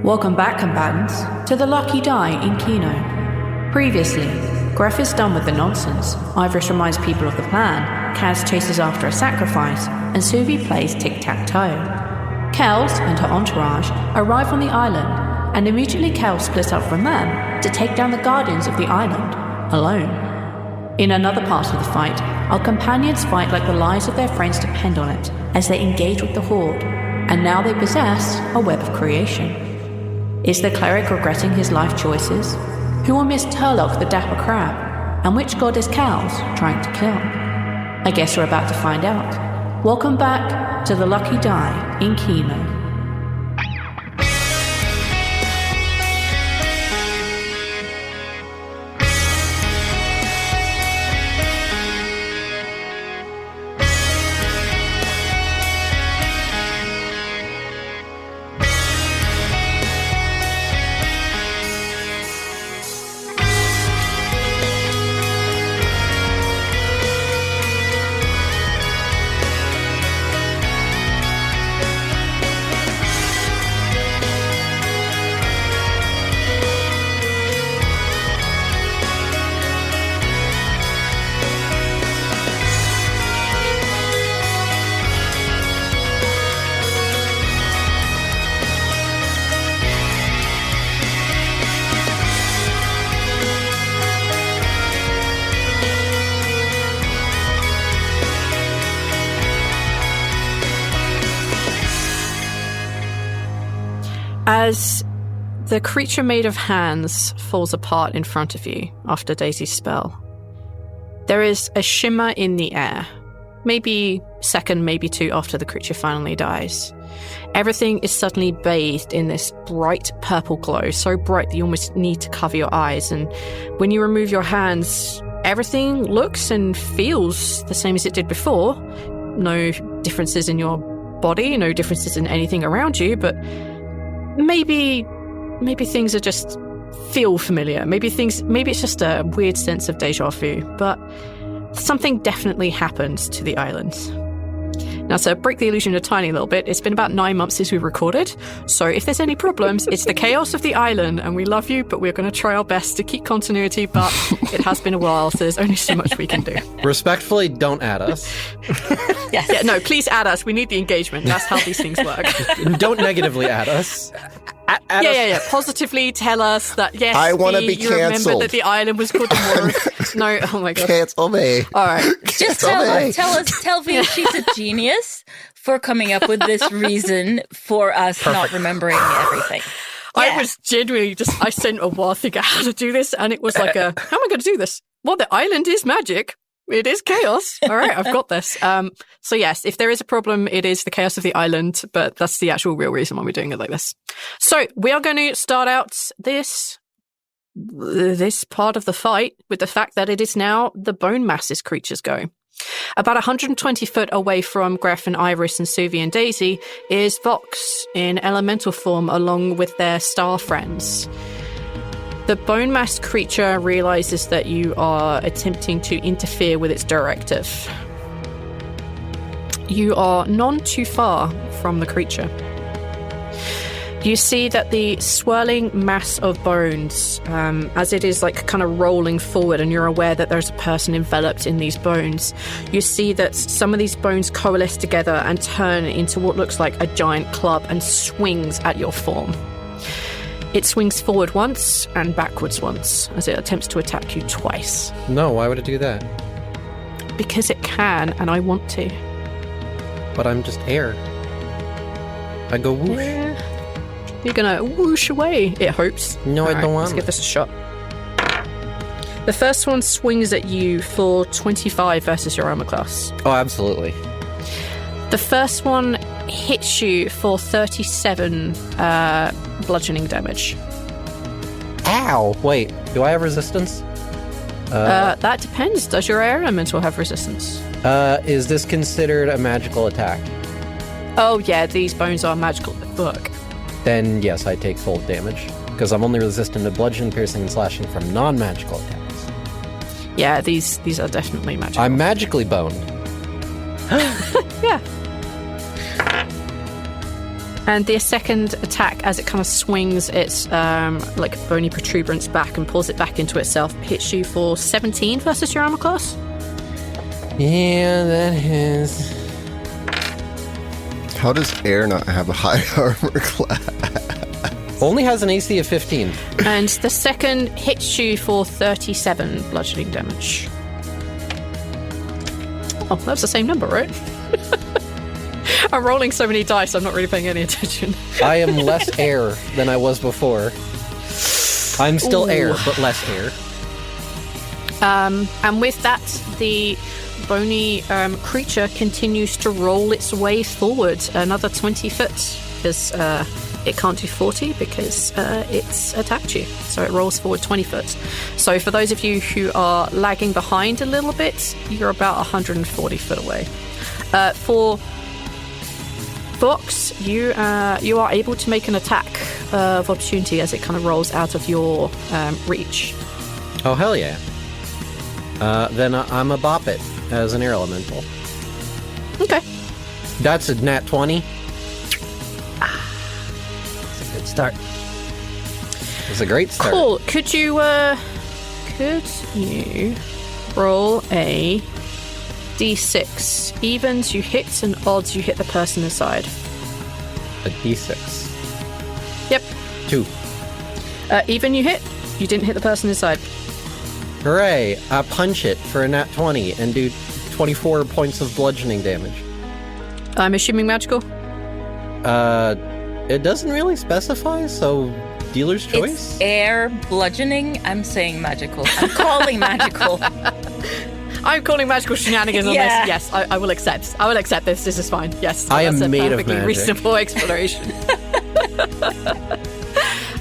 Welcome back, combatants, to the Lucky Die in Kino. Previously, Greff is done with the nonsense, Ivoris reminds people of the plan, Kaz chases after a sacrifice, and Suvi plays tic-tac-toe. Kels and her entourage arrive on the island, and immediately Kels splits up from them to take down the guardians of the island, alone. In another part of the fight, our companions fight like the lives of their friends depend on it, as they engage with the Horde, and now they possess a web of creation. Is the cleric regretting his life choices? Who will miss Turlock the dapper crab? And which god is Kels trying to kill? I guess we're about to find out. Welcome back to the Lucky Die in Kino. As the creature made of hands falls apart in front of you after Daisy's spell, there is a shimmer in the air, maybe a second, maybe two after the creature finally dies. Everything is suddenly bathed in this bright purple glow, so bright that you almost need to cover your eyes, and when you remove your hands, everything looks and feels the same as it did before. No differences in your body, no differences in anything around you, but Maybe things are just feel familiar. Maybe it's just a weird sense of deja vu, but something definitely happened to the island. Now, to break the illusion a tiny little bit, it's been about 9 months since we recorded, so if there's any problems, it's the chaos of the island, and we love you, but we're going to try our best to keep continuity, but it has been a while, so there's only so much we can do. Respectfully, don't add us. Yes. Yeah, no, please add us. We need the engagement. That's how these things work. Don't negatively add us. Yeah. Positively tell us that, yes, I want to be you cancelled. remember that the island was called the Moor. No, oh my God. Cancel me. All right. Just tell V she's a genius for coming up with this reason for us not remembering everything. I was genuinely I sent a while thinking how to do this, and it was like how am I going to do this? Well, the island is magic. It is chaos. All right, I've got this. So yes, if there is a problem, it is the chaos of the island, but that's the actual real reason why we're doing it like this. So we are going to start out this part of the fight with the fact that it is now the bone masses creatures go. About 120 foot away from Greff and Ivoris and Suvi and Daisy is Vox in elemental form along with their star friends. The bone mass creature realizes that you are attempting to interfere with its directive. You are none too far from the creature. You see that the swirling mass of bones, as it is like kind of rolling forward, and you're aware that there's a person enveloped in these bones, you see that some of these bones coalesce together and turn into what looks like a giant club and swings at your form. It swings forward once and backwards once as it attempts to attack you twice. No, why would it do that? Because it can, and I want to. But I'm just air. I go whoosh. Yeah. You're gonna whoosh away, it hopes. No, I don't want Let's give this a shot. The first one swings at you for 25 versus your armor class. Oh, absolutely. The first one hits you for 37 bludgeoning damage. Ow! Wait, do I have resistance? That depends. Does your air elemental have resistance? Is this considered a magical attack? Oh yeah, these bones are magical. Fuck. Then yes, I take full damage, because I'm only resistant to bludgeoning, piercing, and slashing from non-magical attacks. Yeah, these are definitely magical. I'm magically boned. Yeah. And the second attack, as it kind of swings its like bony protuberance back and pulls it back into itself, hits you for 17 versus your armor class. Yeah, that is. How does air not have a high armor class? Only has an AC of 15. And the second hits you for 37 bludgeoning damage. Oh, that's the same number, right? I'm rolling so many dice, I'm not really paying any attention. I am less air than I was before. I'm still air, but less air. And with that, the bony creature continues to roll its way forward another 20 foot, because it can't do 40 because it's attacked you. So it rolls forward 20 foot. So for those of you who are lagging behind a little bit, you're about 140 foot away. For Fox, you are able to make an attack of opportunity as it kind of rolls out of your reach. Oh, hell yeah. Then I'm a bop it as an air elemental. Okay. That's a nat 20. It's a good start. It's a great start. Cool. Could you roll a D6? Evens, you hit, and odds, you hit the person inside. A D6. Yep. 2. Even, you hit. You didn't hit the person inside. Hooray! I punch it for a nat 20 and do 24 points of bludgeoning damage. I'm assuming magical? It doesn't really specify, so dealer's choice? It's air bludgeoning. I'm saying magical. I'm calling magical. I'm calling magical shenanigans on this. Yes, I will accept. I will accept this. This is fine. Yes. I am that's made a of perfectly magic. reasonable exploration.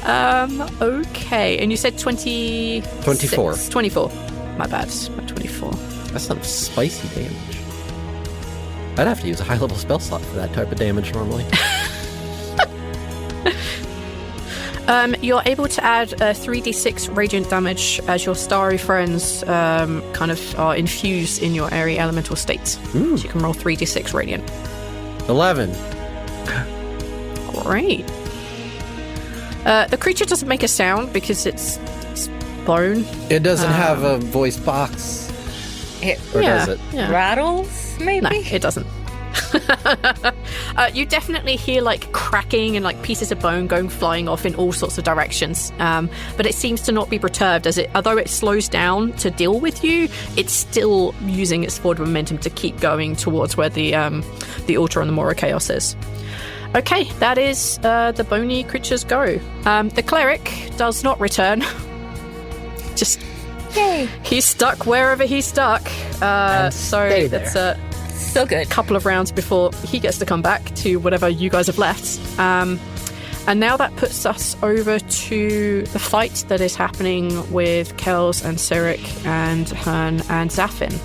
Okay. And you said 20... 24. 24. My bad. 24. That's some spicy damage. I'd have to use a high-level spell slot for that type of damage normally. You're able to add 3d6 radiant damage as your starry friends kind of are infused in your airy elemental states. Ooh. So you can roll 3d6 radiant. 11. Great. The creature doesn't make a sound because it's bone. It doesn't have a voice box. Or does it? Yeah. Rattles, maybe? No, it doesn't. You definitely hear like cracking and like pieces of bone going flying off in all sorts of directions, but it seems to not be perturbed, as it, although it slows down to deal with you, it's still using its forward momentum to keep going towards where the altar on the Mora Chaos is. Okay, that is the bony creature's go. The cleric does not return. Just Yay. he's stuck wherever he's stuck. So stay there. that's So good. couple of rounds before he gets to come back to whatever you guys have left. And now that puts us over to the fight that is happening with Kels and Cleric and Hearn and Zafin.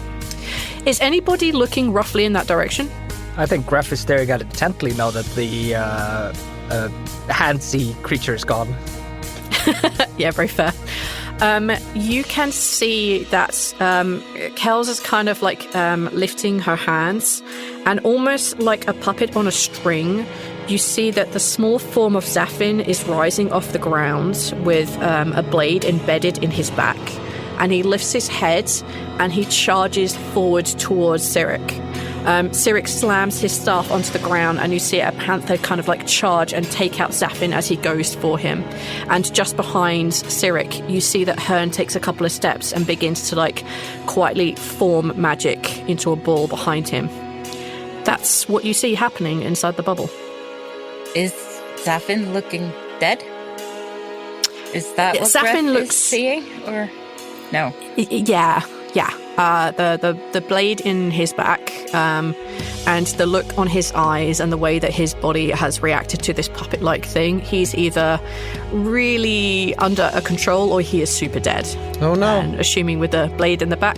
Is anybody looking roughly in that direction? I think Greff is staring at it intently now that the handsy creature is gone. Yeah, very fair. You can see that Kels is kind of like lifting her hands, and almost like a puppet on a string, you see that the small form of Zafin is rising off the ground with a blade embedded in his back, and he lifts his head and he charges forward towards Cleric. Cleric slams his staff onto the ground, and you see a panther kind of like charge and take out Zafin as he goes for him. And just behind Cleric, you see that Hearn takes a couple of steps and begins to like quietly form magic into a ball behind him. That's what you see happening inside the bubble. Is Zafin looking dead? Is that what Zafin Greff looks- is seeing? Or no? Yeah. The blade in his back, and the look on his eyes and the way that his body has reacted to this puppet-like thing, he's either really under a control or he is super dead. Oh no. And assuming with the blade in the back,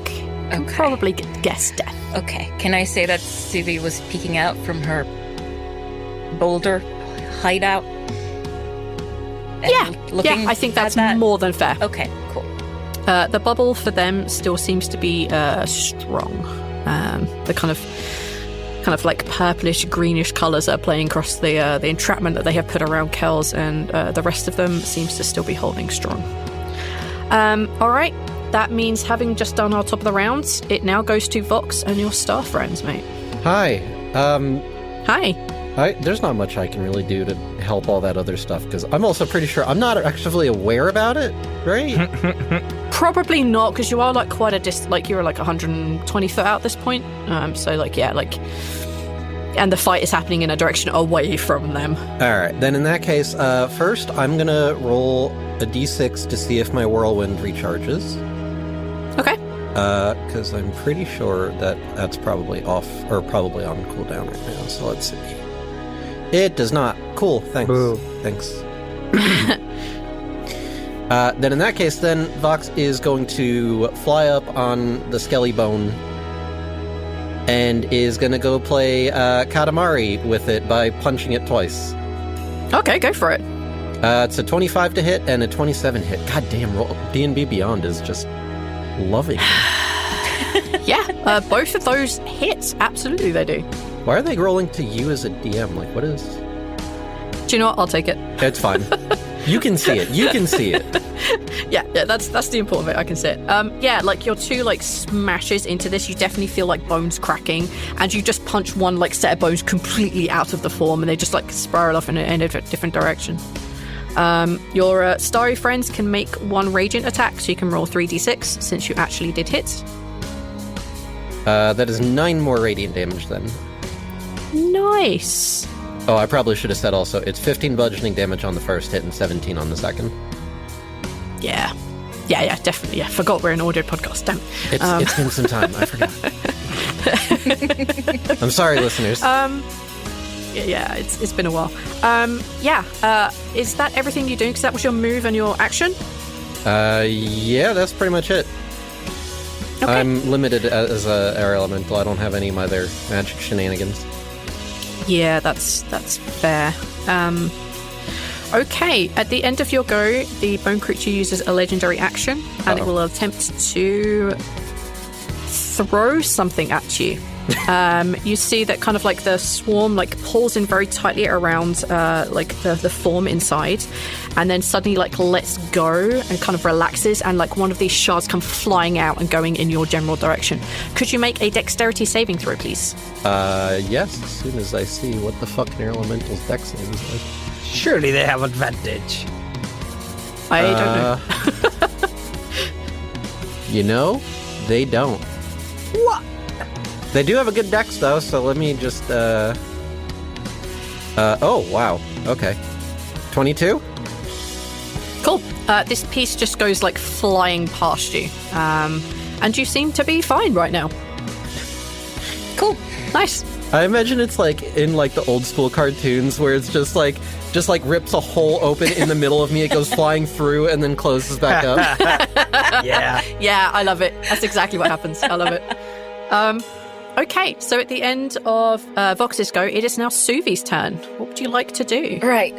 Okay. probably guess death. Okay. Can I say that Suvi was peeking out from her boulder hideout? And Yeah, looking I think that's at that? more than fair. Okay, cool. The bubble for them still seems to be strong. The kind of kind of like purplish, greenish colours that are playing across the entrapment that they have put around Kels, and the rest of them seems to still be holding strong. All right, that means having just done our top of the rounds, it now goes to Vox and your star friends, mate. Hi. Hi. There's not much I can really do to help all that other stuff, because I'm also pretty sure I'm not actively aware about it, right? Probably not, because you are like quite a distance, you're like 120 foot out at this point. So and the fight is happening in a direction away from them. All right, then in that case, first I'm gonna roll a d6 to see if my whirlwind recharges. Okay. Because I'm pretty sure that's probably off, or probably on cooldown right now. So let's see. It does not. Cool. Thanks. Boo. Thanks. Then in that case, Vox is going to fly up on the skelly bone and is going to go play Katamari with it by punching it twice. Okay, go for it. It's a 25 to hit and a 27 hit. God damn, D&B Beyond is just loving it. Yeah, both of those hits. Absolutely, they do. Why are they rolling to you as a DM? Like, what is... Do you know what? I'll take it. It's fine. You can see it. You can see it. Yeah, that's the important bit. I can see it. Like your two smashes into this, you definitely feel like bones cracking, and you just punch one set of bones completely out of the form, and they just spiral off in a different direction. Your starry friends can make one radiant attack, so you can roll 3d6 since you actually did hit. That is 9 more radiant damage then. Nice. Oh, I probably should have said also, it's 15 bludgeoning damage on the first hit and 17 on the second. Yeah, definitely. Yeah, forgot we're an audio podcast. Damn. It's been some time. I forgot. I'm sorry, listeners. Yeah, it's been a while. Is that everything you're doing? Because that was your move and your action? Yeah, that's pretty much it. Okay. I'm limited as a air elemental. I don't have any of my other magic shenanigans. Yeah, that's fair. Okay, at the end of your go, the bone creature uses a legendary action, and it will attempt to throw something at you. You see that kind of the swarm pulls in very tightly around the form inside, and then suddenly lets go and kind of relaxes, and one of these shards come flying out and going in your general direction. Could you make a dexterity saving throw, please? Yes, as soon as I see what the fuck an air elemental's dex saving is like. Surely they have advantage. I don't know. They don't. What? They do have a good dex, though, so let me just, oh, wow. Okay. 22? Cool. This piece just goes, flying past you. And you seem to be fine right now. Cool. Nice. I imagine it's in the old school cartoons where it's just rips a hole open in the middle of me, it goes flying through and then closes back up. Yeah. Yeah, I love it. That's exactly what happens. I love it. Okay, so at the end of Vox's go, it is now Suvi's turn. What would you like to do? Right,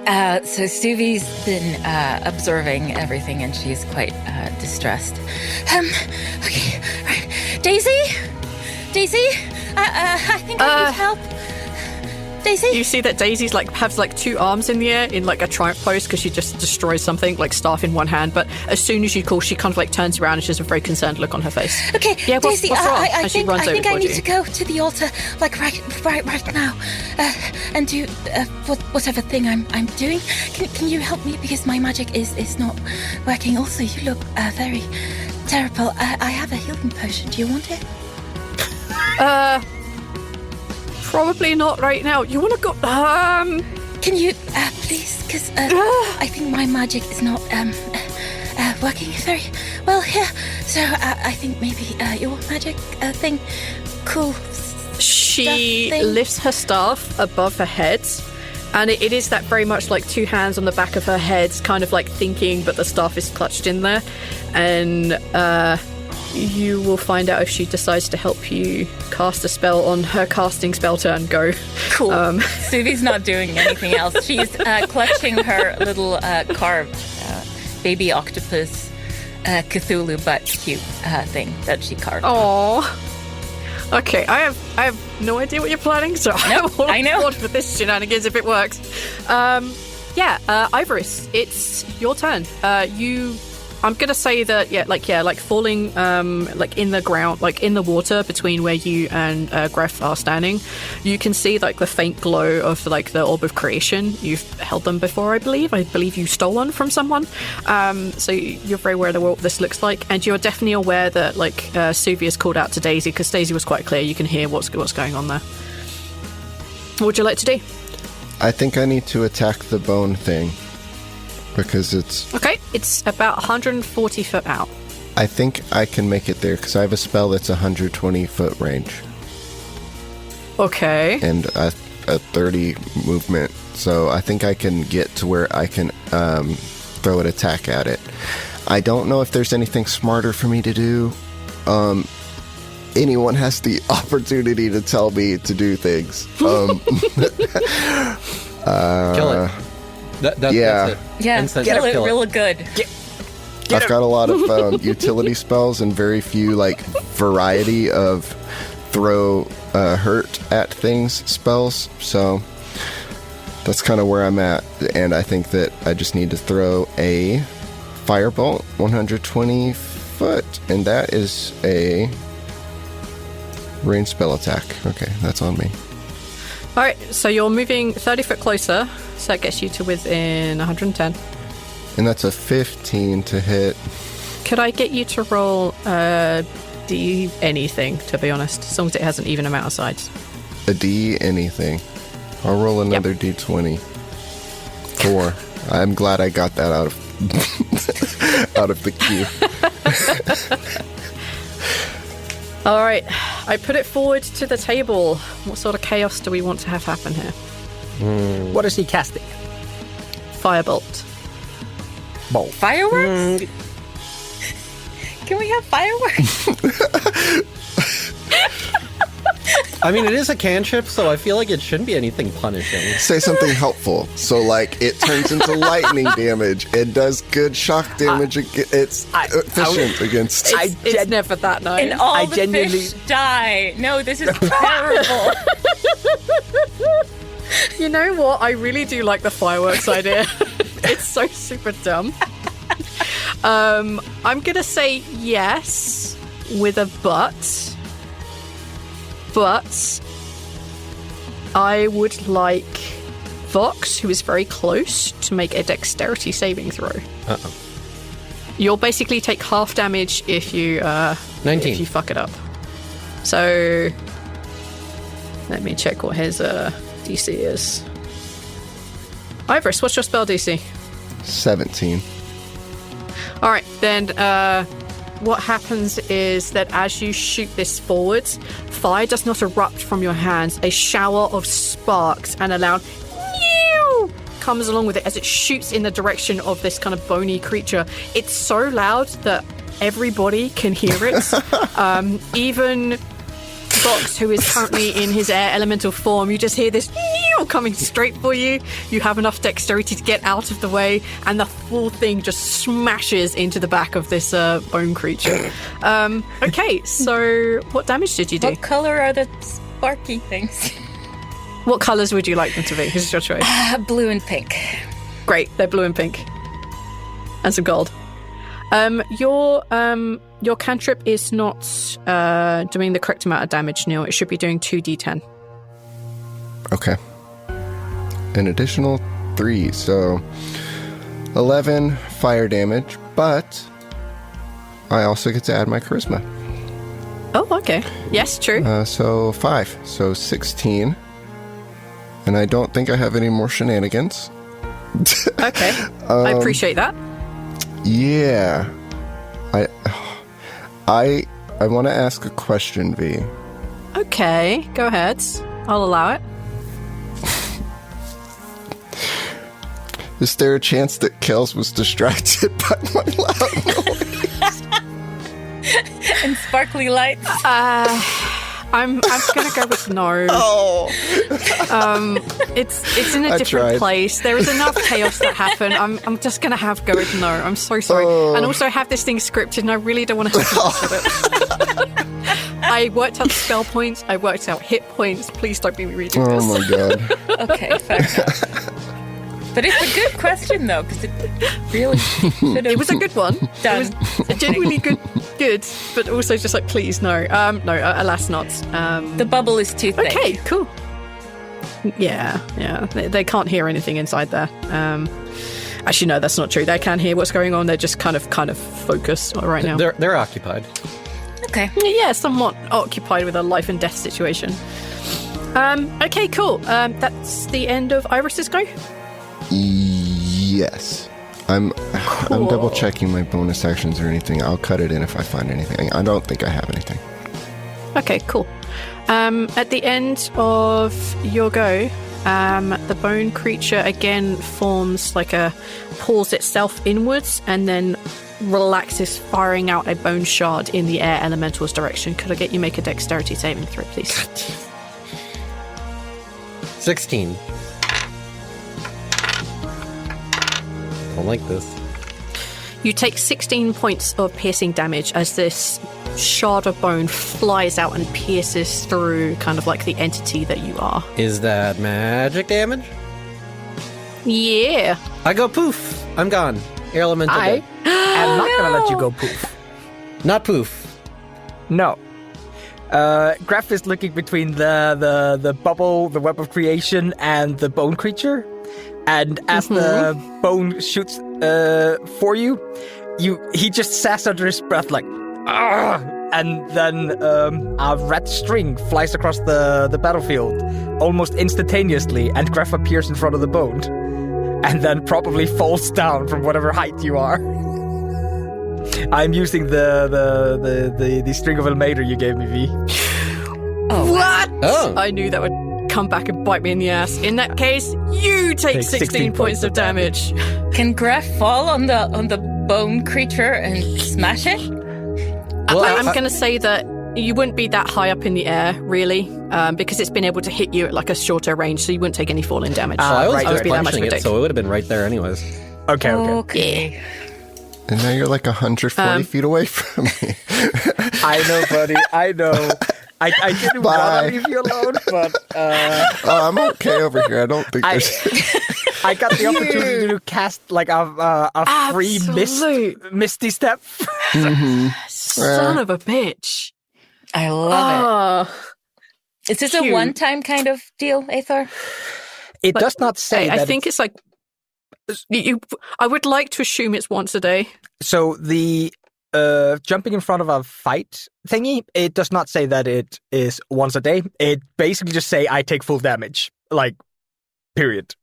so Suvi's been observing everything, and she's quite distressed. Okay, right. Daisy? I think I need help. Daisy? You see that Daisy's has two arms in the air in a triumph pose because she just destroys something, staff in one hand. But as soon as you call, she kind of turns around and she has a very concerned look on her face. Okay, yeah, Daisy, what's wrong? I think I need you. to go to the altar right now and do whatever thing I'm doing. Can you help me, because my magic is not working? Also, you look very terrible. I have a healing potion. Do you want it? Probably not right now. You want to go? Can you please? Because I think my magic is not working very well here. So I think maybe your magic thing, cool. She lifts her staff above her head, and it is that very much two hands on the back of her head, kind of thinking, but the staff is clutched in there, and you will find out if she decides to help you cast a spell on her casting spell turn. Go. Cool. Suvi's not doing anything else. She's clutching her little carved baby octopus Cthulhu butt cute thing that she carved. Aww. Okay, I have no idea what you're planning, so Nope, I'm all I know. on board for this shenanigans if it works. Ivoris, it's your turn. I'm gonna say that like falling in the ground, like in the water between where you and Greff are standing, you can see like the faint glow of like the orb of creation. You've held them before, I believe you stole one from someone, so you're very aware of what this looks like, and you're definitely aware that like Suvi has called out to Daisy, because Daisy was quite clear. You can hear what's going on there. What would you like to do? I think I need to attack the bone thing. Because it's about 140 foot out. I think I can make it there because I have a spell that's 120 foot range. Okay. And a 30 movement. So I think I can get to where I can throw an attack at it. I don't know if there's anything smarter for me to do. Anyone has the opportunity to tell me to do things. Kill it. That's it. Yeah, Instant kill it kill real good. I've got a lot of utility spells and very few variety of throw hurt at things spells. So that's kind of where I'm at. And I think that I just need to throw a firebolt 120 foot. And that is a ranged spell attack. Okay, that's on me. All right, so you're moving 30 foot closer, so that gets you to within 110. And that's a 15 to hit. Could I get you to roll D anything, to be honest, as long as it has an even amount of sides? A D anything. I'll roll another D20. 4. I'm glad I got that out of the queue. All right, I put it forward to the table. What sort of chaos do we want to have happen here? What is he casting? Firebolt. Bolt. Fireworks? Can we have fireworks? I mean, it is a cantrip, so I feel like it shouldn't be anything punishing. Say something helpful. So, it turns into lightning damage. It does good shock damage. It's efficient against... It's never that nice. And all the fish die. No, this is terrible. You know what? I really do like the fireworks idea. It's so super dumb. I'm going to say yes with a but. But I would like Vox, who is very close, to make a dexterity saving throw. Uh-oh. You'll basically take half damage if you 19. if you fuck it up. So let me check what his DC is. Ivoris, what's your spell DC? 17. All right, then what happens is that as you shoot this forwards, fire does not erupt from your hands. A shower of sparks and a loud meow comes along with it as it shoots in the direction of this kind of bony creature. It's so loud that everybody can hear it. Even Fox, who is currently in his air elemental form, you just hear this meow coming straight for you. You have enough dexterity to get out of the way, and the full thing just smashes into the back of this bone creature. Okay, so what damage did you do? What color are the sparky things? What colours would you like them to be? This is your choice. Blue and pink. Great, they're blue and pink. And some gold. Your cantrip is not doing the correct amount of damage, Neil. It should be doing 2d10. Okay. An additional 3, so 11 fire damage, but I also get to add my charisma. Oh, okay. Yes, true. So 5, so 16. And I don't think I have any more shenanigans. Okay. I appreciate that. Yeah. I want to ask a question, V. Okay, go ahead. I'll allow it. Is there a chance that Kels was distracted by my loud noise? And sparkly lights. I'm gonna go with no. Oh. It's in a different place. There is enough chaos that happened. I'm just gonna have to go with no. I'm so sorry. And also I have this thing scripted, and I really don't want to have to mess with it. I worked out spell points. I worked out hit points. Please don't be reading this. Oh my god. Okay, fair enough. But it's a good question, though, because it really should have It was a good one. done. It was a genuinely good, but also just like, please, no. No, alas not. The bubble is too thick. Okay, cool. Yeah. They can't hear anything inside there. Actually, no, that's not true. They can hear what's going on. They're just kind of focused right now. They're occupied. Okay. Yeah, somewhat occupied with a life and death situation. Okay, cool. That's the end of Ivoris's go. Yes. I'm double checking my bonus actions or anything. I'll cut it in if I find anything. I don't think I have anything. Okay, cool. At the end of your go, the bone creature again forms pulls itself inwards and then relaxes, firing out a bone shard in the air elemental's direction. Could I get you make a dexterity saving throw, please? 16. Don't like this. You take 16 points of piercing damage as this shard of bone flies out and pierces through kind of like the entity that you are. Is that magic damage? Yeah. I go poof. I'm gone. Air elemental dead. I'm not gonna let you go poof. Not poof. No. Greff is looking between the bubble, the web of creation, and the bone creature. And as the bone shoots for you, he just says under his breath like, "Argh!" And then a red string flies across the battlefield almost instantaneously, and Greff appears in front of the bone, and then probably falls down from whatever height you are. I'm using the string of Elmater you gave me, V. What? Oh. I knew that would come back and bite me in the ass. In that case, you take 16 points of damage. Can Greff fall on the bone creature and smash it? Well, I'm going to say that you wouldn't be that high up in the air, really, because it's been able to hit you at like a shorter range, so you wouldn't take any falling damage. I was That would just be that much of punching a it, dick. so it would have been right there anyways. Okay. And now you're like 140 feet away from me. I know, buddy. I know. I didn't want to leave you alone, but I'm okay over here. I don't think there's... I got the opportunity to cast like a free misty step. Son of a bitch. I love it. Is this a one-time kind of deal, Aethor? It does not say that. I think it's like... I would like to assume it's once a day. So the jumping in front of a fight thingy, it does not say that it is once a day. It basically just say I take full damage, like, period.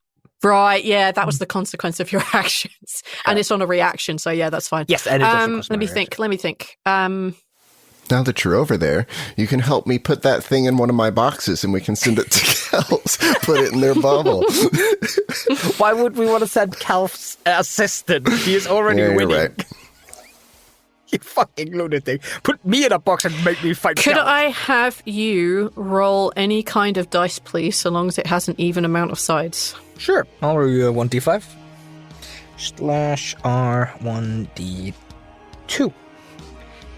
Right, yeah, that was the consequence of your actions. And it's on a reaction, so yeah, that's fine. Yes, and it does. Let me think. Now that you're over there, you can help me put that thing in one of my boxes and we can send it to Kels. Put it in their bubble. Why would we want to send Kels' assistant? He is already winning. You're right. You fucking lunatic. Put me in a box and make me fight Could Kels. I have you roll any kind of dice, please, so long as it has an even amount of sides? Sure. I'll roll you a 1d5. /R1d2.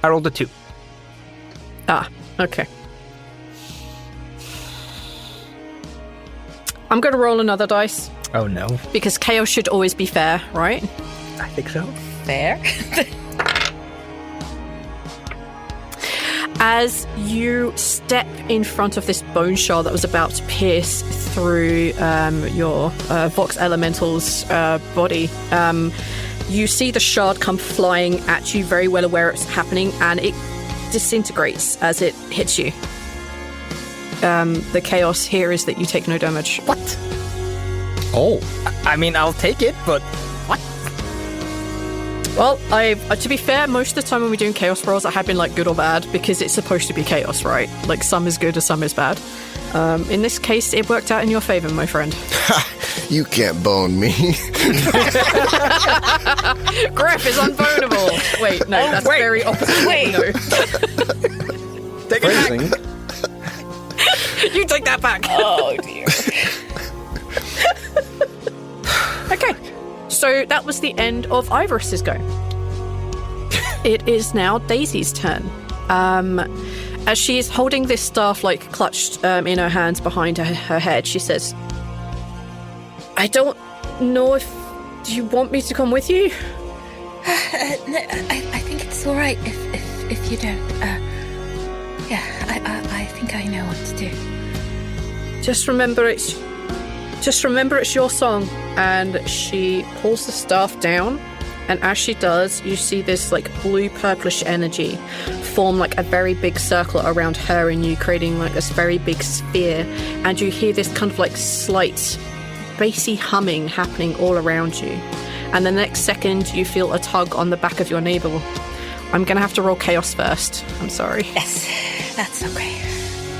I rolled a 2. Ah, okay. I'm going to roll another dice, Oh no. because chaos should always be fair, right? I think so. Fair. As you step in front of this bone shard that was about to pierce through your Vox Elemental's body, you see the shard come flying at you, very well aware it's happening, and it disintegrates as it hits you. The chaos here is that you take no damage. What? Oh. I mean, I'll take it, but what? Well, to be fair, most of the time when we're doing chaos rolls, I have been like good or bad because it's supposed to be chaos, right? Like some is good and some is bad. In this case, it worked out in your favor, my friend. You can't bone me. Greff is unbonable. Wait, no, that's very opposite. Wait. No. Take it Phrasing. back. You take that back. Oh, dear. Okay, so that was the end of Ivoris's go. It is now Daisy's turn. As she is holding this staff, like, clutched in her hands behind her head, she says, I don't know if... Do you want me to come with you? No, I think it's all right if you don't. Yeah, I think I know what to do. Just remember it's your song. And she pulls the staff down, and as she does, you see this like blue purplish energy form like a very big circle around her and you, creating like this very big sphere. And you hear this kind of like slight bassy humming happening all around you. And the next second, you feel a tug on the back of your navel. I'm gonna have to roll chaos first. I'm sorry. Yes, that's okay.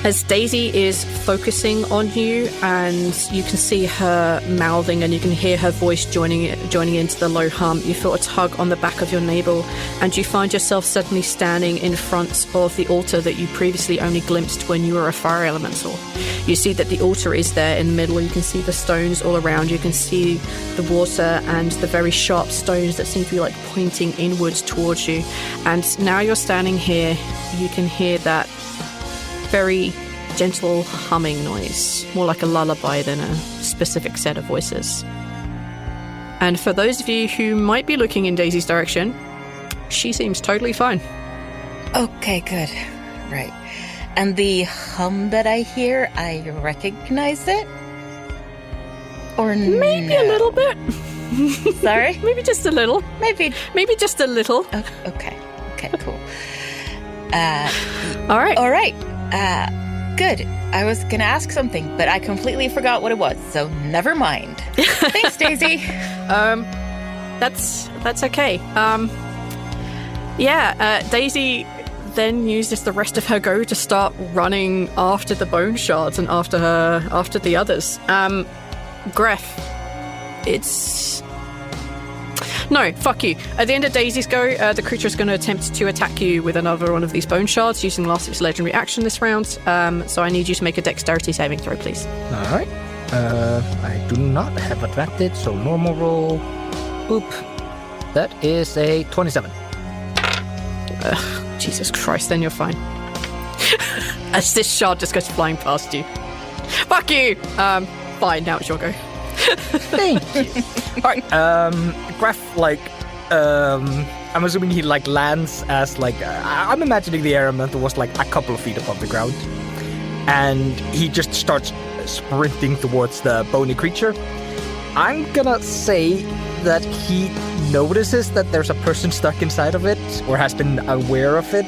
As Daisy is focusing on you, and you can see her mouthing and you can hear her voice joining into the low hum, you feel a tug on the back of your navel, and you find yourself suddenly standing in front of the altar that you previously only glimpsed when you were a fire elemental. You see that the altar is there in the middle. You can see the stones all around. You can see the water and the very sharp stones that seem to be like pointing inwards towards you. And now you're standing here, you can hear that very gentle humming noise, more like a lullaby than a specific set of voices. And for those of you who might be looking in Daisy's direction, she seems totally fine. Okay, good. Right. And the hum that I hear, I recognize it? Or maybe a little bit. Sorry? Maybe just a little. Maybe just a little. Okay, cool. All right. Good. I was gonna ask something, but I completely forgot what it was, so never mind. Thanks, Daisy. That's okay. Daisy then uses the rest of her go to start running after the bone shards and after the others. Greff, it's... No, fuck you. At the end of Daisy's go, the creature is going to attempt to attack you with another one of these bone shards using last its legendary action this round. So I need you to make a dexterity saving throw, please. All right. I do not have advantage, so normal roll. Boop. That is a 27. Jesus Christ, then you're fine. As this shard just goes flying past you. Fuck you! Fine, now it's your go. Thank you. Alright, Greff, I'm assuming he, lands as, I'm imagining the air elemental was, a couple of feet above the ground. And he just starts sprinting towards the bony creature. I'm gonna say that he notices that there's a person stuck inside of it, or has been aware of it.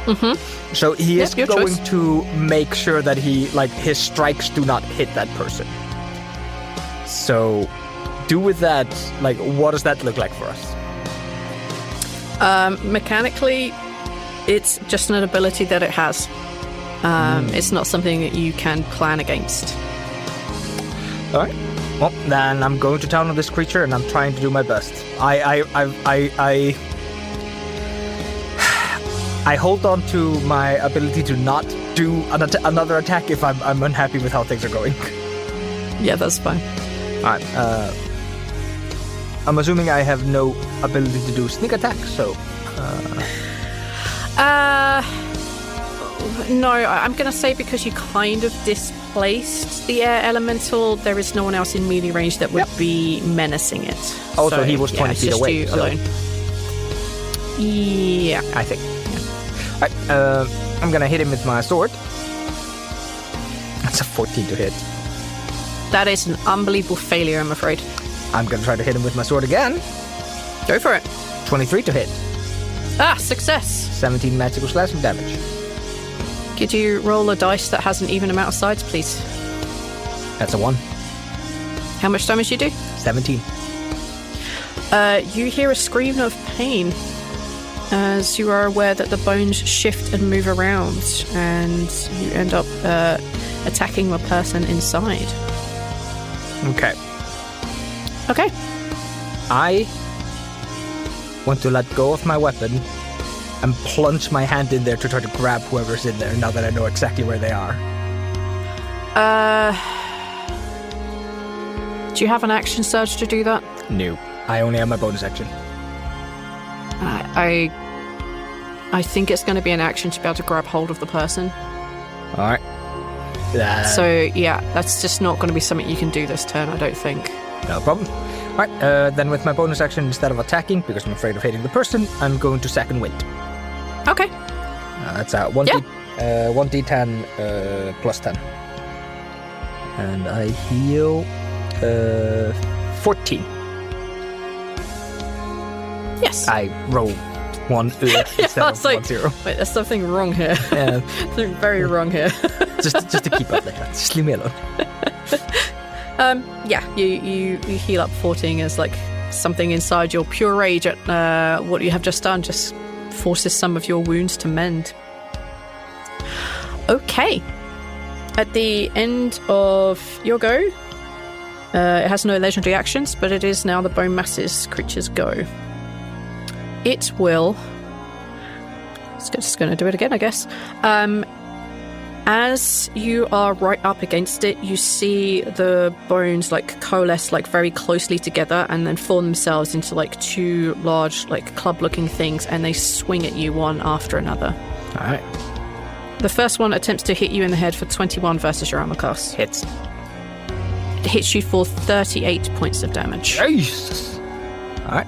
Mm-hmm. So he is going to make sure that his strikes do not hit that person. So, do with that, what does that look like for us? Mechanically, it's just an ability that it has. It's not something that you can plan against. Alright. Well, then I'm going to town on this creature, and I'm trying to do my best. I hold on to my ability to not do another attack if I'm unhappy with how things are going. Yeah, that's fine. Alright, I'm assuming I have no ability to do sneak attack, so... No, I'm going to say because you kind of displaced the air elemental, there is no one else in melee range that would be menacing it. Also, so, he was 20 feet away. You alone. Yeah. I think. Yeah. Alright, I'm going to hit him with my sword. That's a 14 to hit. That is an unbelievable failure, I'm afraid. I'm going to try to hit him with my sword again. Go for it. 23 to hit. Ah, success. 17 magical slashing damage. Could you roll a dice that has an even amount of sides, please? That's a 1. How much damage you do? 17. You hear a scream of pain as you are aware that the bones shift and move around, and you end up attacking the person inside. Okay. Okay. I want to let go of my weapon and plunge my hand in there to try to grab whoever's in there now that I know exactly where they are. Do you have an action surge to do that? No. I only have my bonus action. I think it's going to be an action to be able to grab hold of the person. All right. So, yeah, that's just not going to be something you can do this turn, I don't think. No problem. All right, then with my bonus action, instead of attacking, because I'm afraid of hitting the person, I'm going to second wind. Okay. That's a 1d10 plus 10. And I heal 14. Yes. I roll 1 instead of 1 0. Wait, there's something wrong here. Yeah. Something very wrong here. just to keep up there. Just leave me alone. Yeah, you heal up 14 as like something inside your pure rage at what you have just done just forces some of your wounds to mend. Okay. At the end of your go, it has no legendary actions, but it is now the Bone Masses creature's go. It will... It's just going to do it again, I guess. As you are right up against it, you see the bones like coalesce like very closely together and then form themselves into like two large like club-looking things, and they swing at you one after another. All right. The first one attempts to hit you in the head for 21 versus your armor class. Hits. It hits you for 38 points of damage. Jesus. All right.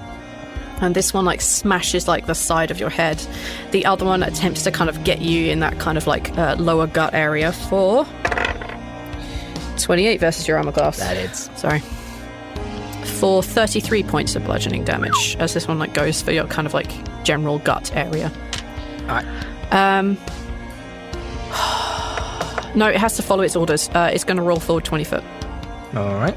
And this one like smashes like the side of your head. The other one attempts to kind of get you in that kind of like lower gut area for 28 versus your armor class. That hits. Sorry. For 33 points of bludgeoning damage, as this one like goes for your kind of like general gut area. All right. No, it has to follow its orders. It's going to roll forward 20 foot. All right.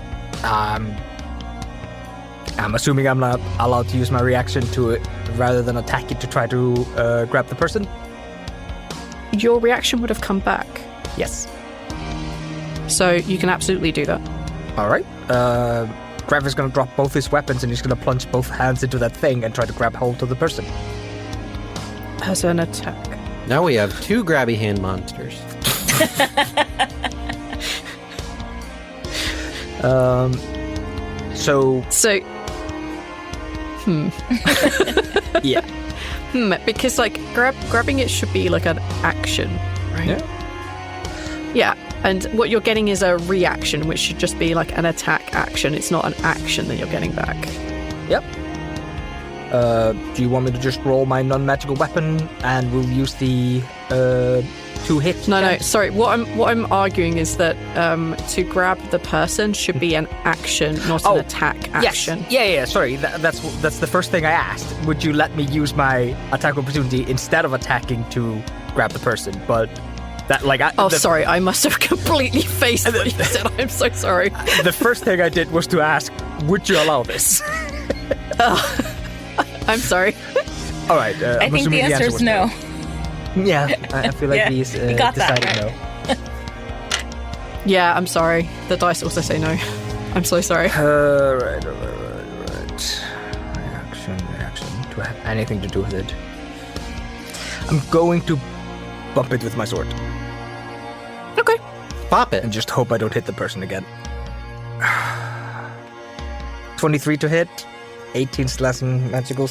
I'm assuming I'm not allowed to use my reaction to it rather than attack it to try to grab the person? Your reaction would have come back. Yes. So you can absolutely do that. All right. Greff is going to drop both his weapons and he's going to plunge both hands into that thing and try to grab hold of the person. As an attack. Now we have two grabby hand monsters. So yeah. Because like grabbing it should be like an action, right? Yeah. Yeah, and what you're getting is a reaction, which should just be like an attack action. It's not an action that you're getting back. Yep. Do you want me to just roll my non-magical weapon and we'll use the 2 hits? No. Sorry. What I'm arguing is that to grab the person should be an action, not an attack action. Yes. Yeah. Sorry. That's the first thing I asked. Would you let me use my attack opportunity instead of attacking to grab the person? But that sorry. I must have completely faced what you said. I'm so sorry. The first thing I did was to ask, would you allow this? I'm sorry. All right. I think the answer is no. Yeah, I feel like he's got that, decided right? no. Yeah, I'm sorry. The dice also say no. I'm so sorry. Right. Reaction. Do I have anything to do with it? I'm going to bump it with my sword. Okay. Pop it. And just hope I don't hit the person again. 23 to hit. 18 slashing magical.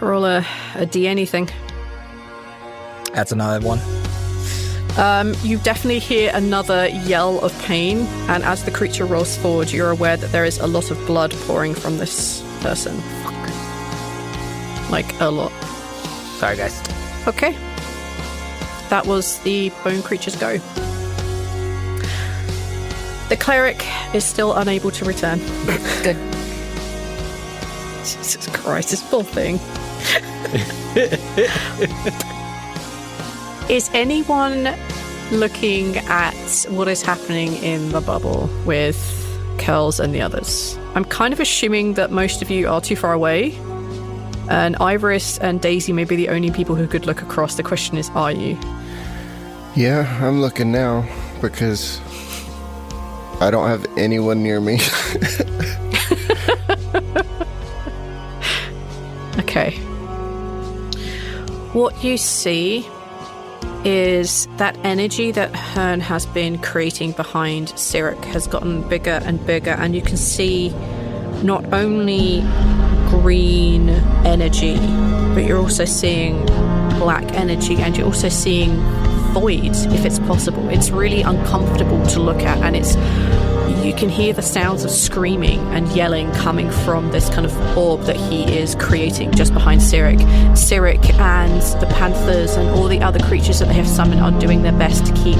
Roll a D anything. That's another one. You definitely hear another yell of pain, and as the creature rolls forward, you're aware that there is a lot of blood pouring from this person. Like, a lot. Sorry, guys. Okay. That was the bone creature's go. The cleric is still unable to return. Good. Jesus Christ, this poor thing. Is anyone looking at what is happening in the bubble with Kels and the others? I'm kind of assuming that most of you are too far away, and Ivoris and Daisy may be the only people who could look across. The question is, are you? Yeah, I'm looking now because I don't have anyone near me. Okay. What you see is that energy that Hearn has been creating behind Sirik has gotten bigger and bigger, and you can see not only green energy, but you're also seeing black energy, and you're also seeing void, if it's possible. It's really uncomfortable to look at, and you can hear the sounds of screaming and yelling coming from this kind of orb that he is creating just behind Cyric. Cyric and the panthers and all the other creatures that they have summoned are doing their best to keep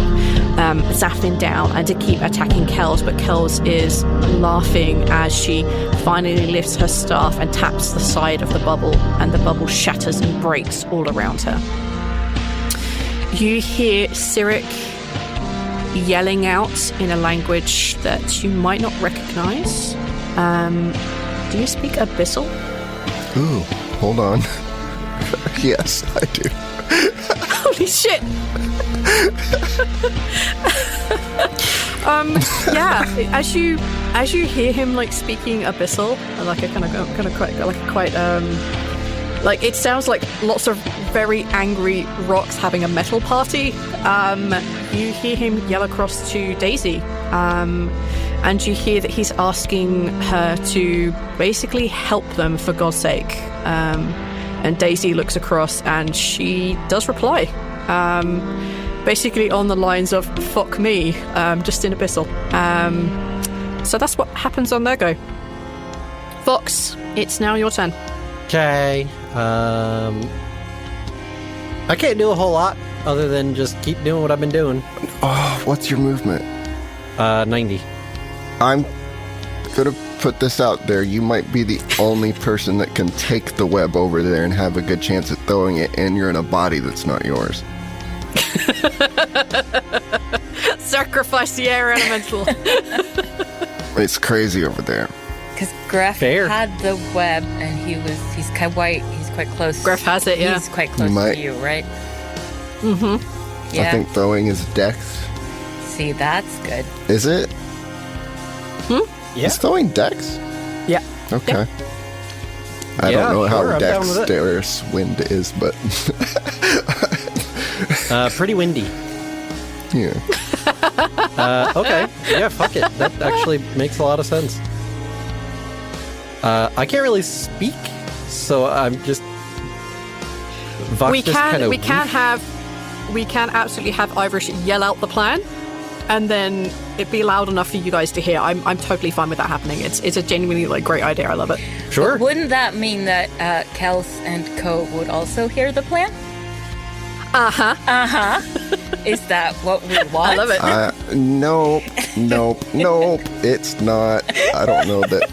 Zafin down and to keep attacking Kels, but Kels is laughing as she finally lifts her staff and taps the side of the bubble, and the bubble shatters and breaks all around her. You hear Cyric yelling out in a language that you might not recognize. Do you speak Abyssal? Ooh, hold on. Yes, I do. Holy shit! Yeah, as you hear him like speaking Abyssal, like a kind of quite like it sounds like lots of very angry rocks having a metal party. You hear him yell across to Daisy, and you hear that he's asking her to basically help them for God's sake. And Daisy looks across and she does reply, basically on the lines of "fuck me," just in Abyssal. So that's what happens on their go. Vox, it's now your turn. Okay. I can't do a whole lot other than just keep doing what I've been doing. Oh, what's your movement? 90. I'm gonna put this out there. You might be the only person that can take the web over there and have a good chance at throwing it, and you're in a body that's not yours. Sacrifice the air elemental. It's crazy over there. Because Greff Fair. had the web, and he's quite close. Greff has it, yeah. He's quite close to you, right? Mm-hmm. Yeah. I think throwing is dex. See, that's good. Is it? Yeah. Is throwing dex? Yeah. Okay. Yeah. I Yeah, don't know sure, how I'm down with it. dexterous wind is, but Pretty windy. yeah. Okay. Yeah, fuck it. That actually makes a lot of sense. I can't really speak, so I'm just... Vox We just kinda can absolutely have Ivoris yell out the plan, and then it be loud enough for you guys to hear. I'm totally fine with that happening. It's a genuinely like great idea. I love it. Sure. Wouldn't that mean that Kels and Co would also hear the plan? Is that what we want? I love it. Nope. It's not. I don't know that.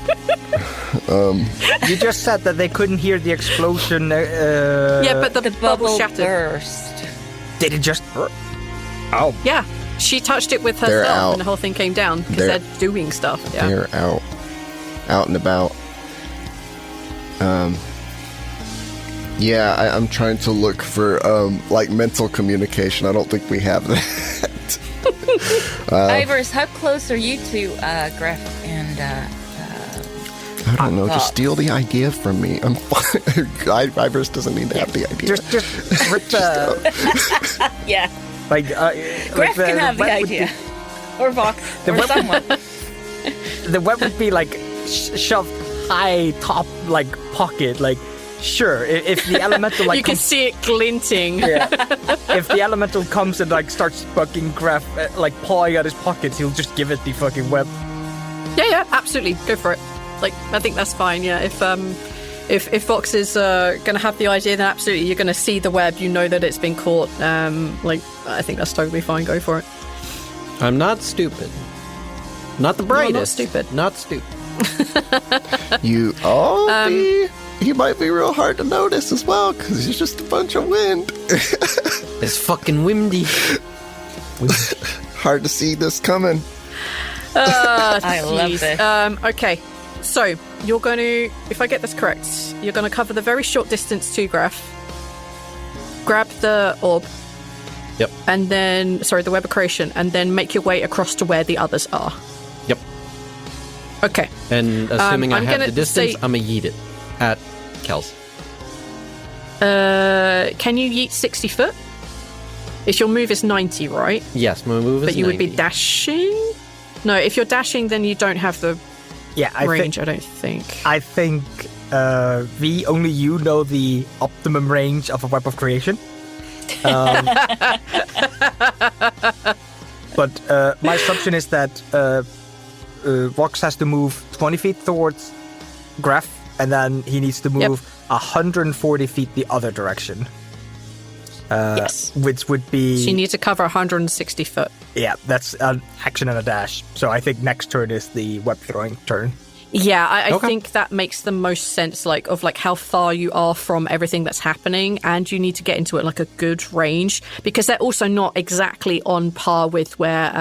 You just said that they couldn't hear the explosion. Yeah, but the bubble shattered. burst. Did it just... Oh. Yeah, she touched it with her They're thumb, out. and the whole thing came down because They're- they're doing stuff. Yeah. They're out and about. Yeah, I'm trying to look for like mental communication. I don't think we have that. Ivoris, how close are you to Greff and I don't know. Just steal the idea from me. I'm fine. Ivoris doesn't need to have the idea. Just rip the... yeah, like, Greff can have the web would idea, or Vox, The or web- someone. The web would be like shoved high top like pocket. Like, sure, if the elemental like You can see it glinting. yeah, if the elemental comes and like starts fucking Greff like pawing at his pockets, he'll just give it the fucking web. Yeah, absolutely. Go for it. Like, I think that's fine. Yeah, if Vox is gonna have the idea, then absolutely you're gonna see the web. You know that it's been caught. Like, I think that's totally fine. Go for it. I'm not stupid. Not the No, I'm not brightest. stupid. Not stupid. You he might be real hard to notice as well because he's just a bunch of wind. It's fucking windy. Hard to see this coming. I love Jeez. this. Okay, so you're going to, if I get this correct, you're going to cover the very short distance to Greff, grab the orb, Yep. and then, the web of creation, and then make your way across to where the others are. Yep. Okay. And assuming I I'm have gonna the distance, say- I'm gonna yeet it at Kels. Can you yeet 60 foot? If your move is 90, right? Yes, my move is But you would be 90. dashing? No, if you're dashing, then you don't have the Yeah, range, I don't think. I think V, only you know the optimum range of a web of creation. But my assumption is that Vox has to move 20 feet towards Greff, and then he needs to move 140 feet the other direction. Yes. Which would be... She needs to cover 160 foot. Yeah, that's an action and a dash. So I think next turn is the web throwing turn. Yeah, I think that makes the most sense, of how far you are from everything that's happening, and you need to get into it like a good range, because they're also not exactly on par with where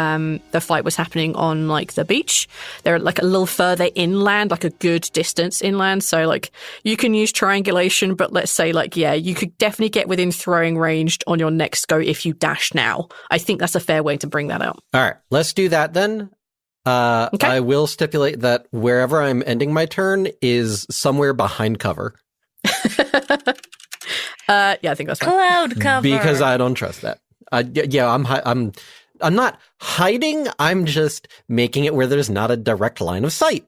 the fight was happening on like the beach. They're like a little further inland, like a good distance inland. So like you can use triangulation, but let's say you could definitely get within throwing range on your next go if you dash now. I think that's a fair way to bring that out. All right, let's do that then. Okay. I will stipulate that wherever I'm ending my turn is somewhere behind cover. I think that's fine. Cloud cover. Because I don't trust that. I'm not hiding. I'm just making it where there's not a direct line of sight.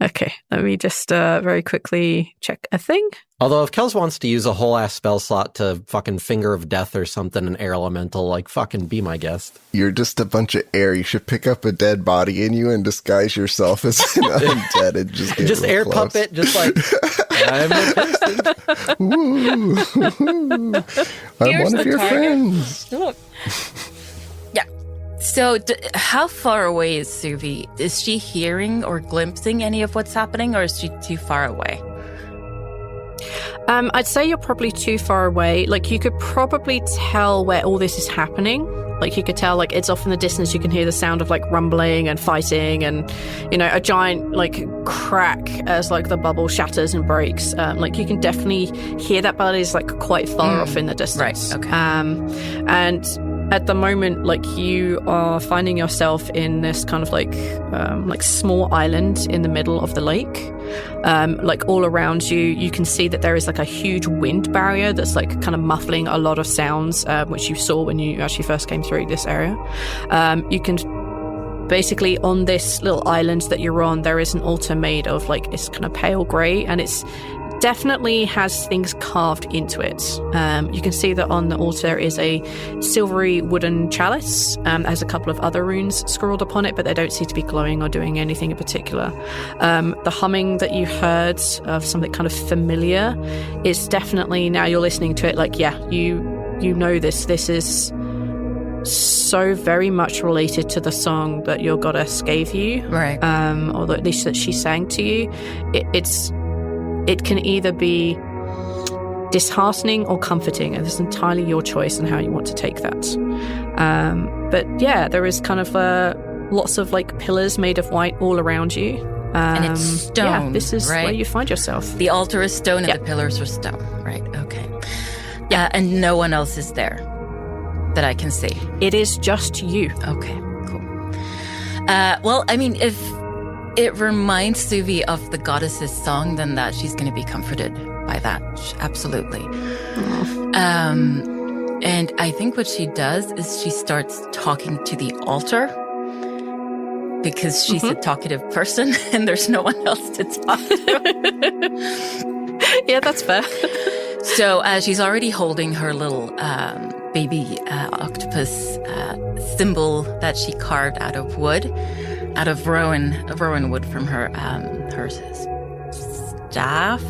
Okay, let me just very quickly check a thing. Although if Kels wants to use a whole ass spell slot to fucking Finger of Death or something, an air elemental, fucking be my guest. You're just a bunch of air. You should pick up a dead body in you and disguise yourself as an undead and just get air close. puppet, just I'm a person. Ooh. I'm one of your friends. Look. So, how far away is Suvi? Is she hearing or glimpsing any of what's happening, or is she too far away? I'd say you're probably too far away. You could probably tell where all this is happening. You could tell, it's off in the distance. You can hear the sound of, rumbling and fighting and, a giant, crack as, the bubble shatters and breaks. You can definitely hear that, but it's, quite far off in the distance. Right, okay. And at the moment, you are finding yourself in this kind of small island in the middle of the lake. All around you, you can see that there is a huge wind barrier that's kind of muffling a lot of sounds, which you saw when you actually first came through this area. You can basically, on this little island that you're on, there is an altar made of it's kind of pale grey, and it's definitely has things carved into it. You can see that on the altar is a silvery wooden chalice. Has a couple of other runes scrawled upon it, but they don't seem to be glowing or doing anything in particular. The humming that you heard of something kind of familiar is definitely, now you're listening to it, you know this is so very much related to the song that your goddess gave you, right? Or at least that she sang to you. It can either be disheartening or comforting, and it's entirely your choice on how you want to take that. But yeah, there is kind of lots of pillars made of white all around you. And it's stone. Yeah, this is right? where you find yourself. The altar is stone and the pillars are stone. Right, okay. Yeah, and no one else is there that I can see. It is just you. Okay, cool. Well, I mean, if it reminds Suvi of the goddess's song, then that she's going to be comforted by that. Absolutely. And I think what she does is she starts talking to the altar, because she's a talkative person and there's no one else to talk to. Yeah, that's fair. So she's already holding her little baby octopus symbol that she carved out of wood. Out of rowan wood from her staff,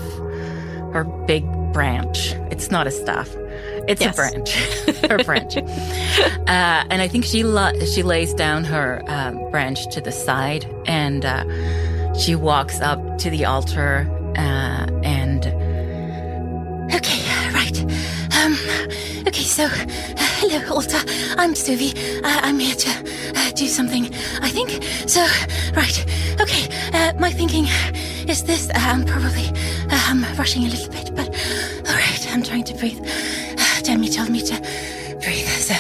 her big branch. It's not a staff; it's a branch. Her branch. And I think she lays down her branch to the side, and she walks up to the altar. And okay, right. Okay, so hello, altar. I'm Suvi. I'm here to do something, I think. So, right. Okay, my thinking is this. I'm probably rushing a little bit, but all right, I'm trying to breathe. Demi told me to breathe, so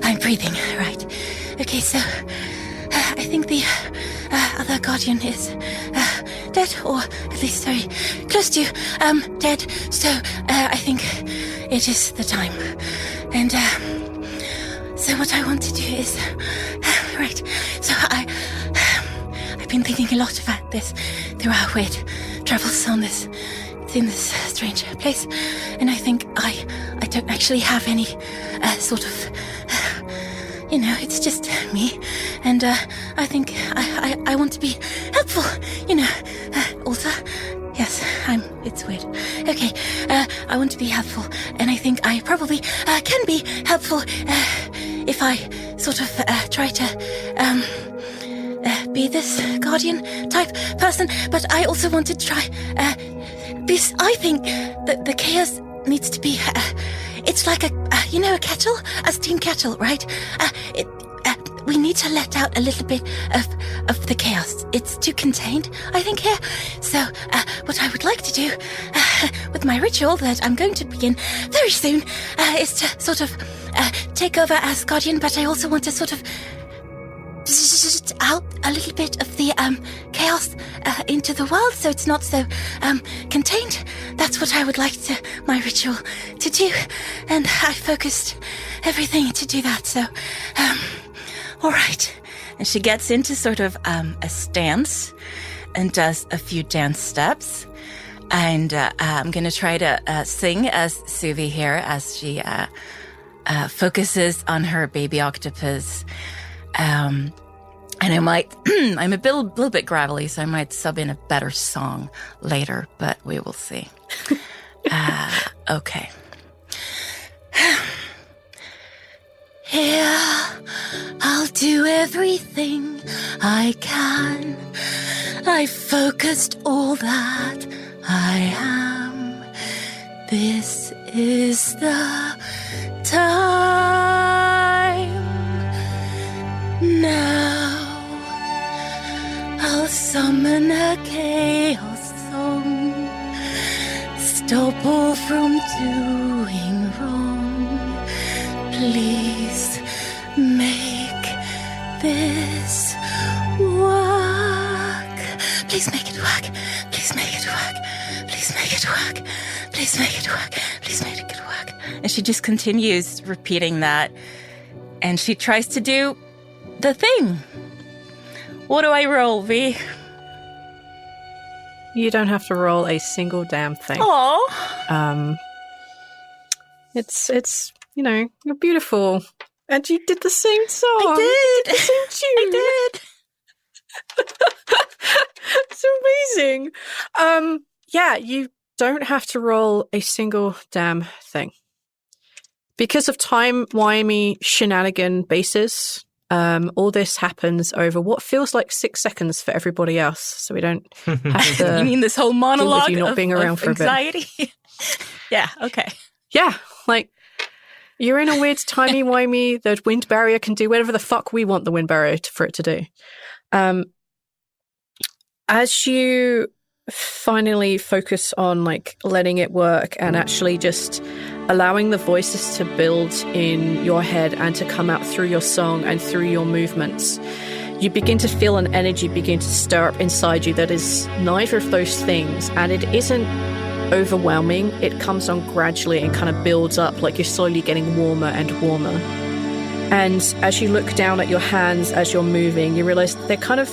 I'm breathing, right. Okay, so I think the other guardian is dead, or at least very close to dead. So I think it is the time. And so what I want to do is right. So I've been thinking a lot about this through our weird travels in this strange place, and I think I don't actually have any sort of, it's just me, and I think I want to be helpful, also. Yes, it's weird. Okay, I want to be helpful, and I think I probably can be helpful if I sort of try to be this guardian type person, but I also want to try, because I think that the chaos needs to be, it's like a kettle, a steam kettle, right? We need to let out a little bit of the chaos. It's too contained, I think, here. So, what I would like to do with my ritual that I'm going to begin very soon is to sort of take over as guardian, but I also want to sort of out a little bit of the chaos into the world, so it's not so contained. That's what I would like my ritual to do, and I focused everything to do that. So, all right. And she gets into sort of a stance and does a few dance steps. And I'm going to try to sing as Suvi here as she focuses on her baby octopus. And I might, I'm a little bit gravelly, so I might sub in a better song later, but we will see. Okay. Here, I'll do everything I can. I focused all that I am. This is the time. Now, I'll summon a chaos song. Stop all from doing wrong. Please make this work. Please make it work. Please make it work. Please make it work. Please make it work. Please make it work. And she just continues repeating that. And she tries to do the thing. What do I roll, V? You don't have to roll a single damn thing. Aww. It's you're beautiful. And you did the same song. I did. You did the same tune. I did. It's amazing. Yeah, you don't have to roll a single damn thing. Because of time-wimey shenanigan basis, all this happens over what feels like 6 seconds for everybody else. So we don't have to. You mean this whole monologue you not being around for anxiety? A bit. Yeah, okay. Yeah, like you're in a weird timey-wimey, the wind barrier can do whatever the fuck we want the wind barrier for it to do. As you finally focus on like letting it work and actually just allowing the voices to build in your head and to come out through your song and through your movements, you begin to feel an energy begin to stir up inside you that is neither of those things, and it isn't overwhelming. It comes on gradually and kind of builds up, like you're slowly getting warmer and warmer. And as you look down at your hands as you're moving, you realize they're kind of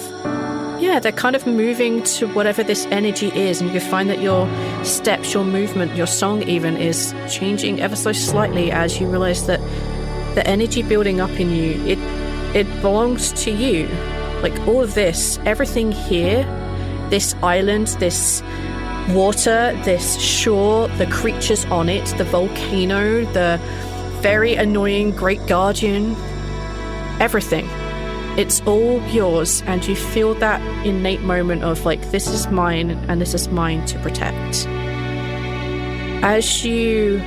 moving to whatever this energy is, and you find that your steps, your movement, your song even is changing ever so slightly as you realize that the energy building up in you, it belongs to you. Like all of this, everything here, this island, this water, this shore, the creatures on it, the volcano, the very annoying great guardian, everything. It's all yours, and you feel that innate moment of like, this is mine and this is mine to protect. As you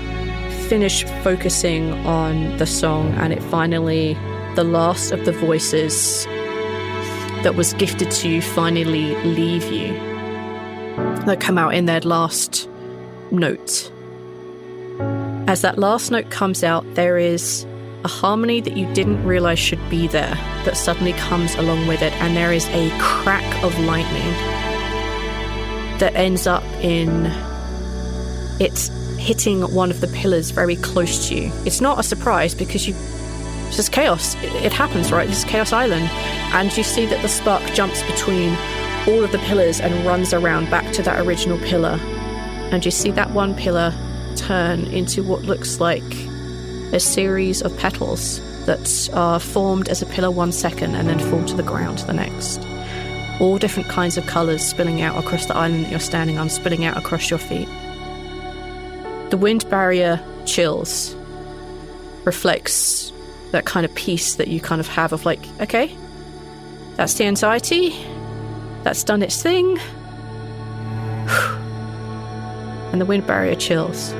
finish focusing on the song and it finally, the last of the voices that was gifted to you finally leave you, that come out in their last note. As that last note comes out, there is a harmony that you didn't realize should be there that suddenly comes along with it, and there is a crack of lightning that ends up in it hitting one of the pillars very close to you. It's not a surprise because it's just chaos. It happens, right? This is Chaos Island. And you see that the spark jumps between all of the pillars and runs around back to that original pillar. And you see that one pillar turn into what looks like a series of petals that are formed as a pillar 1 second and then fall to the ground the next. All different kinds of colours spilling out across the island that you're standing on, spilling out across your feet. The wind barrier chills, reflects that kind of peace that you kind of have of like, okay, that's the anxiety, that's done its thing. And the wind barrier chills.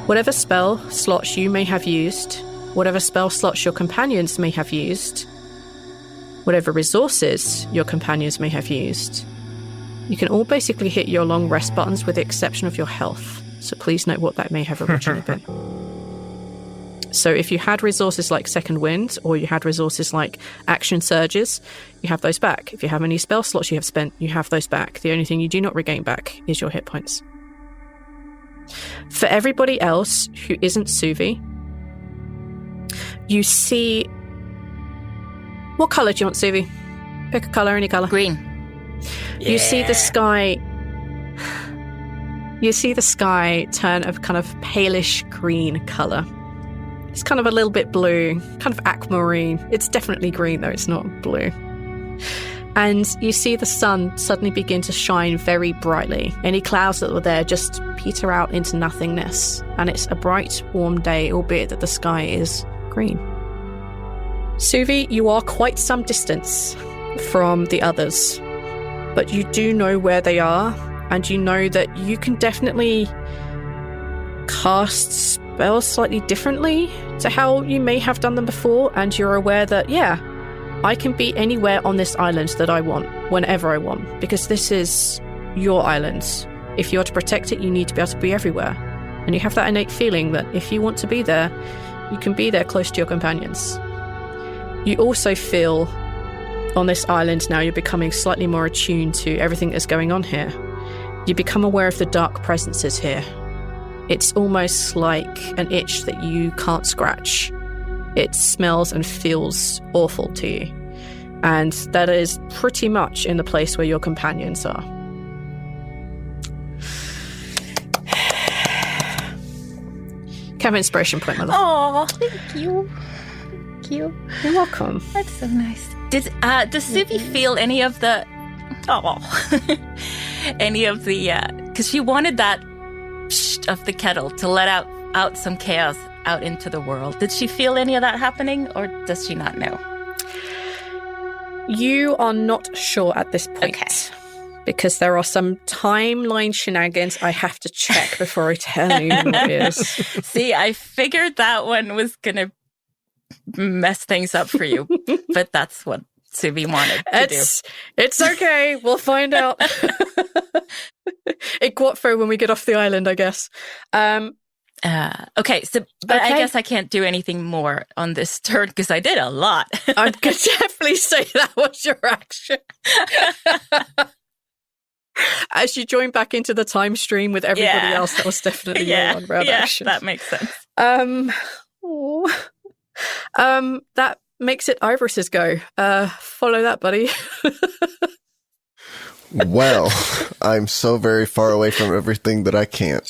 Whatever spell slots you may have used, whatever spell slots your companions may have used, whatever resources your companions may have used, you can all basically hit your long rest buttons with the exception of your health. So please note what that may have originally been. So if you had resources like Second Wind, or you had resources like Action Surges, you have those back. If you have any spell slots you have spent, you have those back. The only thing you do not regain back is your hit points. For everybody else who isn't Suvi, you see... What colour do you want, Suvi? Pick a colour, any colour. Green. You see the sky... You see the sky turn a kind of palish green colour. It's kind of a little bit blue, kind of aquamarine. It's definitely green, though. It's not blue. And you see the sun suddenly begin to shine very brightly. Any clouds that were there just peter out into nothingness. And it's a bright, warm day, albeit that the sky is green. Suvi, you are quite some distance from the others, but you do know where they are, and you know that you can definitely cast spells slightly differently to how you may have done them before, and you're aware that, yeah, I can be anywhere on this island that I want, whenever I want, because this is your island. If you're to protect it, you need to be able to be everywhere. And you have that innate feeling that if you want to be there, you can be there close to your companions. You also feel on this island now you're becoming slightly more attuned to everything that's going on here. You become aware of the dark presences here. It's almost like an itch that you can't scratch. It smells and feels awful to you. And that is pretty much in the place where your companions are. Have an inspiration point, my love. Oh, thank you. Thank you. You're welcome. That's so nice. Does Suvi feel any of the... any of the... Because she wanted that of the kettle to let out some chaos out into the world. Did she feel any of that happening, or does she not know? You are not sure at this point. Okay. Because there are some timeline shenanigans I have to check before I tell you what it is. See, I figured that one was going to mess things up for you, but that's what Suvi wanted to do. It's okay. We'll find out. It got through when we get off the island, I guess. Okay, so but I guess I can't do anything more on this turn because I did a lot. I could definitely say that was your action. As you join back into the time stream with everybody else, that was definitely your one round action. That makes sense. That makes it Ivoris's go. Follow that, buddy. Well, I'm so very far away from everything that I can't.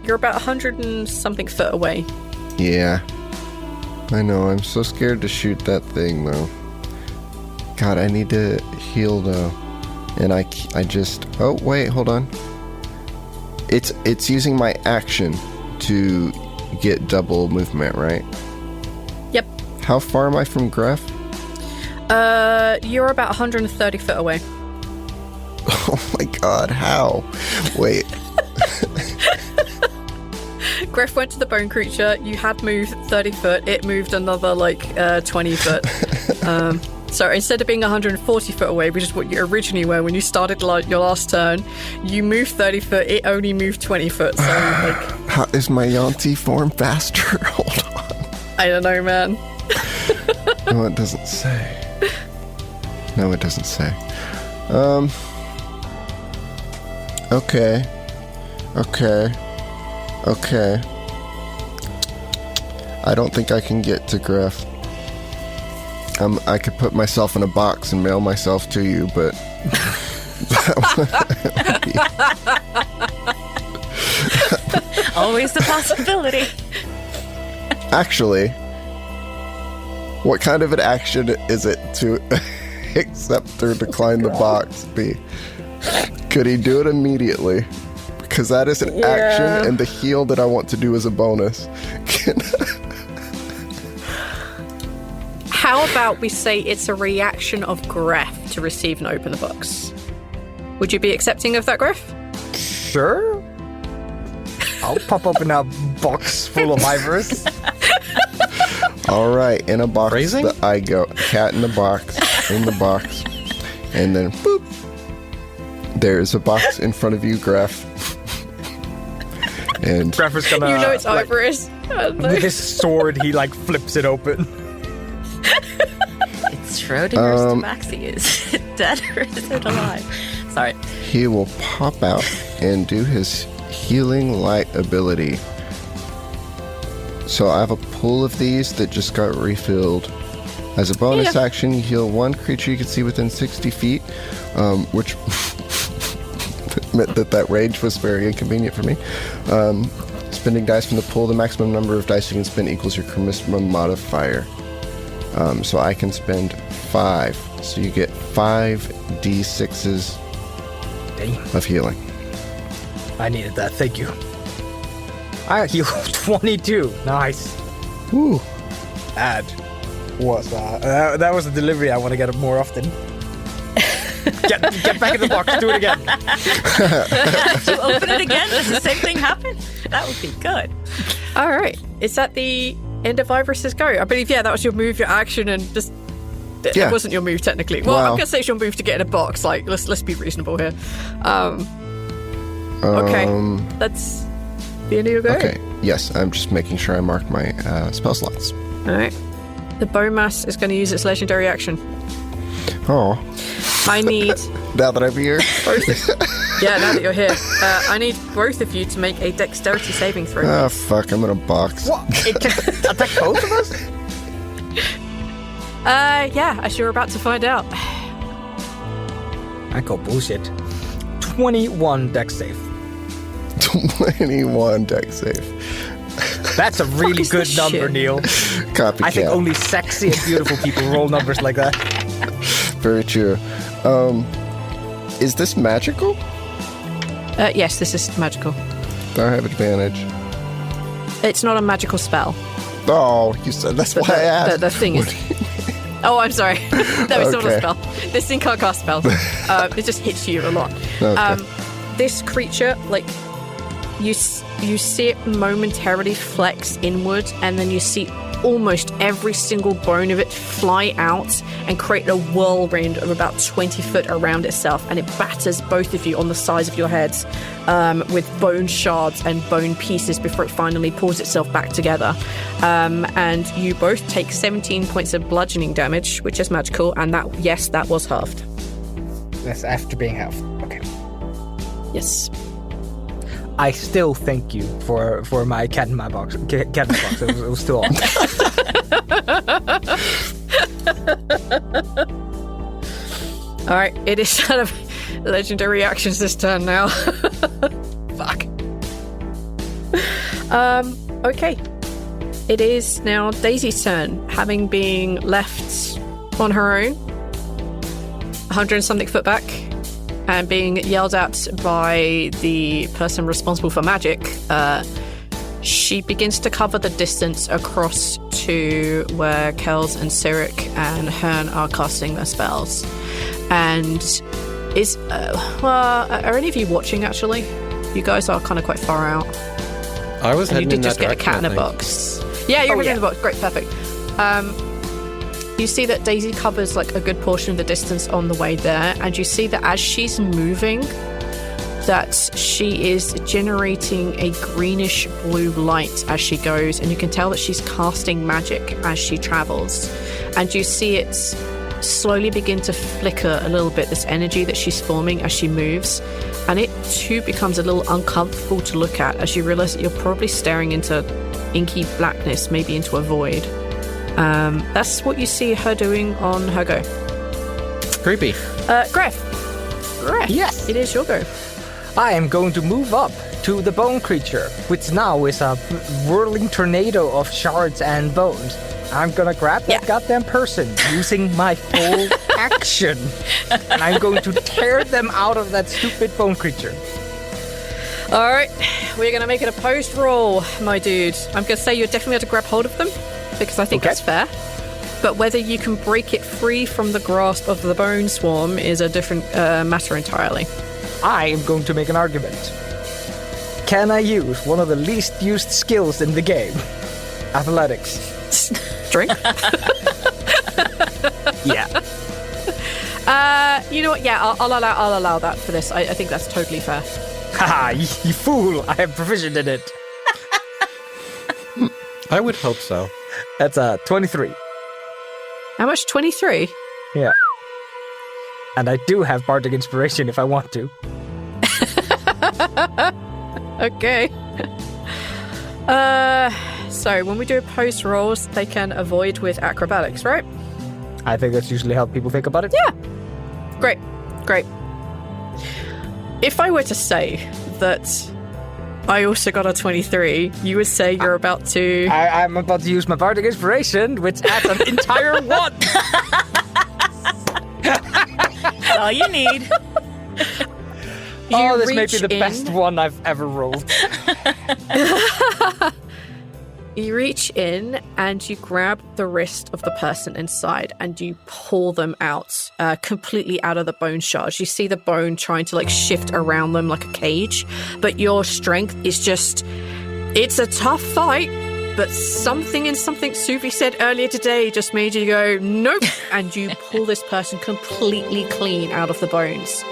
You're about 100 and something foot away. Yeah. I know, I'm so scared to shoot that thing, though. God, I need to heal, though. And I just... Oh, wait, hold on. It's using my action to get double movement, right? Yep. How far am I from Greff? You're about 130 foot away. Oh my god, how? Wait. Greff went to the bone creature. You had moved 30 foot. It moved another, 20 foot. So instead of being 140 foot away, which is what you originally were when you started your last turn, you moved 30 foot. It only moved 20 foot. So, How is my Yanti form faster? Hold on. I don't know, man. No, it doesn't say. Okay. I don't think I can get to Greff. I could put myself in a box and mail myself to you, but Always the possibility. Actually, what kind of an action is it to accept or decline the box be? Could he do it immediately? Because that is an action, and the heal that I want to do is a bonus. How about we say it's a reaction of Greff to receive and open the box? Would you be accepting of that, Greff? Sure. I'll pop open a box full of Ivoris. All right, in a box Phrasing? that I go. Cat in the box, in the box, and then boop. There's a box in front of you, Greff. And Greff is gonna. You know it's Ivoris. With his sword, he like flips it open. It's Schrodinger's tabaxi. Is it dead or is it alive? Sorry. he will pop out and do his healing light ability. So I have a pool of these that just got refilled. As a bonus action, you heal one creature you can see within 60 feet, which meant that range was very inconvenient for me. Spending dice from the pool, the maximum number of dice you can spend equals your charisma modifier. So I can spend 5. So you get 5 d6s of healing. I needed that, thank you. I healed 22. Nice. Woo. Add. That was a delivery I want to get more often. Get back in the box, do it again. To open it again, does the same thing happen? That would be good. All right. Is that the end of Ivoris's go? I believe, that was your move, your action, and just... Yeah. It wasn't your move, technically. Well, Wow. I'm going to say it's your move to get in a box. Like, let's be reasonable here. Okay. That's the end of your go? Okay. Yes, I'm just making sure I mark my spell slots. All right. The Bowmass is going to use its legendary action. Oh, I need... now that I'm here. Yeah, now that you're here. I need both of you to make a dexterity saving throw. Oh, fuck, I'm in a box. What? It can attack both of us? Yeah, as you're about to find out. I call bullshit. 21 dex save. 21 dex save. That's a really is good this number, shit? Neil. Copycat. I think only sexy and beautiful people roll numbers like that. Very true. Is this magical? Yes, this is magical. Do I have advantage? It's not a magical spell. Oh, you said that's why I asked. The thing is... Oh, I'm sorry. No, it's not a Okay. spell. This thing can't cast spells. It just hits you a lot. Okay. This creature, like, you see it momentarily flex inward, and then you see almost every single bone of it fly out and create a whirlwind of about 20 foot around itself, and it batters both of you on the sides of your heads with bone shards and bone pieces before it finally pulls itself back together. And you both take 17 points of bludgeoning damage, which is magical, and that was halved. That's after being halved. Okay. Yes. I still thank you for my cat in my box. Cat in my box. It was still on. All right, it is out of legendary actions this turn now. Fuck. Okay. It is now Daisy's turn, having been left on her own, 100 and something foot back, and being yelled at by the person responsible for magic. She begins to cover the distance across to where Kels and Cleric and Hearn are casting their spells. And is are any of you watching? Actually, you guys are kind of quite far out. I was And you heading in did just that get a cat in a direction, I think. box. Yeah, you're in the box. Great, perfect. You see that Daisy covers like a good portion of the distance on the way there, and you see that as she's moving, that she is generating a greenish blue light as she goes, and you can tell that she's casting magic as she travels. And you see it slowly begin to flicker a little bit, this energy that she's forming as she moves, and it too becomes a little uncomfortable to look at as you realize that you're probably staring into inky blackness, maybe into a void. That's what you see her doing on her go. Creepy. Greff. Yes. It is your go. I am going to move up to the bone creature, which now is a whirling tornado of shards and bones. I'm gonna grab that goddamn person using my full action, and I'm going to tear them out of that stupid bone creature. All right, we're going to make it a post roll, my dude. I'm going to say you definitely have to grab hold of them, because I think that's fair. But whether you can break it free from the grasp of the bone swarm is a different matter entirely. I am going to make an argument. Can I use one of the least used skills in the game? Athletics. Drink? Yeah. You know what? Yeah, I'll allow that for this. I think that's totally fair. Haha, you fool! I have provisioned in it. I would hope so. That's 23. How much? 23? Yeah. And I do have bardic inspiration if I want to. Okay. So when we do post rolls, they can avoid with acrobatics, right? I think that's usually how people think about it. Yeah. Great. If I were to say that I also got a 23, you would say you're about to... I'm about to use my bardic inspiration, which adds an entire 1. That's all you need. This may be the best one I've ever rolled. You reach in and you grab the wrist of the person inside and you pull them out, completely out of the bone shards. You see the bone trying to shift around them like a cage, but your strength is just... It's a tough fight, but something Suvi said earlier today just made you go, nope, and you pull this person completely clean out of the bones.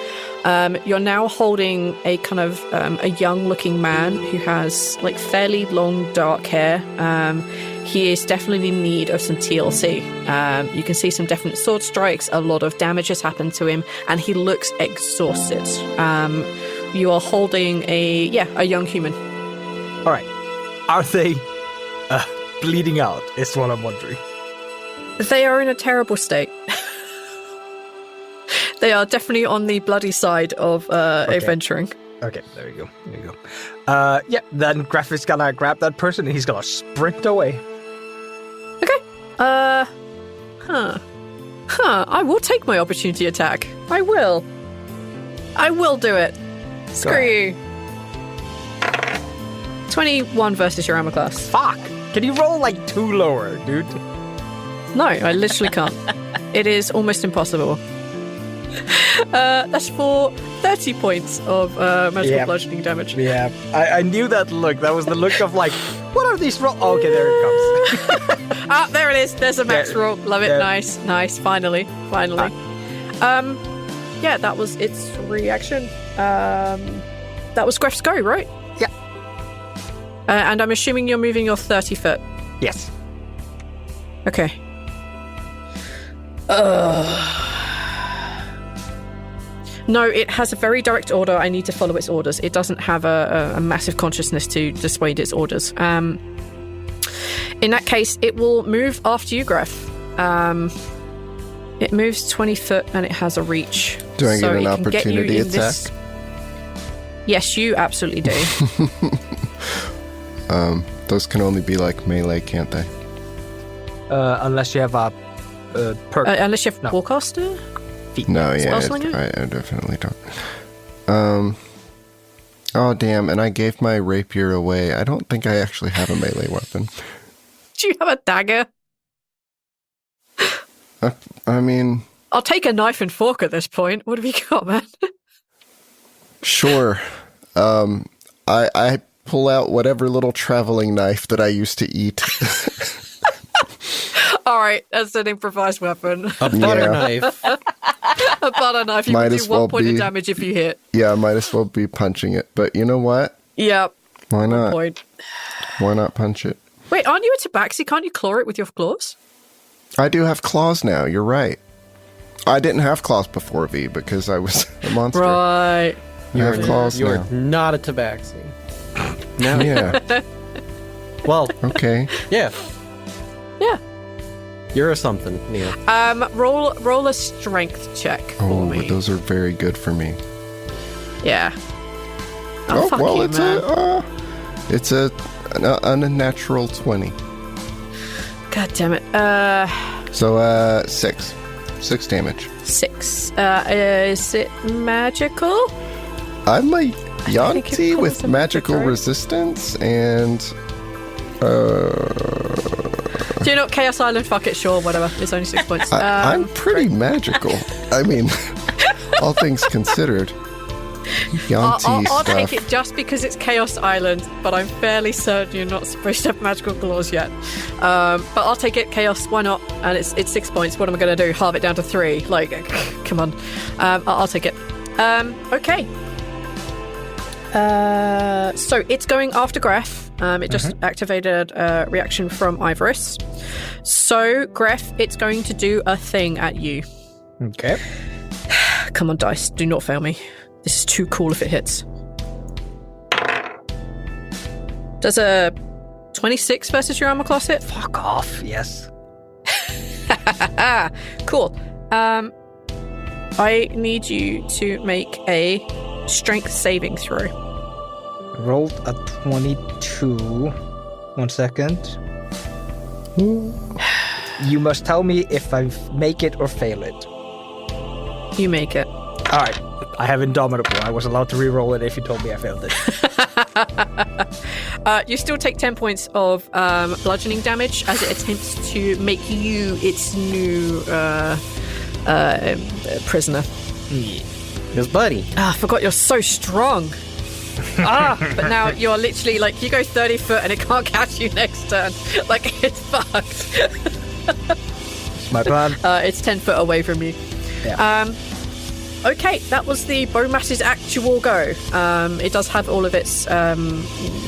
You're now holding a kind of a young-looking man who has fairly long, dark hair. He is definitely in need of some TLC. You can see some definite sword strikes. A lot of damage has happened to him, and he looks exhausted. You are holding a young human. All right, are they bleeding out? Is what I'm wondering. They are in a terrible state. They are definitely on the bloody side of adventuring. Okay, there you go. Then Greff is gonna grab that person and he's gonna sprint away. Okay. I will take my opportunity attack. I will do it. Screw you. 21 versus your armor class. Fuck! Can you roll 2 lower, dude? No, I literally can't. It is almost impossible. That's for 30 points of magical bludgeoning damage. Yeah, I knew that look. That was the look of what are these rolls? Oh, okay, there it comes. There it is. There's a max roll. Love it. There. Nice. Finally. That was its reaction. That was Greff's go, right? Yeah. And I'm assuming you're moving your 30 foot. Yes. Okay. No, it has a very direct order. I need to follow its orders. It doesn't have a massive consciousness to dissuade its orders. In that case, it will move after you, Greff. It moves 20 foot and it has a reach. Do I get an opportunity attack? Yes, you absolutely do. Those can only be melee, can't they? Unless you have a perk. Unless you have Warcaster? No, I definitely don't. Oh, damn, and I gave my rapier away. I don't think I actually have a melee weapon. Do you have a dagger? I mean... I'll take a knife and fork at this point. What have you got, man? Sure. I pull out whatever little traveling knife that I used to eat. All right, that's an improvised weapon. A butter knife. A butter knife. You can do 1 point of damage if you hit. Yeah, might as well be punching it. But you know what? Yep. Why not? 1 point. Why not punch it? Wait, aren't you a tabaxi? Can't you claw it with your claws? I do have claws now. You're right. I didn't have claws before V because I was a monster. Right. I have claws now. You're not a tabaxi. No. Yeah. Well. Okay. Yeah. Yeah. You're a something, Neil. Roll a strength check for me. Those are very good for me. Yeah. Fuck well, you, it's an unnatural 20. God damn it. So 6 damage. 6. Is it magical? I'm a think Yanti it with calls a magical magic, right? resistance and Do you know Chaos Island? Fuck it, sure, whatever. It's only 6 points. I'm pretty magical. I mean, all things considered. Yanti I'll stuff. take it just because it's Chaos Island, but I'm fairly certain you're not supposed to have magical claws yet. But I'll take it, Chaos, why not? And it's 6 points. What am I going to do? Halve it down to 3? Like, come on. I'll take it. Okay. So it's going after Greff. It just activated a reaction from Ivoris. So, Greff, it's going to do a thing at you. Okay. Come on, dice. Do not fail me. This is too cool if it hits. Does a 26 versus your armor class hit? Fuck off. Yes. Cool. I need you to make a strength saving throw. Rolled a 22. 1 second. You must tell me if I make it or fail it. You make it. All right. I have Indomitable. I was allowed to re-roll it if you told me I failed it. You still take 10 points of bludgeoning damage as it attempts to make you its new prisoner. His buddy. I forgot you're so strong. But now you're literally like, you go 30 foot and it can't catch you next turn. Like, it's fucked. It's my plan. It's 10 foot away from you. Yeah. Okay, that was the Bowmass's actual go. It does have all of its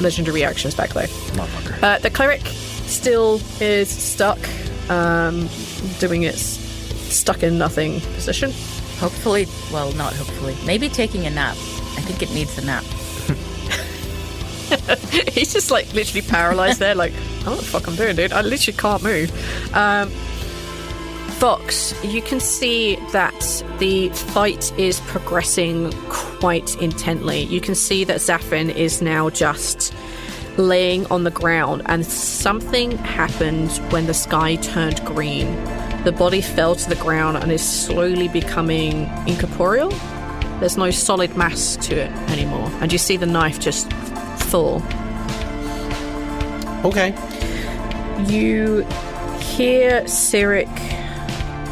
legendary actions back though. Motherfucker. The cleric still is stuck, doing its stuck in nothing position. Hopefully, well, not hopefully. Maybe taking a nap. I think it needs a nap. He's just like literally paralyzed there, like, I don't know what the fuck I'm doing, dude. I literally can't move. Vox, you can see that the fight is progressing quite intently. You can see that Zafin is now just laying on the ground, and something happened when the sky turned green. The body fell to the ground and is slowly becoming incorporeal. There's no solid mass to it anymore, and you see the knife just fall. Okay. You hear Cyric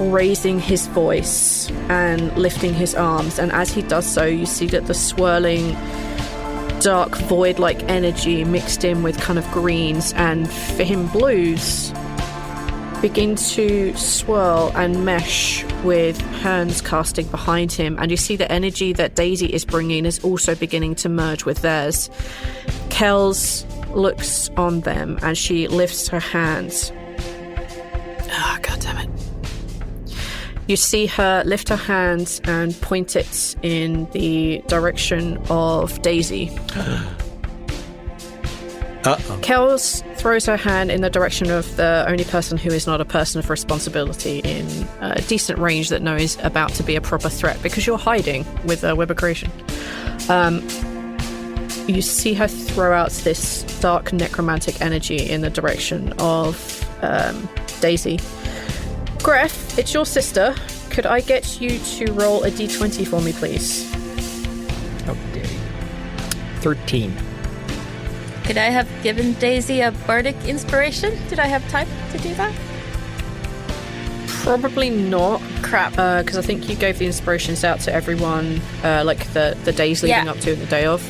raising his voice and lifting his arms, and as he does so, you see that the swirling dark void-like energy mixed in with kind of greens and for him blues begin to swirl and mesh with Hearn's casting behind him, and you see the energy that Daisy is bringing is also beginning to merge with theirs. Kels looks on them and she lifts her hands. Oh, God damn it. You see her lift her hands and point it in the direction of Daisy. Uh-oh. Kels throws her hand in the direction of the only person who is not a person of responsibility in a decent range that knows about to be a proper threat, because you're hiding with a web of creation. You see her throw out this dark necromantic energy in the direction of Daisy. Greff, it's your sister. Could I get you to roll a d20 for me, please? Okay. 13. Could I have given Daisy a bardic inspiration? Did I have time to do that? Probably not. Crap. Because I think you gave the inspirations out to everyone, like the days leading up to and the day of.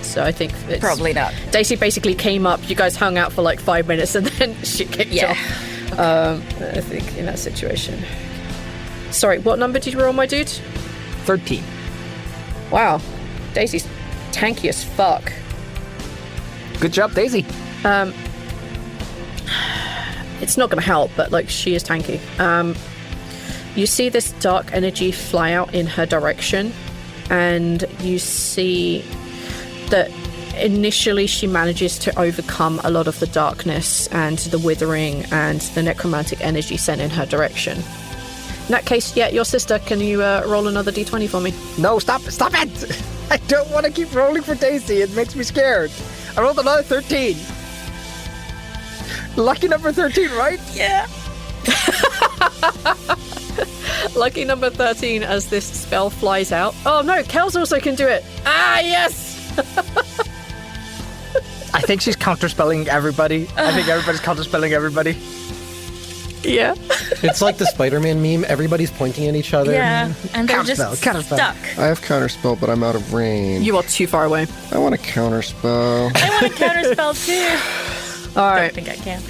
So I think it's... Probably not. Daisy basically came up, you guys hung out for like 5 minutes, and then shit kicked off. I think in that situation. Sorry, what number did you roll, my dude? 13. Wow. Daisy's tanky as fuck. Good job, Daisy. It's not going to help, but like she is tanky. You see this dark energy fly out in her direction, and you see that initially she manages to overcome a lot of the darkness and the withering and the necromantic energy sent in her direction. In that case, yeah, your sister, can you roll another d20 for me? No, stop it! I don't want to keep rolling for Daisy. It makes me scared. I rolled another 13. Lucky number 13, right? Yeah. Lucky number 13 as this spell flies out. Oh no, Kels also can do it. Ah, yes! I think she's counterspelling everybody. I think everybody's counterspelling everybody. Yeah. It's like the Spider-Man meme. Everybody's pointing at each other. Yeah, and they're just Counterspell. stuck. I have counterspell, but I'm out of range. You are too far away. I want a counterspell. I want to counterspell too. All I right. don't think I can.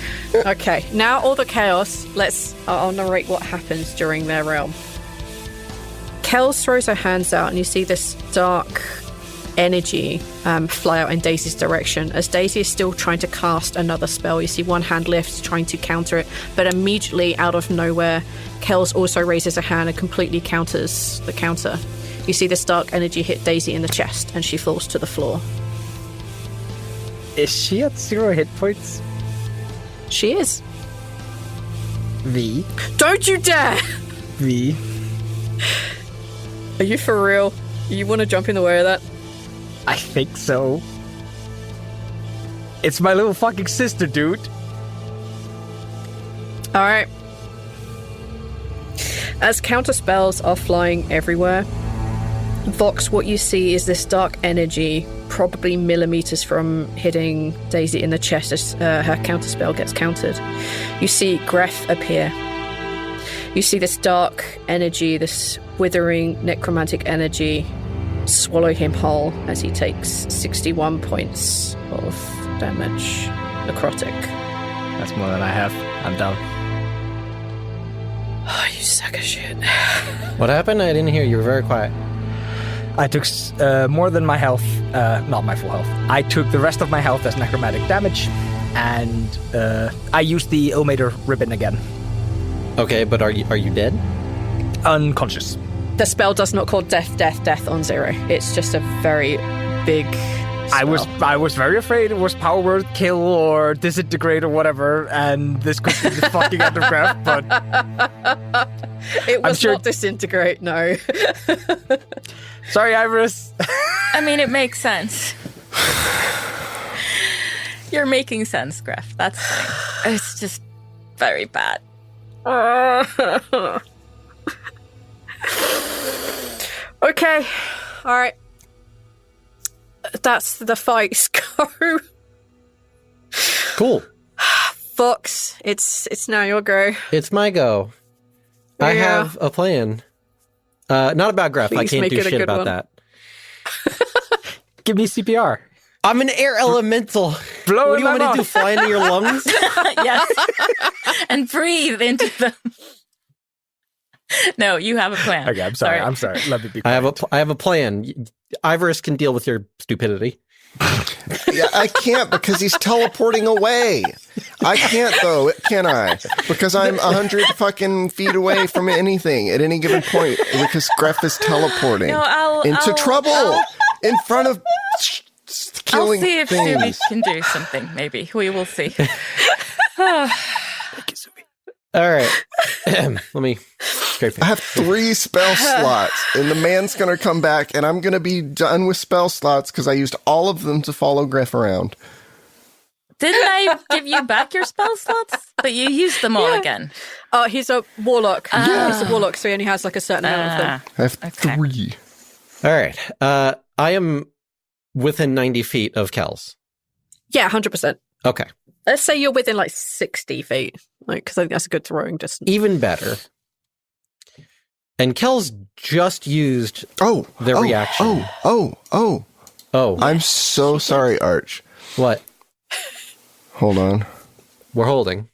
Okay, now all the chaos. I'll narrate what happens during their realm. Kels throws her hands out, and you see this dark energy fly out in Daisy's direction. As Daisy is still trying to cast another spell, you see one hand lifts, trying to counter it, but immediately out of nowhere, Kels also raises a hand and completely counters the counter. You see this dark energy hit Daisy in the chest, and she falls to the floor. Is she at 0 hit points? She is. V. Don't you dare! V. Are you for real? You want to jump in the way of that? I think so. It's my little fucking sister, dude. All right. As counter spells are flying everywhere, Vox, what you see is this dark energy, probably millimeters from hitting Daisy in the chest as her counter spell gets countered. You see Greff appear. You see this dark energy, this withering necromantic energy, swallow him whole as he takes 61 points of damage. Necrotic. That's more than I have. I'm down. Oh, you suck of shit. What happened? I didn't hear. You were very quiet. I took more than my health, not my full health. I took the rest of my health as necromantic damage, and I used the Ilmater ribbon again. Okay, but are you dead? Unconscious. The spell does not call death on 0. It's just a very big spell. I was very afraid it was power word kill or disintegrate or whatever, and this could be the fucking end of Greff, but it was not disintegrate, no. Sorry, Ivoris. I mean, it makes sense. You're making sense, Greff. That's fine. It's just very bad. Okay. All right. That's the fights go. Cool. Fox, it's now your go. It's my go. Yeah. I have a plan. Not about Greff. I Please can't make do it a shit good about one. that. Give me CPR. I'm an air elemental. Blow What do you want me to them do? up. Fly into your lungs? Yes. And breathe into them. No, you have a plan. Okay, I'm sorry. Let me be I quiet. have a plan. Ivoris can deal with your stupidity. Yeah, I can't because he's teleporting away. I can't though, can I? Because I'm 100 fucking feet away from anything at any given point because Greff is teleporting into trouble in front of killing I'll see if things. Suvi can do something, maybe. We will see. Thank you, Suvi. All right. Let me scrape it. I have 3 spell slots, and the man's gonna come back, and I'm gonna be done with spell slots because I used all of them to follow Greff around. Didn't I give you back your spell slots? But you used them all again. Oh, he's a warlock. Ah. He's a warlock, so he only has like a certain amount of them. I have Okay. 3. All right. I am within 90 feet of Kels. Yeah, 100%. Okay. Let's say you're within like 60 feet, like because I think that's a good throwing distance. Even better. And Kels just used the reaction. Oh. I'm so sorry, Arch. What? Hold on. We're holding.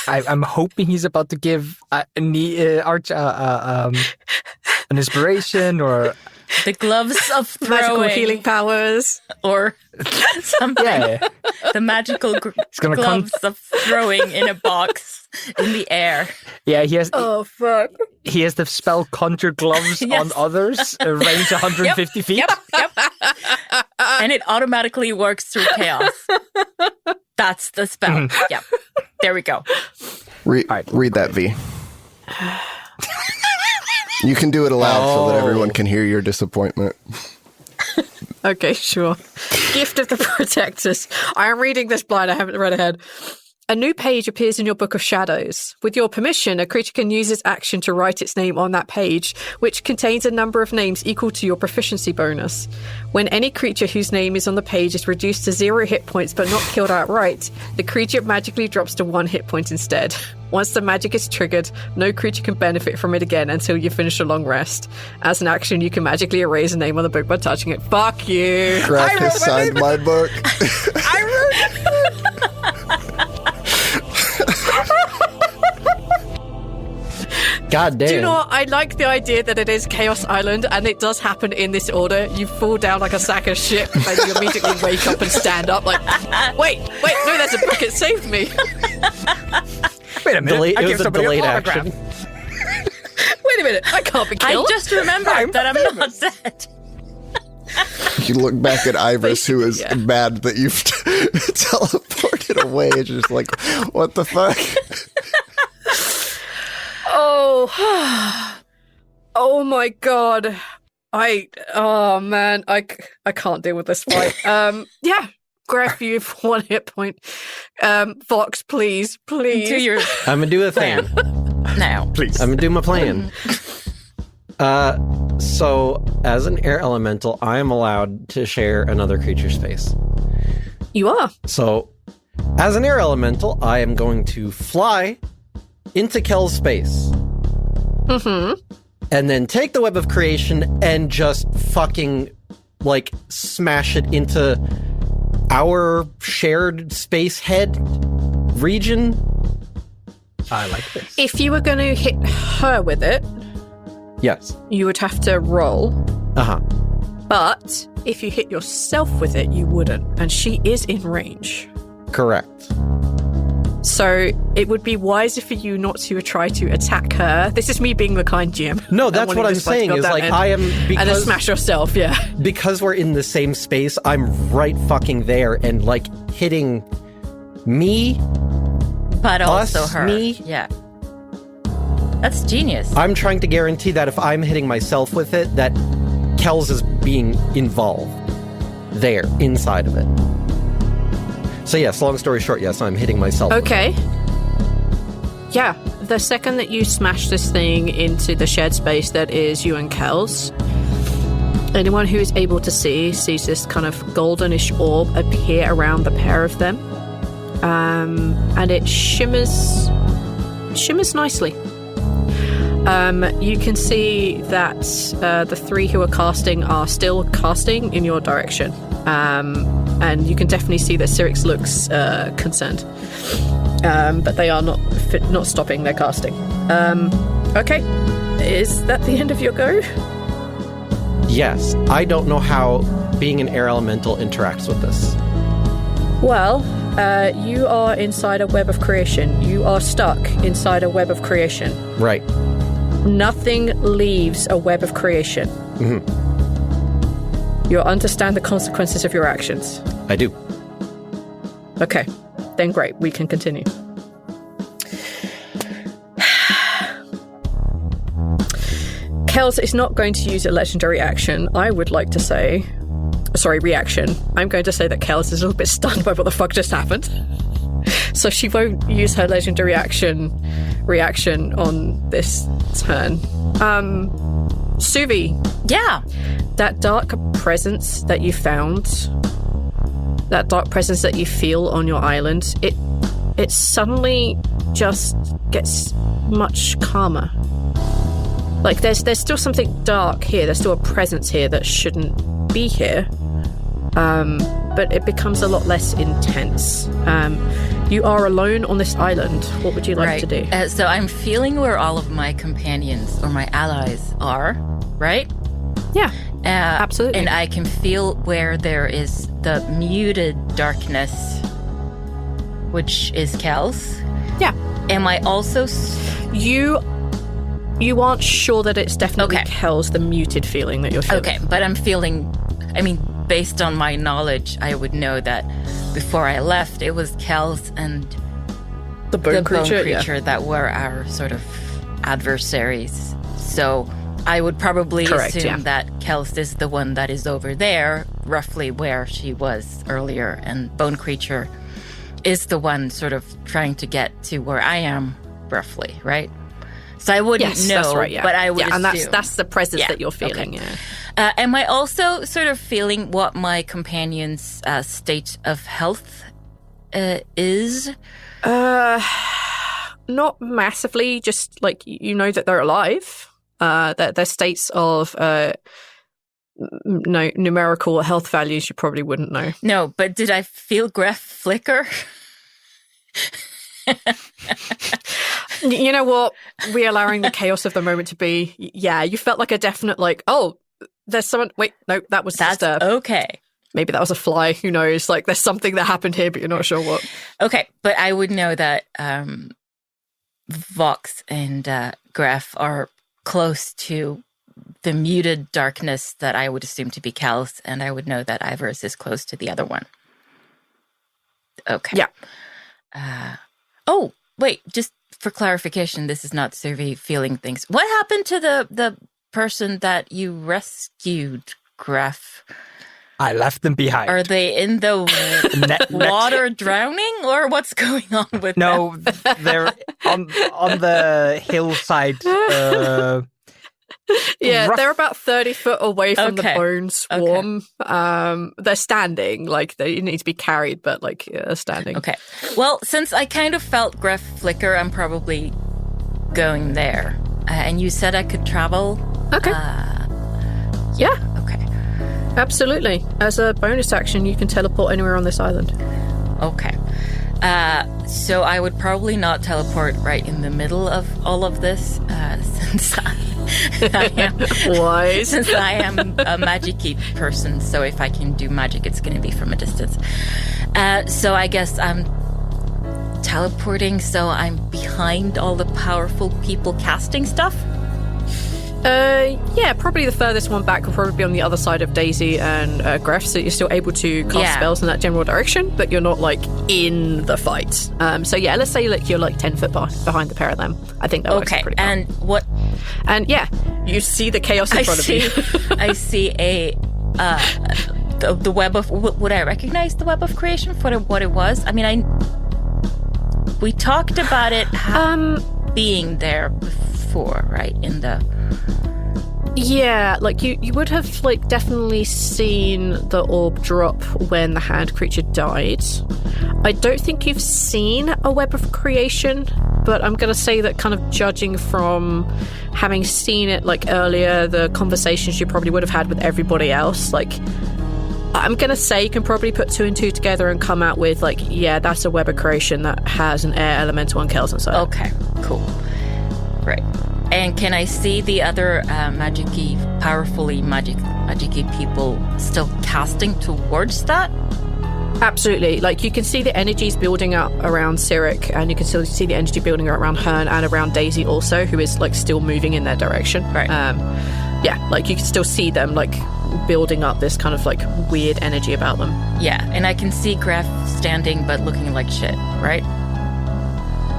I'm hoping he's about to give Arch an inspiration or The gloves of Magical throwing. healing powers. Or something. yeah. The magical gonna gloves of throwing in a box in the air. Yeah, he has Oh, fuck. he has the spell conjure gloves Yes. on others, range 150 feet. Yep. and it automatically works through chaos. That's the spell. Yep. There we go. Read that, V. You can do it aloud so that everyone can hear your disappointment. Okay, sure. Gift of the Protectors. I am reading this blind. I haven't read ahead. A new page appears in your Book of Shadows. With your permission, a creature can use its action to write its name on that page, which contains a number of names equal to your proficiency bonus. When any creature whose name is on the page is reduced to 0 hit points but not killed outright, the creature magically drops to 1 hit point instead. Once the magic is triggered, no creature can benefit from it again until you finish a long rest. As an action, you can magically erase a name on the book by touching it. Fuck you! Greff has signed my book. I wrote it. God damn. Do you know what? I like the idea that it is Chaos Island and it does happen in this order. You fall down like a sack of shit and you immediately wake up and stand up like, wait, no, there's a book, it saved me. Wait a minute. It was a delayed action. Wait a minute, I can't be killed. I just remembered that I'm not dead. You look back at Ivoris, who is mad that you've teleported away. It's just like, what the fuck? Oh my god. Oh man, I can't deal with this fight. Greff, you have 1 hit point. Fox, please. Do your I'm gonna do a thing. now. Please. I'm gonna do my plan. So, as an air elemental, I am allowed to share another creature space. You are. So, as an air elemental, I am going to fly into Kels' space. Mm-hmm. And then take the Web of Creation and just fucking, like, smash it into our shared space head region. I like this. If you were going to hit her with it, Yes. you would have to roll. Uh-huh. But if you hit yourself with it, you wouldn't. And she is in range. Correct. So it would be wiser for you not to try to attack her. This is me being the kind GM. No, that's what I'm saying is, like, I am, and then because, smash yourself, yeah. because we're in the same space, I'm right fucking there, and, like, hitting me, But also Us, her. me? Yeah. That's genius. I'm trying to guarantee that if I'm hitting myself with it, that Kels is being involved there, inside of it. So yes, long story short, yes, I'm hitting myself. Okay. Yeah, the second that you smash this thing into the shared space that is you and Kels, anyone who is able to see sees this kind of goldenish orb appear around the pair of them. And it shimmers nicely. You can see that the 3 who are casting are still casting in your direction. And you can definitely see that Cyrix looks concerned. But they are not stopping their casting. Okay. Is that the end of your go? Yes, I don't know how being an air elemental interacts with this. Well, you are inside a web of creation. You are stuck inside a web of creation. Right. Nothing leaves a web of creation. Mm-hmm. You understand the consequences of your actions. I do. Okay, then great, we can continue. Kels is not going to use a legendary action. I would like to say... Sorry, reaction. I'm going to say that Kels is a little bit stunned by what the fuck just happened. So she won't use her legendary reaction on this turn. Suvi. Yeah. That dark presence that you found, that dark presence that you feel on your island, it suddenly just gets much calmer. Like there's still something dark here, there's still a presence here that shouldn't be here. But it becomes a lot less intense. You are alone on this island. What would you like to do? So I'm feeling where all of my companions or my allies are, right? Yeah, absolutely. And I can feel where there is the muted darkness, which is Kels. Yeah. Am I also... You aren't sure that it's definitely Kels, the muted feeling that you're feeling. Okay, but I'm feeling... I mean, based on my knowledge, I would know that before I left, it was Kels and The bone creature, that were our sort of adversaries. So I would probably assume that Kels is the one that is over there, roughly where she was earlier, and bone creature is the one sort of trying to get to where I am, roughly, right? So I wouldn't know, that's right, but I would assume. And that's the presence that you're feeling, Am I also sort of feeling what my companion's state of health is? Not massively, just like you know that they're alive. Their states of numerical health values you probably wouldn't know. No, but did I feel Greff flicker? You know what? Reallowing the chaos of the moment to be, you felt like a definite like, oh, there's someone. Wait, no, that's disturbed. Okay. Maybe that was a fly. Who knows? Like, there's something that happened here, but you're not sure what. Okay, but I would know that Vox and Greff are close to the muted darkness that I would assume to be Kels, and I would know that Ivoris is close to the other one. Okay. Yeah. Oh, wait, just for clarification, this is not Suvi feeling things. What happened to the person that you rescued, Greff? I left them behind. Are they in the water drowning, or what's going on with them? No, they're on the hillside. They're about 30 foot away from the bone swarm. Okay. They're standing, like they need to be carried, but like standing. Okay. Well, since I kind of felt Greff flicker, I'm probably going there. And you said I could travel? Okay. Okay. Absolutely. As a bonus action, you can teleport anywhere on this island. Okay. So I would probably not teleport right in the middle of all of this, since I am wise. Since I am a magic-y person. So if I can do magic, it's going to be from a distance. So I guess I'm teleporting, so I'm behind all the powerful people casting stuff. Probably the furthest one back will probably be on the other side of Daisy and Greff, so you're still able to cast spells in that general direction, but you're not like in the fight. So let's say like you're like 10 foot behind the pair of them. I think that works pretty well. And what? And you see the chaos in front of you. I see the web of. Would I recognize the web of creation for what it was? I mean, we talked about it being there before, right? In the. Yeah, like you would have like definitely seen the orb drop when the hand creature died. I don't think you've seen a web of creation, but I'm going to say that kind of judging from having seen it like earlier, the conversations you probably would have had with everybody else, like I'm going to say you can probably put 2 and 2 together and come out with like, that's a web of creation that has an air elemental and Kels inside. Okay, cool. Right. And can I see the other magic-y, powerfully magic-y people still casting towards that? Absolutely. Like, you can see the energies building up around Cyric, and you can still see the energy building around Hearn and around Daisy also, who is, like, still moving in their direction. Right. Like, you can still see them, like, building up this kind of, like, weird energy about them. Yeah, and I can see Greff standing but looking like shit, right?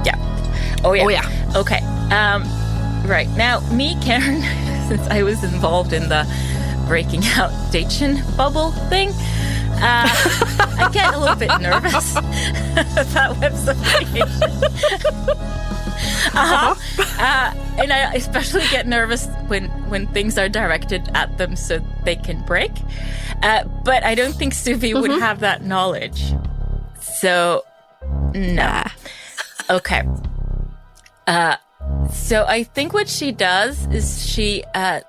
Yeah. Oh, yeah. Okay. Right. Now, me, Karen, since I was involved in the breaking out Dachin bubble thing, I get a little bit nervous about webs of creation. And I especially get nervous when things are directed at them so they can break. But I don't think Suvi would have that knowledge. So, no. Okay. So I think what she does is she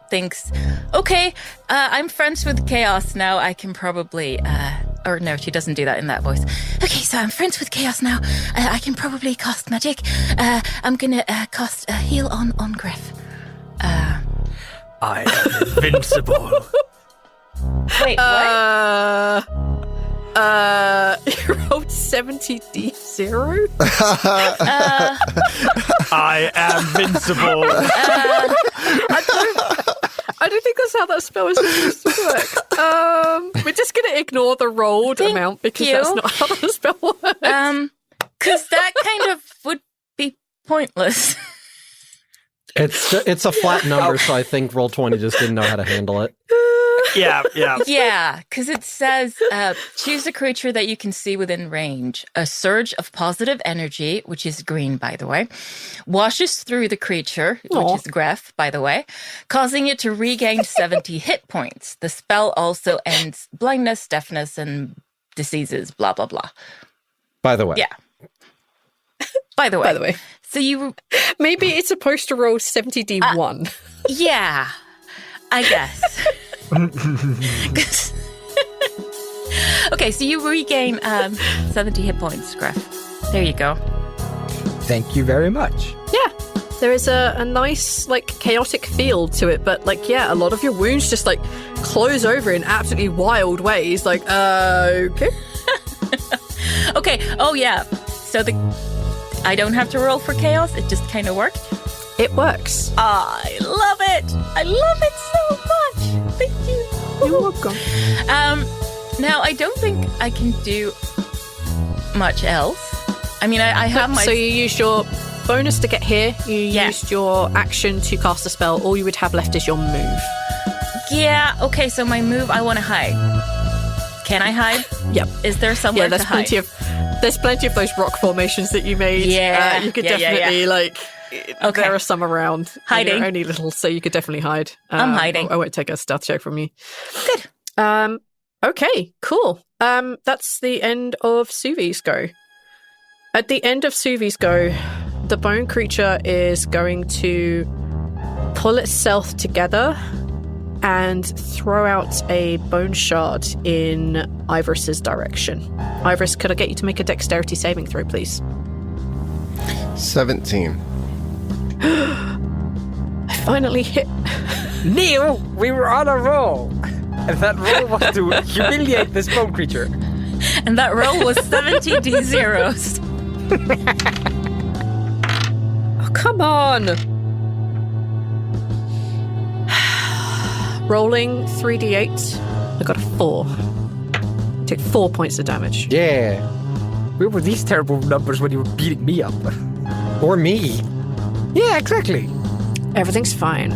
thinks, okay, I'm friends with Chaos now. I can probably, or no, she doesn't do that in that voice. Okay, so I'm friends with Chaos now. I can probably cast magic. I'm gonna cast a heal on Greff. I am invincible. Wait, what? You rolled 70d0? I am invincible. I don't think that's how that spell is supposed to work. we're just going to ignore the rolled amount because that's not how the spell works. Because that kind of would be pointless. It's a flat number, so I think Roll20 just didn't know how to handle it. Yeah. Yeah, because it says, choose a creature that you can see within range. A surge of positive energy, which is green, by the way, washes through the creature, which is Greff, by the way, causing it to regain 70 hit points. The spell also ends blindness, deafness, and diseases, blah, blah, blah. By the way. Yeah. By the way. So you... Maybe it's supposed to roll 70d1. Yeah, I guess. Okay, so you regain 70 hit points, Greff. There you go. Thank you very much. Yeah. There is a nice, like, chaotic feel to it, but, like, yeah, a lot of your wounds just, like, close over in absolutely wild ways. Like, okay. Okay, oh yeah. So I don't have to roll for chaos, it just kind of worked? It works. I love it! I love it so much! Thank you! You're welcome. Now, I don't think I can do much else. I mean, I have my... So you used your bonus to get here, you used your action to cast a spell, all you would have left is your move. Yeah, okay, so my move, I want to hide. Can I hide? Yep. Is there somewhere to hide? There's plenty of those rock formations that you made. Yeah. You could definitely, like... Okay. There are some around. Hiding. They're only little, so you could definitely hide. I'm hiding. I won't take a stealth check from you. Good. Okay, cool. That's the end of Suvi's go. At the end of Suvi's go, the bone creature is going to pull itself together and throw out a bone shard in Ivoris's direction. Ivoris, could I get you to make a dexterity saving throw, please? 17. I finally hit. Neil, we were on a roll. And that roll was to humiliate this bone creature. And that roll was 70 zeros. Oh, come on. Rolling 3d8. I got a 4. Take 4 points of damage. Yeah. Where were these terrible numbers when you were beating me up? Or me. Yeah, exactly. Everything's fine.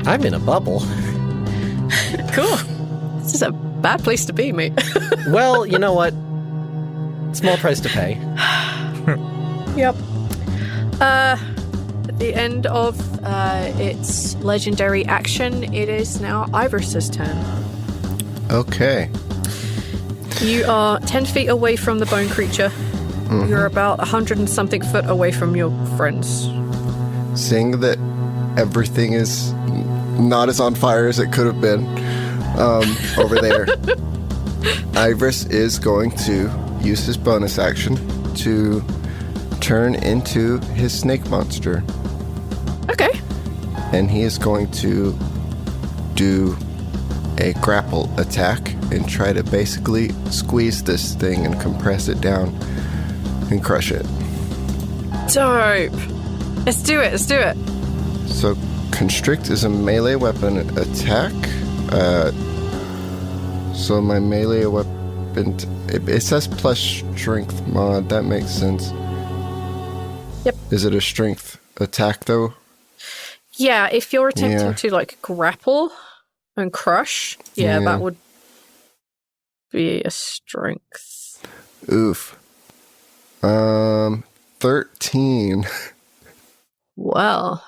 I'm in a bubble. Cool. This is a bad place to be, mate. Well, you know what? Small price to pay. Yep. At the end of its legendary action, it is now Ivoris's turn. Okay. You are 10 feet away from the bone creature. Mm-hmm. You're about 100 and something foot away from your friends. Seeing that everything is not as on fire as it could have been over there, Ivoris is going to use his bonus action to turn into his snake monster. Okay. And he is going to do a grapple attack and try to basically squeeze this thing and compress it down and crush it. Dope. Let's do it. So constrict is a melee weapon attack. So my melee weapon, it says plus strength mod. That makes sense. Yep. Is it a strength attack though? Yeah, if you're attempting to like grapple and crush, that would be a strength. Oof. 13. Well,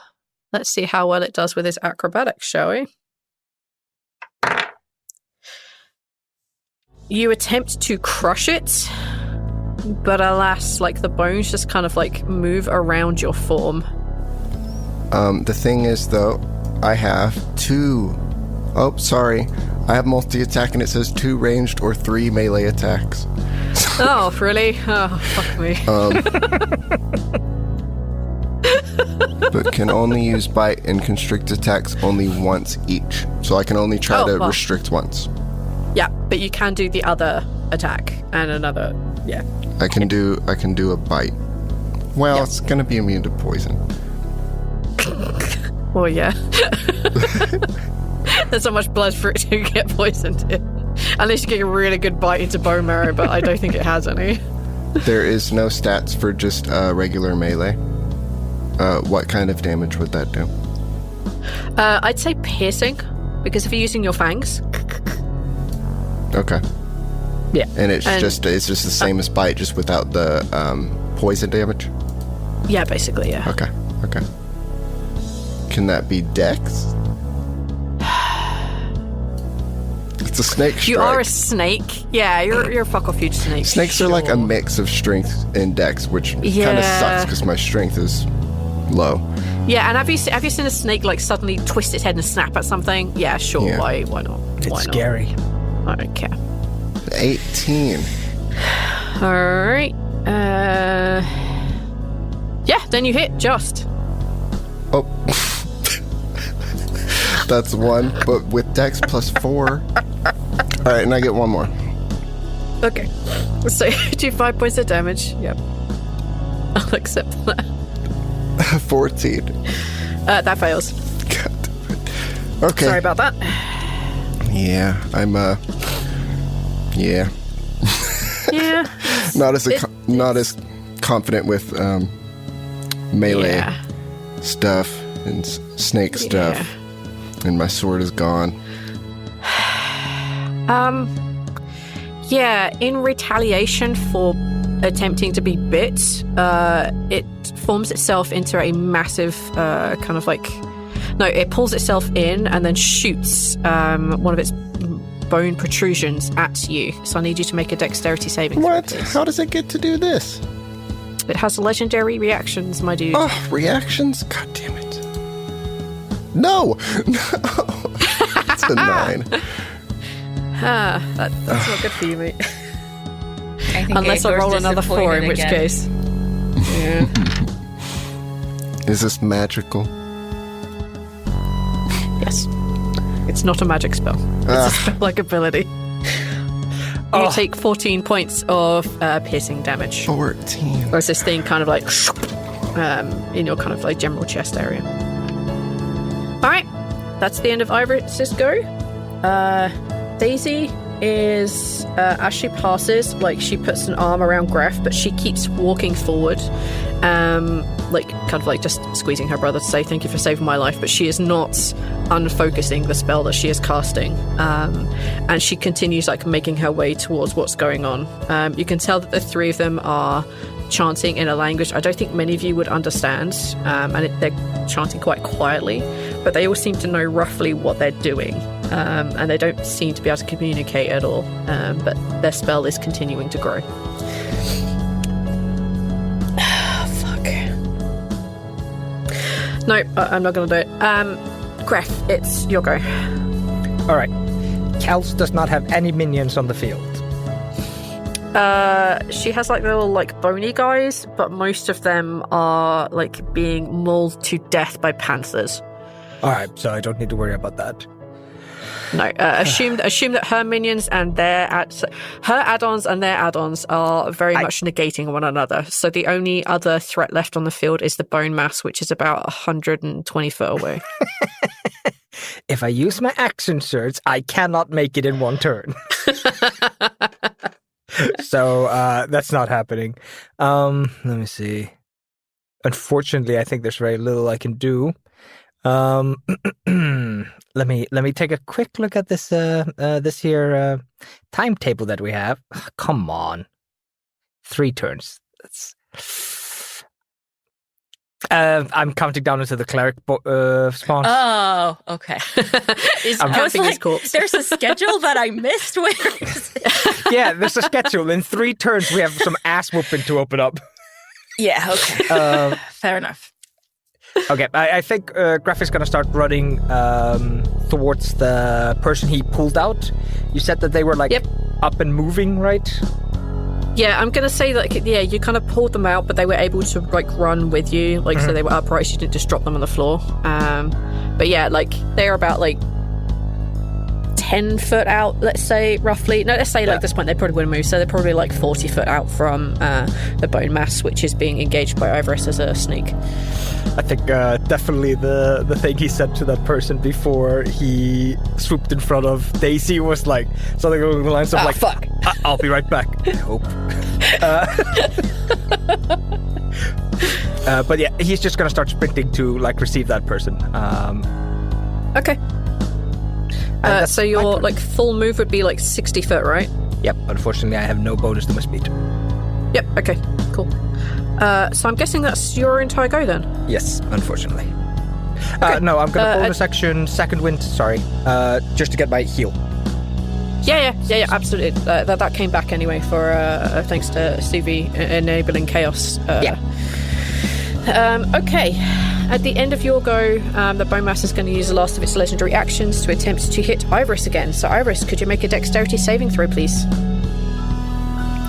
let's see how well it does with his acrobatics, shall we? You attempt to crush it, but alas, like the bones just kind of like move around your form. The thing is, though, I have 2. Oh, sorry. I have multi-attack and it says 2 ranged or 3 melee attacks. Oh, really? Oh, fuck me. But can only use bite and constrict attacks only once each. So I can only try to restrict once. Yeah, but you can do the other attack and another, I can do a bite. Well, it's going to be immune to poison. Well, yeah. There's not much blood for it to get poisoned in. Unless you get a really good bite into bone marrow, but I don't think it has any. There is no stats for just regular melee. What kind of damage would that do? I'd say piercing, because if you're using your fangs. Okay. Yeah. And it's just the same as bite, just without the poison damage? Yeah, basically, yeah. Okay. Can that be dex? It's a snake strike. You are a snake. Yeah, you're a fuck off huge snake. Snakes are like a mix of strength and dex, which kind of sucks because my strength is low. Yeah, and have you seen a snake like suddenly twist its head and snap at something? Yeah, sure. Yeah. Why not? It's scary. I don't care. 18. All right. Yeah, then you hit just. Oh. That's 1, but with dex plus 4. All right, and I get 1 more. Okay. So do 5 points of damage. Yep. I'll accept that. 14. That fails. God damn it. Okay. Sorry about that. Yeah, I'm yeah. Yeah. Not as confident with melee stuff and snake stuff. And my sword is gone. Yeah, in retaliation for attempting to be bit, it forms itself into a massive kind of like... No, it pulls itself in and then shoots one of its bone protrusions at you. So I need you to make a dexterity saving throw, What? please. How does it get to do this? It has legendary reactions, my dude. Oh, reactions? God damn it. No! It's a 9. That's not good for you, mate. I think Unless I roll another 4, in which case. Yeah. Is this magical? Yes. It's not a magic spell. It's a spell-like ability. You take 14 points of piercing damage. 14. Or is this thing kind of like in your kind of like general chest area. Alright, that's the end of Ivoris's go. Daisy is, as she passes, like she puts an arm around Greff, but she keeps walking forward, like kind of like just squeezing her brother to say thank you for saving my life, but she is not unfocusing the spell that she is casting, and she continues like making her way towards what's going on. You can tell that the three of them are chanting in a language I don't think many of you would understand, and they're chanting quite quietly, but they all seem to know roughly what they're doing, and they don't seem to be able to communicate at all, but their spell is continuing to grow. No, I'm not going to do it. Greff, it's your go. All right. Kels does not have any minions on the field. She has like little like bony guys, but most of them are like being mauled to death by panthers. All right, so I don't need to worry about that. No, assume that her minions and her add-ons and their add-ons are very much negating one another. So the only other threat left on the field is the bone mass, which is about 120 foot away. If I use my action surge, I cannot make it in one turn. So that's not happening. Let me see. Unfortunately, I think there's very little I can do. Let me take a quick look at this this here timetable that we have. Come on, 3 turns. That's. I'm counting down into the cleric spawn. Oh, okay. I'm counting his like, corpse. there's a schedule that I missed. Where is it? Yeah, there's a schedule. In 3 turns, we have some ass whooping to open up. Yeah, okay. Fair enough. Okay, I think Greff is going to start running towards the person he pulled out. You said that they were like up and moving, right? Yeah, I'm going to say that, yeah, you kind of pulled them out, but they were able to, like, run with you. Like, so they were upright, so you didn't just drop them on the floor. But yeah, like, they're about, like, 10 10 foot out, let's say, roughly. No, let's say like at this point they probably wouldn't move, so they're probably like 40 foot out from the bone mass, which is being engaged by Ivoris as a sneak. I think definitely the thing he said to that person before he swooped in front of Daisy was like something along the lines of fuck. I'll be right back. I hope. But yeah, he's just gonna start sprinting to like receive that person. Okay. So your like full move would be like 60 foot, right? Yep. Unfortunately, I have no bonus to my speed. Yep. Okay. Cool. So I'm guessing that's your entire go then. Yes, unfortunately. Okay. No, I'm gonna bonus action second wind. Sorry, just to get my heal. Yeah, absolutely. That came back anyway for thanks to Suvi enabling chaos. Okay. At the end of your go, the bone mass is going to use the last of its legendary actions to attempt to hit Ivoris again. So, Ivoris, could you make a dexterity saving throw, please?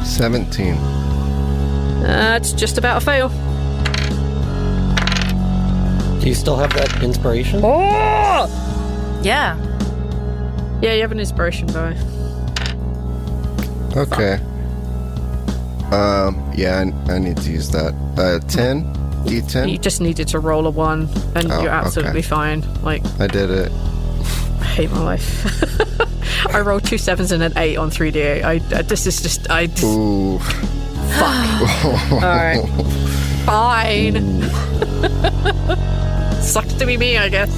17. It's just about a fail. Do you still have that inspiration? Oh! Yeah. Yeah, you have an inspiration die. Okay. Yeah, I need to use that. 10? D10? You just needed to roll a 1, and you're absolutely fine. Like, I did it. I hate my life. I rolled 2 7s and an 8 on 3d8. This is just... Ooh. Fuck. Alright. Fine. Sucks to be me, I guess.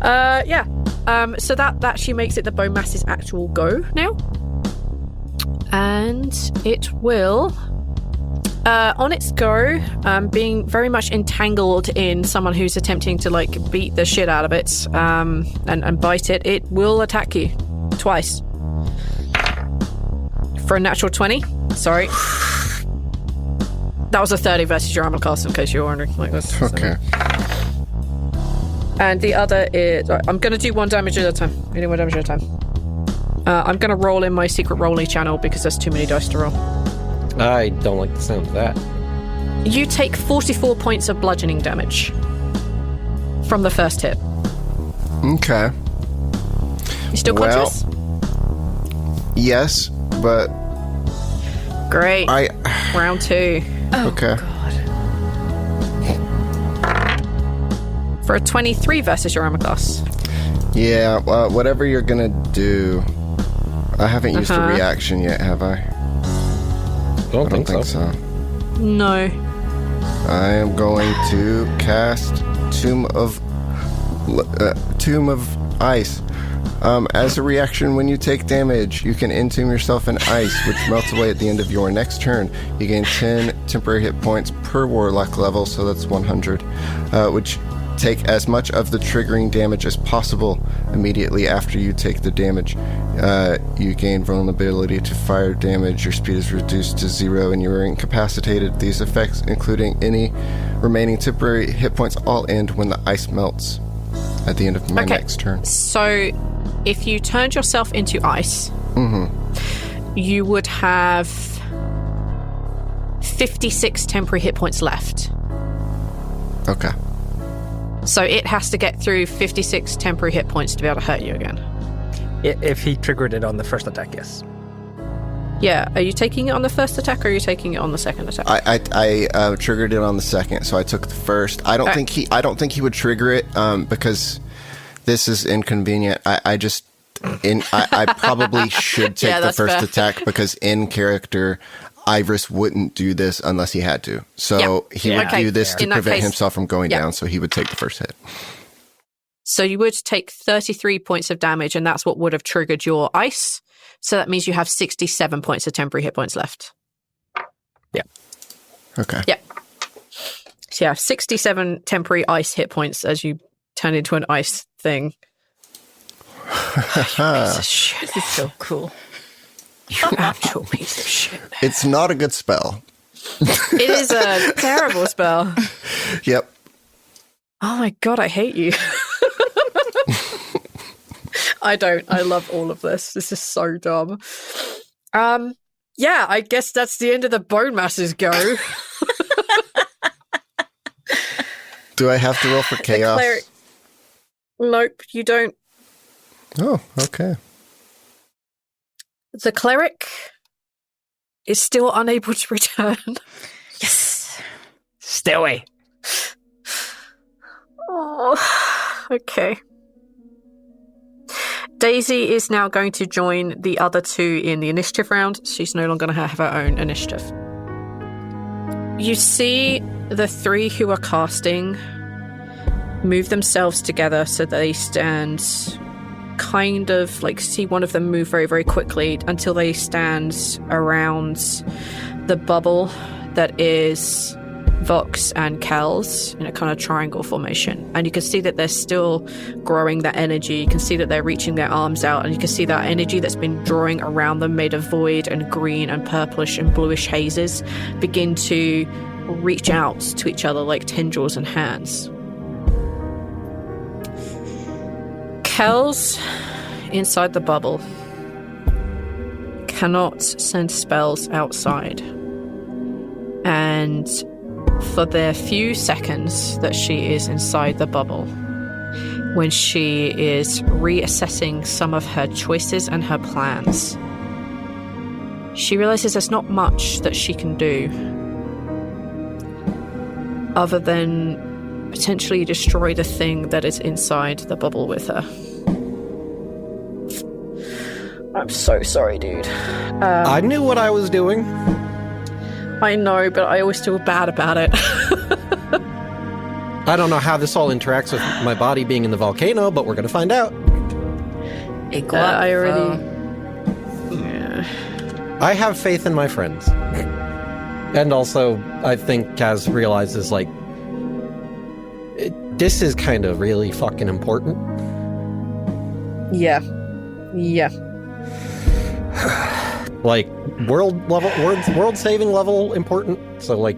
Yeah. So that actually makes it the bone mass's actual go now. And it will... on its go, being very much entangled in someone who's attempting to like beat the shit out of it and bite it, it will attack you twice. For a natural 20. Sorry. That was a 30 versus your armor class, in case you're wondering. Like, that's Okay. And the other is... Right, I'm going to do 1 damage at a time. Only 1 damage at a time. I'm going to roll in my secret rolling channel because there's too many dice to roll. I don't like the sound of that. You take 44 points of bludgeoning damage from the first hit. Okay. You still conscious? Yes, but... Great. Round 2. Oh, Okay. God. For a 23 versus your armor class. Yeah, whatever you're gonna do... I haven't used a reaction yet, have I? I don't think so. No. I am going to cast Tomb of Ice. As a reaction, when you take damage, you can entomb yourself in ice, which melts away at the end of your next turn. You gain 10 temporary hit points per warlock level, so that's 100, which take as much of the triggering damage as possible immediately after you take the damage. You gain vulnerability to fire damage, your speed is reduced to 0, and you are incapacitated. These effects, including any remaining temporary hit points, all end when the ice melts at the end of my next turn. So, if you turned yourself into ice, you would have 56 temporary hit points left. Okay. So it has to get through 56 temporary hit points to be able to hurt you again. If he triggered it on the first attack, yes. Yeah, are you taking it on the first attack or are you taking it on the second attack? I triggered it on the second, so I took the first. I don't think he would trigger it because this is inconvenient. I probably should take the first attack because in character Ivoris wouldn't do this unless he had to. So he would do this to prevent himself from going down, so he would take the first hit. So you would take 33 points of damage, and that's what would have triggered your ice. So that means you have 67 points of temporary hit points left. Yeah. Okay. Yeah. So yeah, 67 temporary ice hit points as you turn into an ice thing. Piece of shit. This is so cool. You actual piece of shit. It's not a good spell. It is a terrible spell. Yep. Oh my god, I hate you. I don't. I love all of this. This is so dumb. Yeah, I guess that's the end of the bone masses go. Do I have to roll for chaos? Nope, you don't. Oh, okay. The cleric is still unable to return. Yes. Stay away. Oh, okay. Daisy is now going to join the other two in the initiative round. She's no longer going to have her own initiative. You see the three who are casting move themselves together so that they stand kind of like, see one of them move very, very quickly until they stand around the bubble that is Vox and Kels in a kind of triangle formation. And you can see that they're still growing that energy. You can see that they're reaching their arms out, and you can see that energy that's been drawing around them, made of void and green and purplish and bluish hazes, begin to reach out to each other like tendrils and hands. Kels, inside the bubble, cannot send spells outside. And for the few seconds that she is inside the bubble, when she is reassessing some of her choices and her plans, she realizes there's not much that she can do other than potentially destroy the thing that is inside the bubble with her. I'm so sorry, dude. I knew what I was doing. I know, but I always feel bad about it. I don't know how this all interacts with my body being in the volcano, but we're going to find out. I already... Yeah. I have faith in my friends. And also, I think Kaz realizes, like, this is kind of really fucking important. Yeah. Yeah. Like, world saving level important. So, like...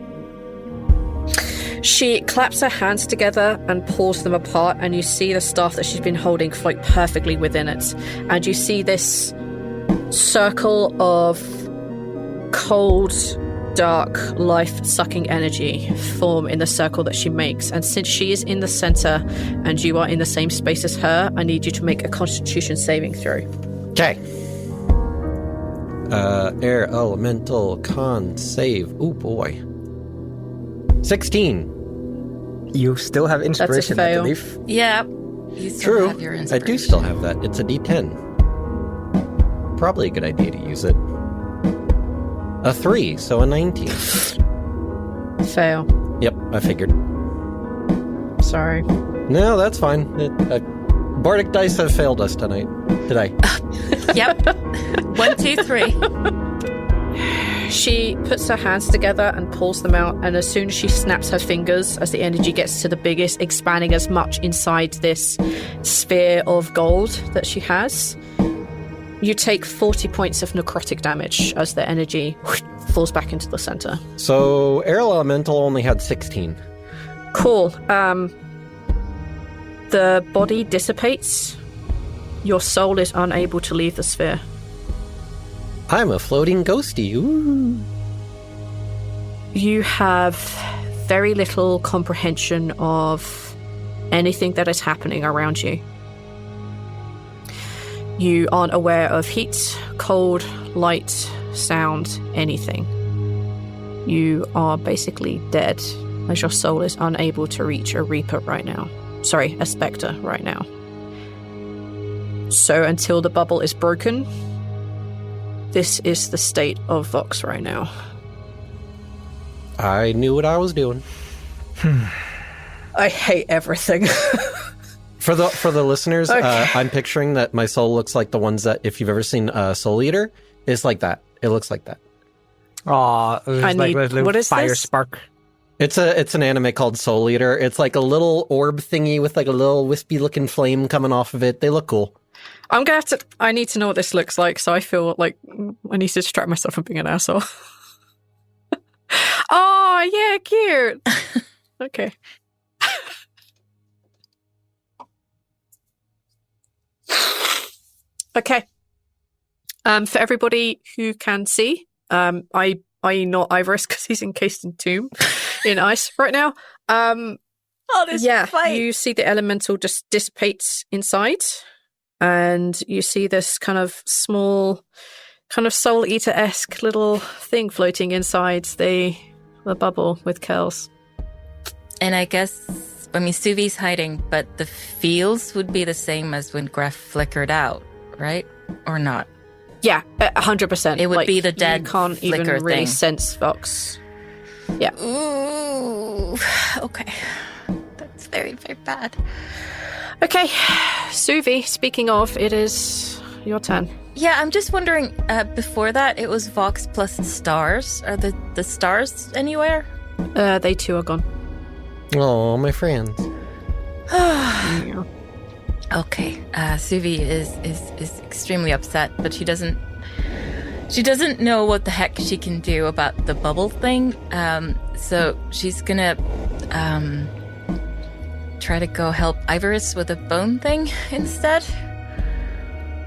She claps her hands together and pulls them apart, and you see the staff that she's been holding float perfectly within it. And you see this circle of cold, dark, life-sucking energy form in the circle that she makes. And since she is in the center and you are in the same space as her, I need you to make a Constitution saving throw. Okay. Air elemental con save. Ooh boy. 16. You still have inspiration, I fail. believe. Yeah. You still True. have your I inspiration. do still have that. It's a D10. Probably a good idea to use it. A 3, so a 19. Fail. Yep, I figured. Sorry. No, that's fine. Bardic dice have failed us today. Yep. 1, 2, 3. She puts her hands together and pulls them out, and as soon as she snaps her fingers, as the energy gets to the biggest, expanding as much inside this sphere of gold that she has, you take 40 points of necrotic damage as the energy falls back into the center. So, Air Elemental only had 16. Cool. The body dissipates. Your soul is unable to leave the sphere. I'm a floating ghosty. Ooh. You have very little comprehension of anything that is happening around you. You aren't aware of heat, cold, light, sound, anything. You are basically dead, as your soul is unable to reach a Reaper right now. Sorry, a Spectre right now. So until the bubble is broken, this is the state of Vox right now. I knew what I was doing. I hate everything. For the listeners, Okay. I'm picturing that my soul looks like the ones that, if you've ever seen Soul Eater, it's like that. It looks like that. Aw, it was like a little what is fire this? spark. It's an anime called Soul Eater. It's like a little orb thingy with like a little wispy looking flame coming off of it. They look cool. I need to know what this looks like, so I feel like I need to distract myself from being an asshole. Oh, yeah, cute. Okay. Okay. For everybody who can see, I not Ivoris because he's encased in tomb in ice right now. all this fight. You see the elemental just dissipates inside, and you see this kind of small, kind of Soul Eater-esque little thing floating inside the bubble with Kels. And I guess, Suvi's hiding, but the feels would be the same as when Greff flickered out, right? Or not? Yeah, 100%. It would be the dead You can't even flicker really thing. sense Vox. Yeah. Ooh, okay. That's very, very bad. Okay, Suvi, speaking of, it is your turn. Yeah, I'm just wondering, before that, it was Vox plus stars. Are the stars anywhere? They too are gone. Oh, my friends. Okay, Suvi is extremely upset, but she doesn't know what the heck she can do about the bubble thing. So she's gonna try to go help Ivoris with a bone thing instead.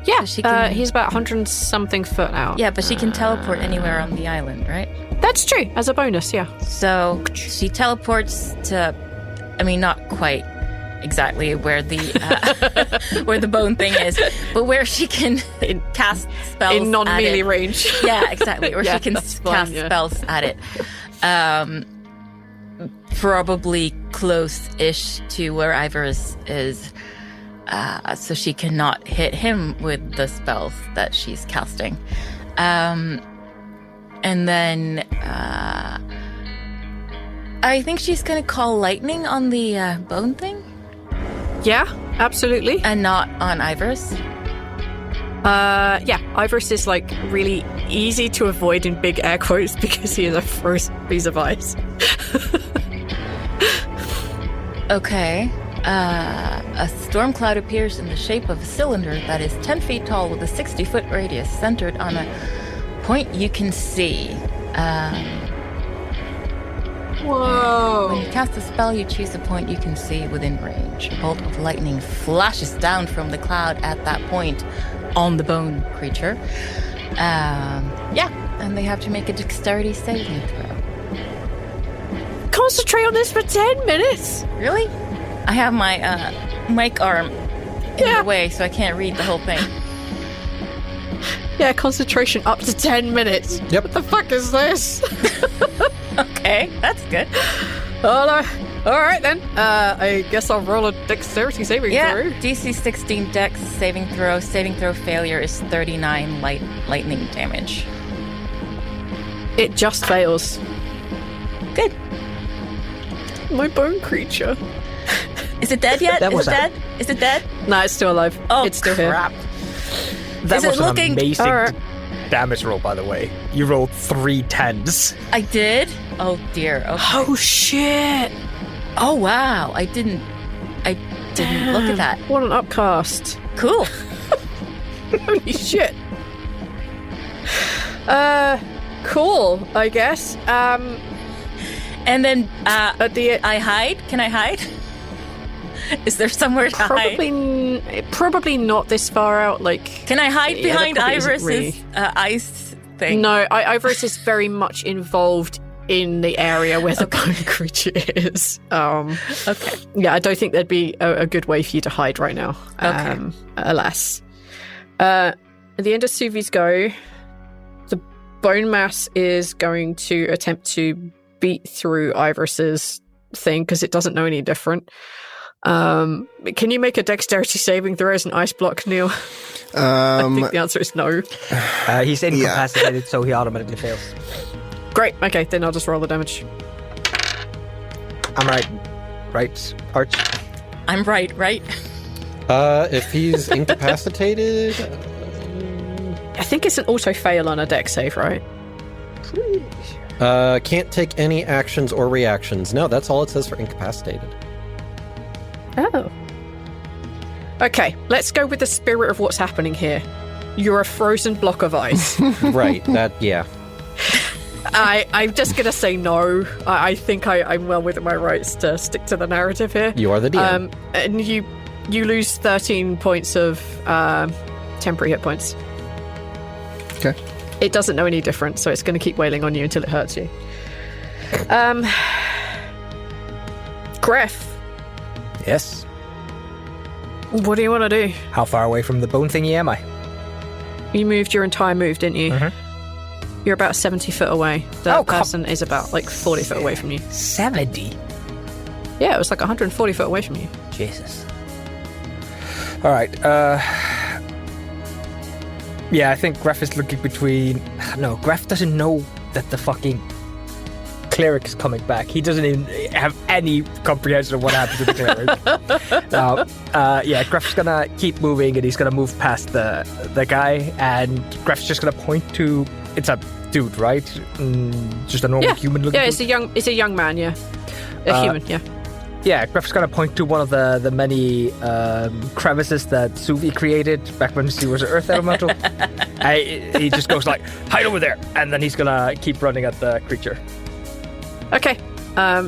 Yeah, So she can- he's about 100-something foot out. Yeah, but she can teleport anywhere on the island, right? That's true, as a bonus, yeah. So she teleports to, not quite exactly where the where the bone thing is, but where she can cast spells In non-melee at it. range. Yeah, exactly. Where Yeah, she can that's cast fine, yeah. spells at it. Probably close-ish to where Ivoris is, so she cannot hit him with the spells that she's casting. And then I think she's going to call lightning on the bone thing Yeah, absolutely. and not on Ivoris. Yeah, Ivoris is like really easy to avoid in big air quotes because he is a frozen piece of ice. Okay. A storm cloud appears in the shape of a cylinder that is 10 feet tall with a 60-foot radius centered on a point you can see. Whoa. When you cast a spell, you choose a point you can see within range. A bolt of lightning flashes down from the cloud at that point on the bone creature. And they have to make a dexterity saving throw. Concentrate on this for 10 minutes. Really? I have my mic arm in the way, so I can't read the whole thing. Yeah, concentration up to 10 minutes. Yep. What the fuck is this? Okay, that's good. Oh, no. All right, then. I guess I'll roll a dexterity saving Yeah, throw. DC 16 dex saving throw. Saving throw failure is 39 lightning damage. It just fails. Good. My bone creature. Is it dead yet? That Is was it a- dead? Is it dead? No, it's still alive. Oh, it's still crap. That Is it was an looking- amazing Alright. damage roll, by the way. You rolled 3 10s. I did? Oh, dear. Okay. Oh, shit. Oh, wow. I didn't look at that. What an upcast. Cool. Holy shit. Cool, I guess. And then At the I hide? Can I hide? Is there somewhere to hide? probably not this far out. Like, Can I hide Yeah, there behind probably isn't Ivoris's really. ice thing? no, Ivoris is very much involved in the area where the bone creature is. Okay. Yeah, I don't think there'd be a good way for you to hide right now. Okay. Alas. At the end of Suvi's go, the bone mass is going to attempt to beat through Ivoris's thing because it doesn't know any different. Can you make a dexterity saving throw as an ice block, Neil? I think the answer is no. He's incapacitated, so he automatically fails. Great. Okay, then I'll just roll the damage. I'm right. Right, Arch? I'm right? If he's incapacitated, I think it's an auto fail on a dex save, right? can't take any actions or reactions. No, that's all it says for incapacitated. Oh. Okay, let's go with the spirit of what's happening here. You're a frozen block of ice. Right, yeah. I'm just going to say no. I think I'm well within my rights to stick to the narrative here. You are the DM. And you lose 13 points of temporary hit points. Okay. It doesn't know any different, so it's going to keep wailing on you until it hurts you. Greff, Yes. What do you want to do? How far away from the bone thingy am I? You moved your entire move, didn't you? Mm-hmm. You're about 70 foot away. The person is about like 40 foot away from you. 70? Yeah, it was like 140 foot away from you. Jesus. All right. Yeah, I think Greff is looking between... No, Greff doesn't know that the fucking cleric is coming back. He doesn't even have any comprehension of what happened to the cleric. Yeah, Greff's gonna keep moving, and he's gonna move past the guy, and Greff's just gonna point to... It's a dude, right? Just a normal human looking dude? It's a young man, yeah. A human, yeah. Yeah, Greff's gonna point to one of the many crevices that Suvi created back when she was an Earth Elemental. He just goes like, hide over there! And then he's gonna keep running at the creature. Okay.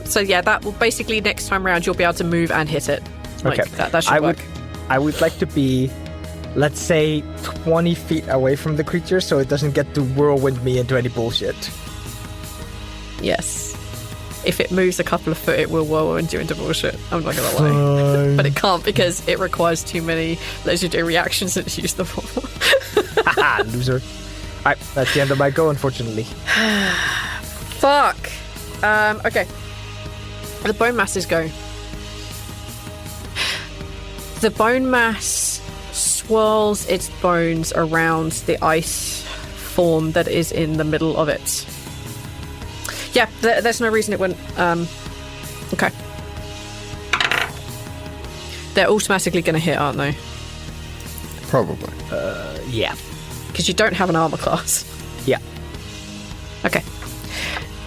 So yeah, that will basically next time round you'll be able to move and hit it. Like, okay. That should work. I would like to be, let's say, 20 feet away from the creature so it doesn't get to whirlwind me into any bullshit. Yes. If it moves a couple of foot, it will whirlwind you into bullshit. I'm not going to lie. But it can't because it requires too many legendary reactions to use the bubble. Haha, loser. Alright, that's the end of my go, unfortunately. Fuck. Okay. The bone masses go. The bone mass swirls its bones around the ice form that is in the middle of it. Yeah, there's no reason it wouldn't. Okay. They're automatically going to hit, aren't they? Probably. Yeah. Because you don't have an armor class. Yeah. Okay.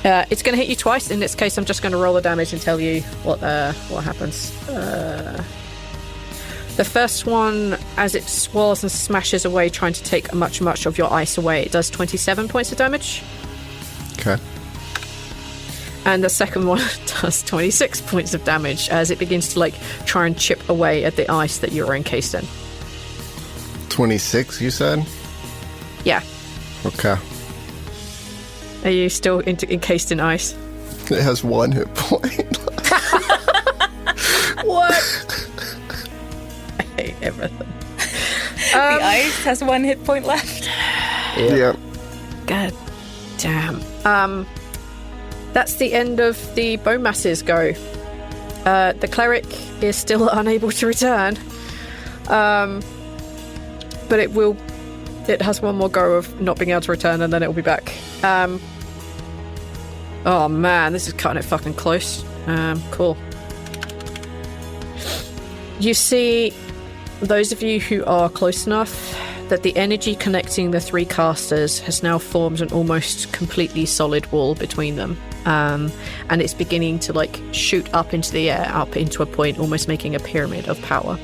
It's going to hit you twice. In this case, I'm just going to roll the damage and tell you what happens. The first one, as it swirls and smashes away, trying to take much of your ice away, it does 27 points of damage. Okay. And the second one does 26 points of damage as it begins to try and chip away at the ice that you're encased in. 26, you said? Yeah. Okay. Are you still encased in ice? It has 1 hit point. What? I hate everything. The ice has 1 hit point left. Yeah. God damn. That's the end of the bone masses go. The cleric is still unable to return. But it has one more go of not being able to return, and then it will be back. Oh man, this is cutting it fucking close. Cool. You see, those of you who are close enough, that the energy connecting the 3 casters has now formed an almost completely solid wall between them. And it's beginning to shoot up into the air, up into a point, almost making a pyramid of power.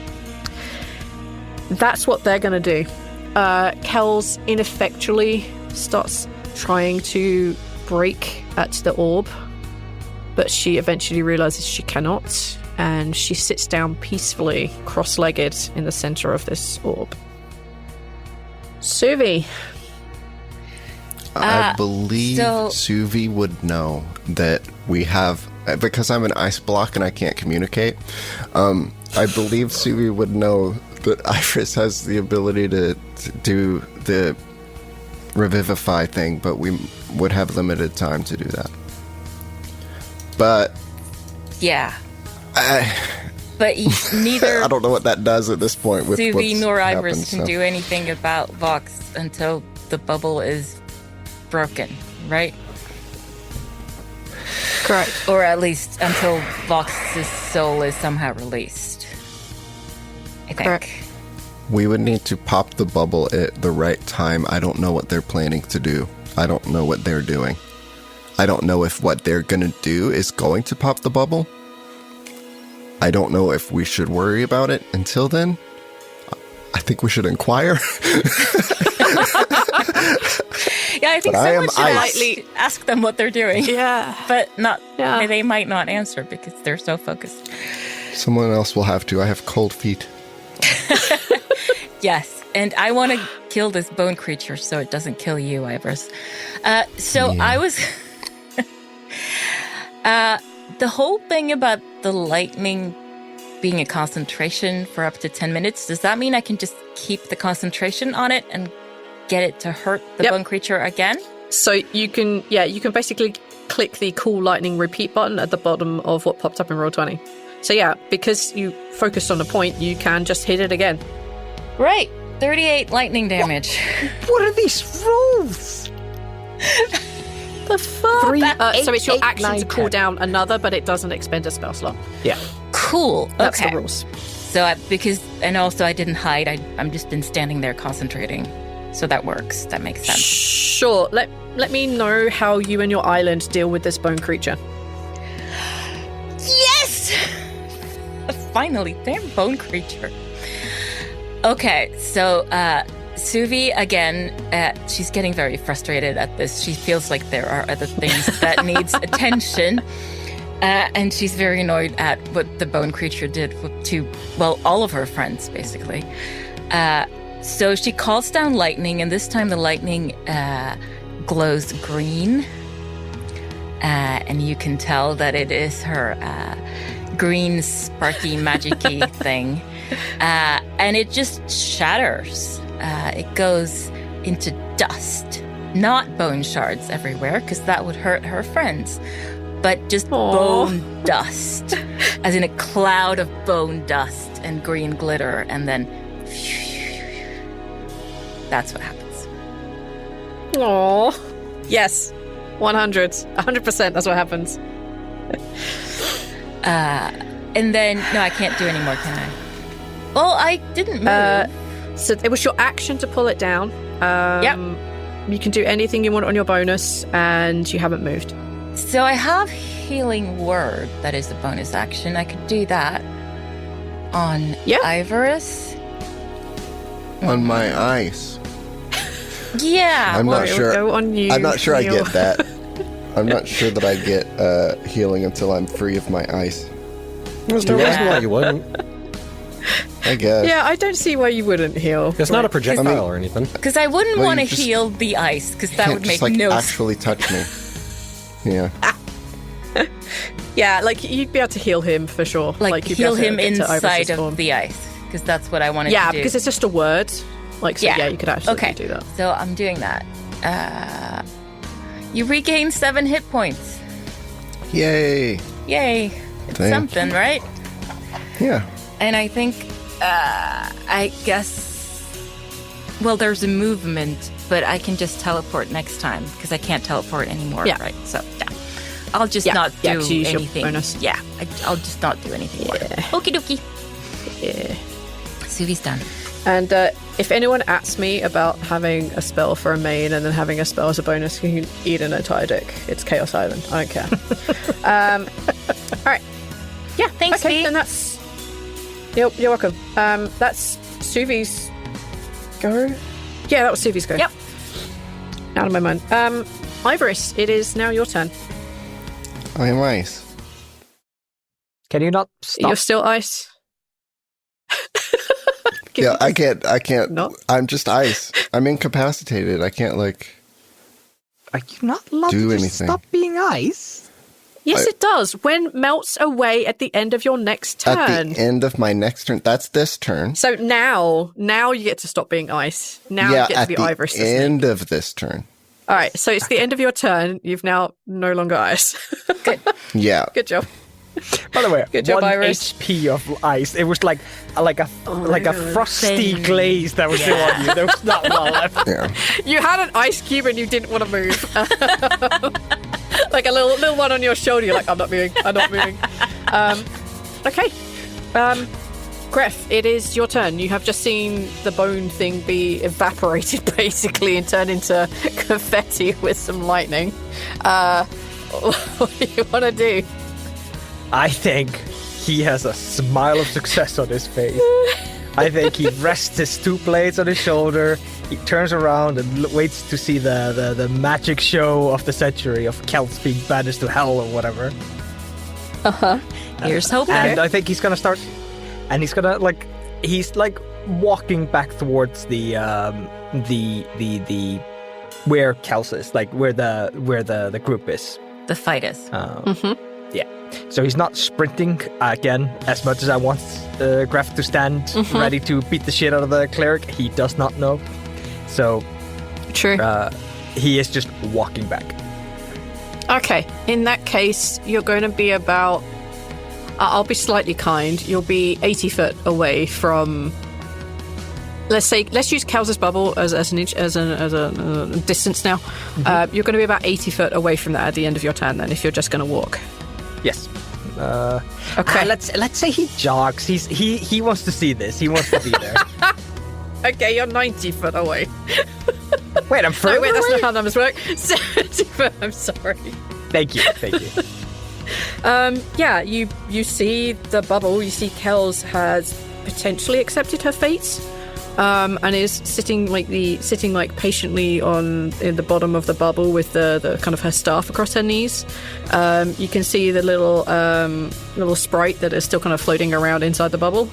That's what they're going to do. Kels ineffectually starts trying to break at the orb, but she eventually realizes she cannot, and she sits down peacefully, cross-legged in the center of this orb. Suvi. I believe Suvi would know that we have, because I'm an ice block and I can't communicate, I believe Suvi would know that Ivoris has the ability to do the revivify thing, but we would have limited time to do that. But... Yeah. But neither... I don't know what that does at this point with Suvi nor Ivoris happened, can do anything about Vox until the bubble is broken, right? Correct. Or at least until Vox's soul is somehow released. I think. Correct. We would need to pop the bubble at the right time. I don't know what they're planning to do. I don't know what they're doing. I don't know if what they're going to do is going to pop the bubble. I don't know if we should worry about it until then. I think we should inquire. Yeah, I think someone should ask them what they're doing. Yeah. But they might not answer because they're so focused. Someone else will have to. I have cold feet. Yes, and I want to kill this bone creature so it doesn't kill you, Ivoris. I was... the whole thing about the lightning being a concentration for up to 10 minutes. Does that mean I can just keep the concentration on it and get it to hurt the bone creature again? So you can basically click the Cool Lightning repeat button at the bottom of what popped up in Roll20. So yeah, because you focused on the point, you can just hit it again. Right. 38 lightning damage. What are these rolls? The fuck? So it's your 8, action 9, to cool 10. down another, but it doesn't expend a spell slot. Yeah. Cool. That's okay. the rules. So and also I didn't hide. I'm just been standing there concentrating. So that works. That makes sense. Sure. Let me know how you and your island deal with this bone creature. Yes! Finally, damn bone creature. Okay, so Suvi, again, she's getting very frustrated at this. She feels like there are other things that needs attention. And she's very annoyed at what the bone creature did to, well, all of her friends, basically. So she calls down lightning, and this time the lightning glows green. And you can tell that it is her green, sparky, magic-y thing. And it just shatters. It goes into dust. Not bone shards everywhere, because that would hurt her friends. But just bone dust. As in a cloud of bone dust and green glitter. And then... that's what happens. Aww. Yes. 100%. That's what happens. And then... no, I can't do any more, can I? Well, I didn't move. So it was your action to pull it down. Yep. You can do anything you want on your bonus, and you haven't moved. So I have Healing Word. That is a bonus action. I could do that on Ivoris. On my ice. Yeah. I'm not sure. Go on you, I'm not sure I Neil. get that. I'm not sure that I get healing until I'm free of my ice. There's no reason why you wouldn't. I guess. Yeah, I don't see why you wouldn't heal. It's not a projectile or anything. Because I wouldn't Well, want to you just heal the ice, because that Can't would make just, no sense. actually touch me. Yeah. Yeah, like you'd be able to heal him for sure. Like you'd be heal able to him get to inside Ivoris's of form. the ice, because that's what I wanted to Yeah, do. because it's just a word. Like, so yeah, you could actually okay. do that. So I'm doing that. You regain 7 hit points. Yay. Yay. It's Thank something, right? Yeah. And I think, I guess, well, there's a movement, but I can just teleport next time, because I can't teleport anymore, right? So, yeah. I'll just not do to use anything. Your bonus. Yeah, I'll just not do anything more. Okie dokie. Yeah. Suvi's done. And if anyone asks me about having a spell for a main and then having a spell as a bonus, you can eat an entire dick. It's Chaos Island. I don't care. All right. Yeah, thanks, Okay, Fee. then that's... You're welcome. That's Suvi's go? Yeah, that was Suvi's go. Yep. Out of my mind. Ivoris, it is now your turn. I am ice. Can you not stop? You're still ice. Yeah, I can't. No. I'm just ice. I'm incapacitated. I can't, like... Are you not allowed do to just anything. stop being ice? Yes, it does. When melts away at the end of your next turn. At the end of my next turn. That's this turn. So now you get to stop being ice. Now yeah, you get to at be the Ivoris the end snake. of this turn. All right, so it's the end of your turn. You've now no longer ice. Good. Yeah. Good job. By the way, Good job, 1 Iris. HP of ice. It was like a frosty thin. glaze that was still on you. There was not a lot left. Yeah. You had an ice cube and you didn't want to move. Like a little one on your shoulder. You're like, I'm not moving. Okay. Greff, it is your turn. You have just seen the bone thing be evaporated, basically, and turn into confetti with some lightning. What do you want to do? I think he has a smile of success on his face. I think he rests his 2 blades on his shoulder. He turns around and waits to see the magic show of the century of Kels being banished to hell or whatever. Here's hoping. And I think he's gonna start, and he's gonna he's walking back towards the where Kels is, like where the group is. The fight is. Yeah. So he's not sprinting again as much as I want Greff to stand ready to beat the shit out of the cleric. He does not know. So True. He is just walking back. Okay, in that case, you're going to be about... I'll be slightly kind. You'll be 80 foot away from... Let's use Kels' bubble as a distance now. You're going to be about 80 foot away from that at the end of your turn then, if you're just going to walk. Yes. Okay. Let's say he jogs. He wants to see this. He wants to be there. Okay, you're 90 foot away. Wait, I'm further wait, that's away? not how numbers work. 70 foot, I'm sorry. Thank you. Yeah, you see the bubble. You see Kels has potentially accepted her fate, and is sitting patiently in the bottom of the bubble with the kind of her staff across her knees. You can see the little sprite that is still kind of floating around inside the bubble,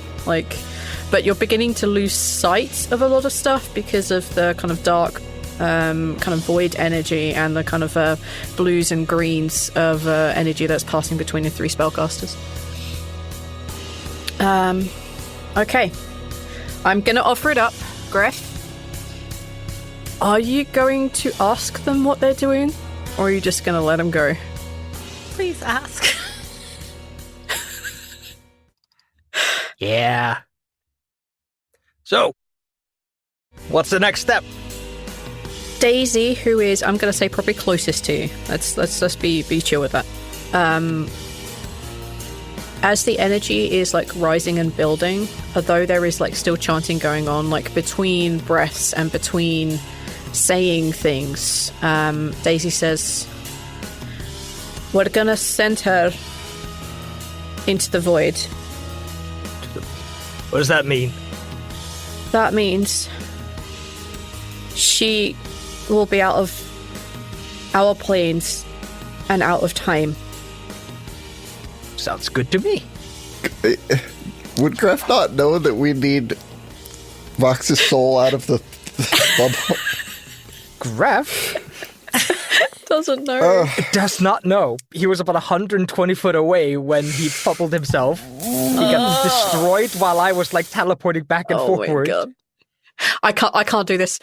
but you're beginning to lose sight of a lot of stuff because of the kind of dark kind of void energy and the kind of blues and greens of energy that's passing between the three spellcasters. Okay. I'm going to offer it up. Greff, are you going to ask them what they're doing? Or are you just going to let them go? Please ask. Yeah. So, what's the next step? Daisy, who is, I'm going to say, probably closest to you. Let's just be chill with that. As the energy is rising and building, although there is still chanting going on, between breaths and between saying things, Daisy says, "We're going to send her into the void." What does that mean? That means she will be out of our planes and out of time. Sounds good to me. Would Greff not know that we need Vox's soul out of the bubble? Greff Doesn't know. does not know. He was about 120 foot away when he bubbled himself. He got destroyed while I was teleporting back and forward. Oh my god. I can't do this.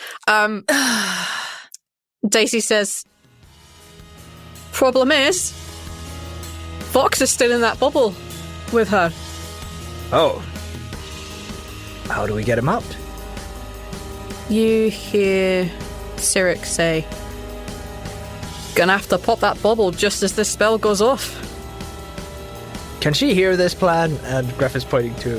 Daisy says, problem is, Vox is still in that bubble with her. Oh. How do we get him out? You hear Cleric say, "Gonna have to pop that bubble just as this spell goes off." Can she hear this plan? And Greff is pointing to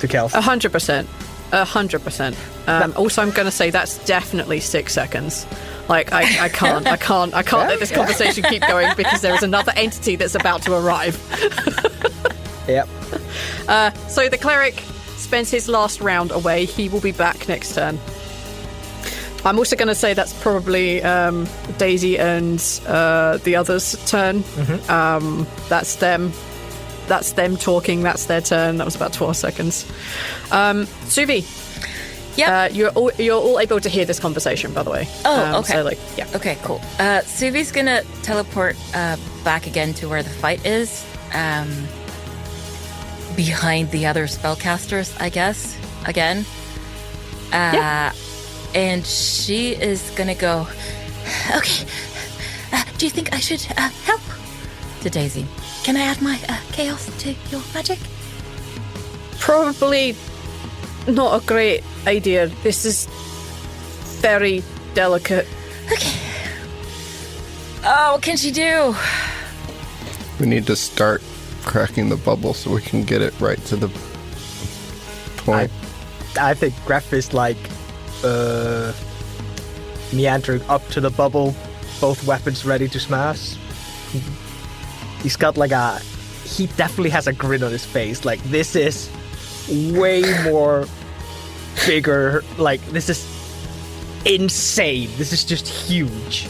Kels. 100%. 100%. Also, I'm going to say that's definitely 6 seconds. I can't let this conversation keep going because there is another entity that's about to arrive. Yep. So the cleric spends his last round away. He will be back next turn. I'm also going to say that's probably Daisy and the others' turn. Mm-hmm. That's them. That's them talking. That's their turn. That was about 12 seconds. Suvi. Yeah. You're all able to hear this conversation, by the way. Oh, okay. So, yeah. Okay, cool. Suvi's gonna teleport back again to where the fight is. Behind the other spellcasters, I guess. Again. Yeah. And she is gonna go, "Okay, do you think I should help?" To Daisy. "Can I add my chaos to your magic?" Probably not a great idea. This is very delicate. Okay. Oh, what can she do? We need to start cracking the bubble so we can get it right to the point. I think Greff is meandering up to the bubble, both weapons ready to smash. He's got he definitely has a grin on his face. This is way more bigger. This is insane. This is just huge.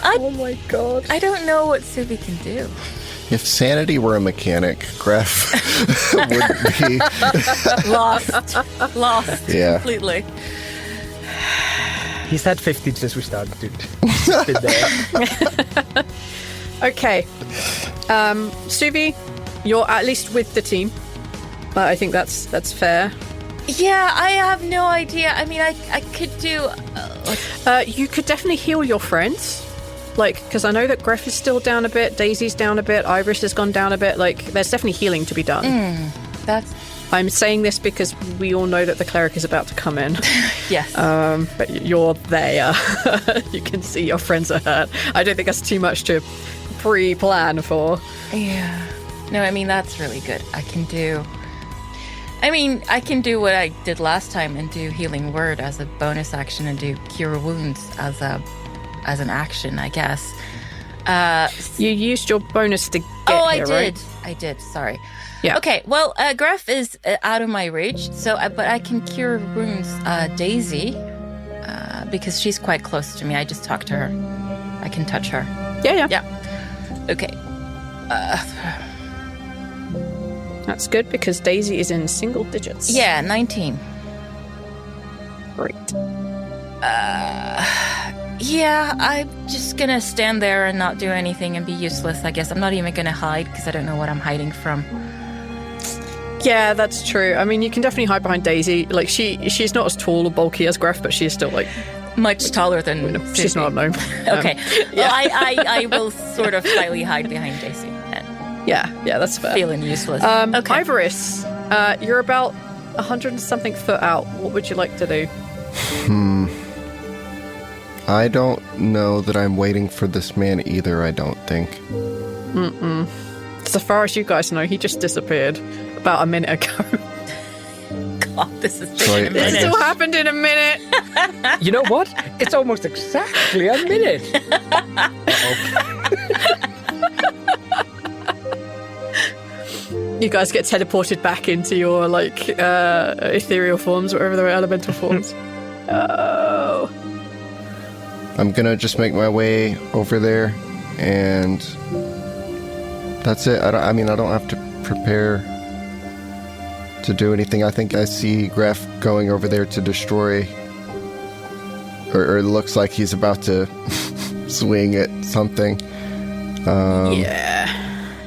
Oh my god. I don't know what Suvi can do. If sanity were a mechanic, Greff would be Lost Yeah. completely. He's had 15 since we started, dude. He's been there. Okay. Suvi, you're at least with the team. I think that's fair. Yeah, I have no idea. I mean, I could do... You could definitely heal your friends. Because I know that Greff is still down a bit, Daisy's down a bit, Ivoris has gone down a bit. There's definitely healing to be done. I'm saying this because we all know that the cleric is about to come in. Yes. But you're there. You can see your friends are hurt. I don't think that's too much to pre-plan for. Yeah. No, I mean, that's really good. I can do what I did last time and do Healing Word as a bonus action and do Cure Wounds as an action, I guess. You used your bonus to get here, right? I did. Sorry. Yeah. Okay. Well, Greff is out of my reach, but I can Cure Wounds Daisy because she's quite close to me. I just talked to her. I can touch her. Yeah. Okay. That's good because Daisy is in single digits. Yeah, 19. Great. Yeah, I'm just gonna stand there and not do anything and be useless, I guess. I'm not even gonna hide because I don't know what I'm hiding from. Yeah, that's true. I mean, you can definitely hide behind Daisy. She's not as tall or bulky as Greff, but she's still much taller than she's not a gnome. Okay. Well, I will sort of slightly hide behind Daisy. Yeah, that's fair. Feeling useless. Okay. Ivoris, you're about 100 and something foot out. What would you like to do? I don't know that I'm waiting for this man either, I don't think. So far as you guys know, he just disappeared about a minute ago. God, this is Sorry, a minute. This all happened in a minute. You know what? It's almost exactly a minute. You guys get teleported back into your ethereal forms, whatever their elemental forms. Oh. I'm gonna just make my way over there, and that's it. I don't have to prepare to do anything. I think I see Greff going over there to destroy, or it looks like he's about to swing at something.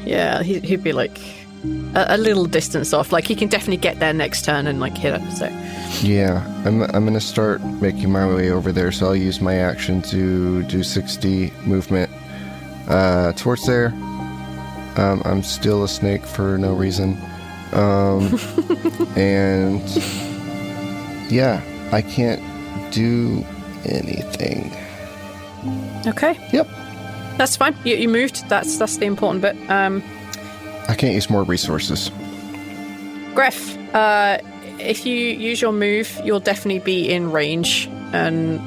Yeah, he'd be a little distance off. He can definitely get there next turn and hit it. So yeah, I'm gonna start making my way over there. So I'll use my action to do 60 movement towards there. I'm still a snake for no reason, and yeah, I can't do anything. Okay. Yep. That's fine. You moved. That's the important bit. I can't use more resources. Greff, if you use your move, you'll definitely be in range, and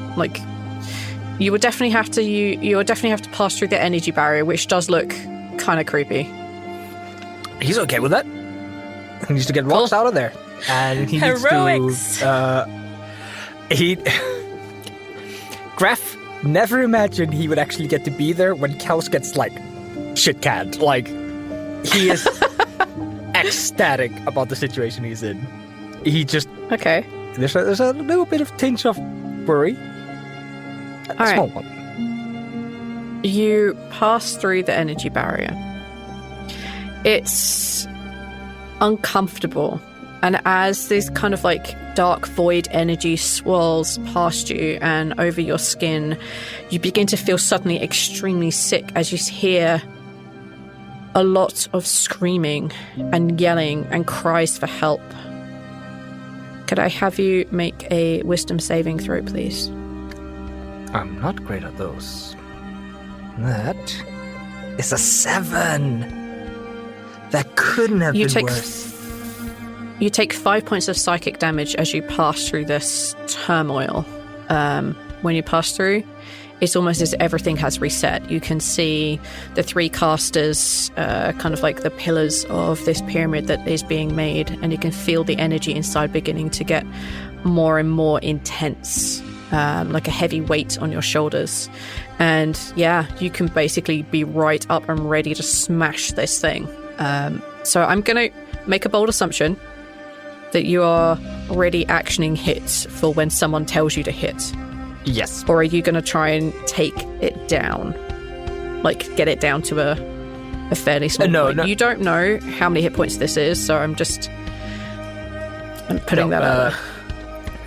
you would definitely have to pass through the energy barrier, which does look kind of creepy. He's okay with that. He needs to get rocks out of there, and he Heroics. needs to. Greff never imagined he would actually get to be there when Kels gets shit canned. He is ecstatic about the situation he's in. He just okay. There's a little bit of tinge of worry. A small one. You pass through the energy barrier. It's uncomfortable, and as this kind of dark void energy swirls past you and over your skin, you begin to feel suddenly extremely sick as you hear a lot of screaming and yelling and cries for help. Could I have you make a wisdom saving throw, please? I'm not great at those. That is a 7. That couldn't have been worse. You take 5 points of psychic damage as you pass through this turmoil. When you pass through, it's almost as if everything has reset. You can see the 3 casters, kind of the pillars of this pyramid that is being made, and you can feel the energy inside beginning to get more and more intense, like a heavy weight on your shoulders. And yeah, you can basically be right up and ready to smash this thing. So I'm going to make a bold assumption that you are already actioning hits for when someone tells you to hit. Yes. Or are you going to try and take it down? Like, get it down to a fairly small point? No. You don't know how many hit points this is, so I'm putting that out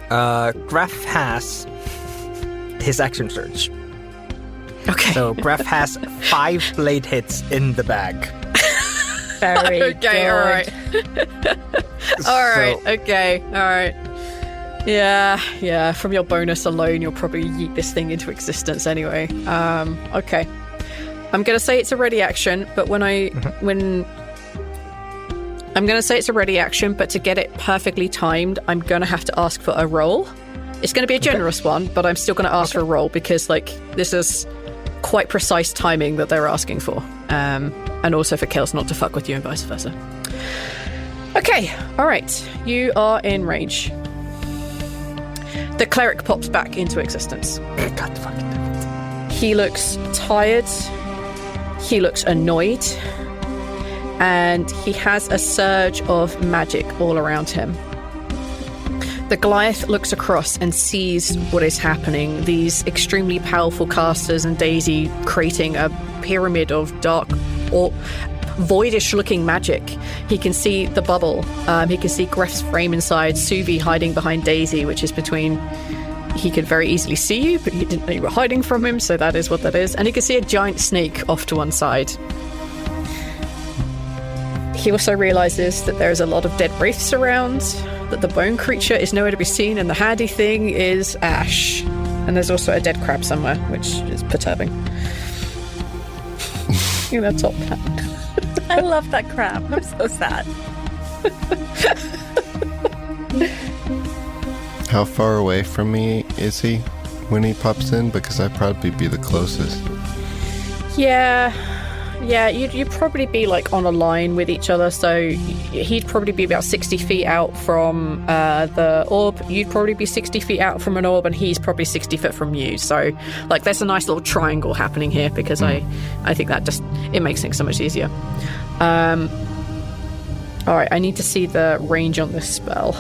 there. Greff has his action surge. Okay. So Greff has 5 blade hits in the bag. Very okay, good. all right. All right, okay, all right. Yeah, from your bonus alone, you'll probably yeet this thing into existence anyway. Okay. I'm going to say it's a ready action, but I'm going to say it's a ready action, but to get it perfectly timed, I'm going to have to ask for a roll. It's going to be a generous one, but I'm still going to ask for a roll because, like, this is quite precise timing that they're asking for. And also for Kels not to fuck with you and vice versa. Okay, all right. You are in range. The cleric pops back into existence. God fucking damn it. He looks tired. He looks annoyed. And he has a surge of magic all around him. The Goliath looks across and sees what is happening. These extremely powerful casters and Daisy creating a pyramid of dark or voidish-looking magic. He can see the bubble. He can see Greff's frame inside, Suvi hiding behind Daisy, which is between... He could very easily see you, but he didn't know you were hiding from him, so that is what that is. And he can see a giant snake off to one side. He also realizes that there is a lot of dead wraiths around, that the bone creature is nowhere to be seen, and the handy thing is ash. And there's also a dead crab somewhere, which is perturbing. You know, top hat. I love that crab. I'm so sad. How far away from me is he when he pops in? Because I'd probably be the closest. Yeah, you'd probably be like on a line with each other, so he'd probably be about 60 feet out from the orb. You'd probably be 60 feet out from an orb, and he's probably 60 foot from you. So, like, there's a nice little triangle happening here because I think that just, it makes things so much easier. All right, I need to see the range on this spell.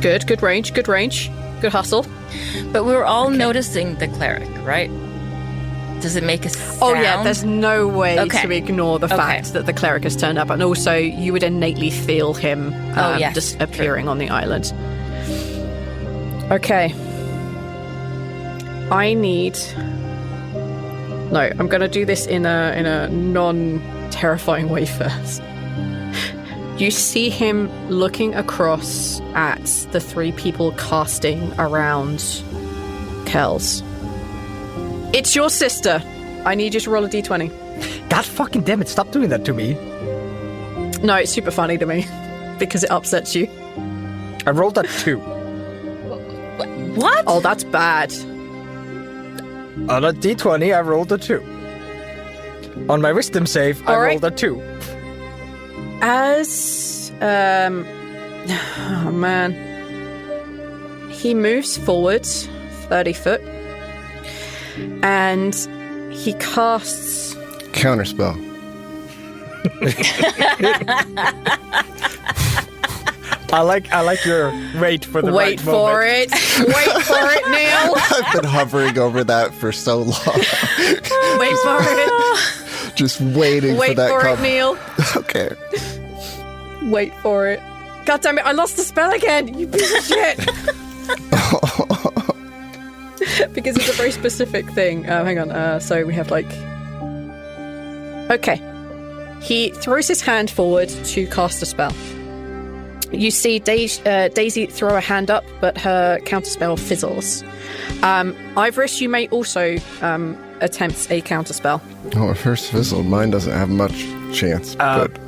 Good range, good hustle. But we're all noticing the cleric, right? Does it make a sound? Oh yeah, there's no way to ignore the fact that the cleric has turned up, and also you would innately feel him just appearing on the island. Okay. I'm going to do this in a non-terrifying way first. You see him looking across at the 3 people casting around Kels. It's your sister. I need you to roll a d20. God fucking damn it, stop doing that to me. No, it's super funny to me because it upsets you. I rolled a 2. What? Oh, that's bad. On a d20, I rolled a 2. On my wisdom save, I rolled a 2. As, oh man. He moves forward 30 foot and he casts... Counterspell. I like your wait for the Wait right moment. for it. Wait for it, Neil. I've been hovering over that for so long. Wait for it. Just waiting for that Wait for it, Neil. Okay. Wait for it. God damn it, I lost the spell again, you piece of shit. Because it's a very specific thing. Hang on, so we have like... Okay. He throws his hand forward to cast a spell. You see Daisy throw a hand up, but her counterspell fizzles. Ivoris, you may also attempt a counterspell. Oh, first fizzled. Mine doesn't have much chance, but...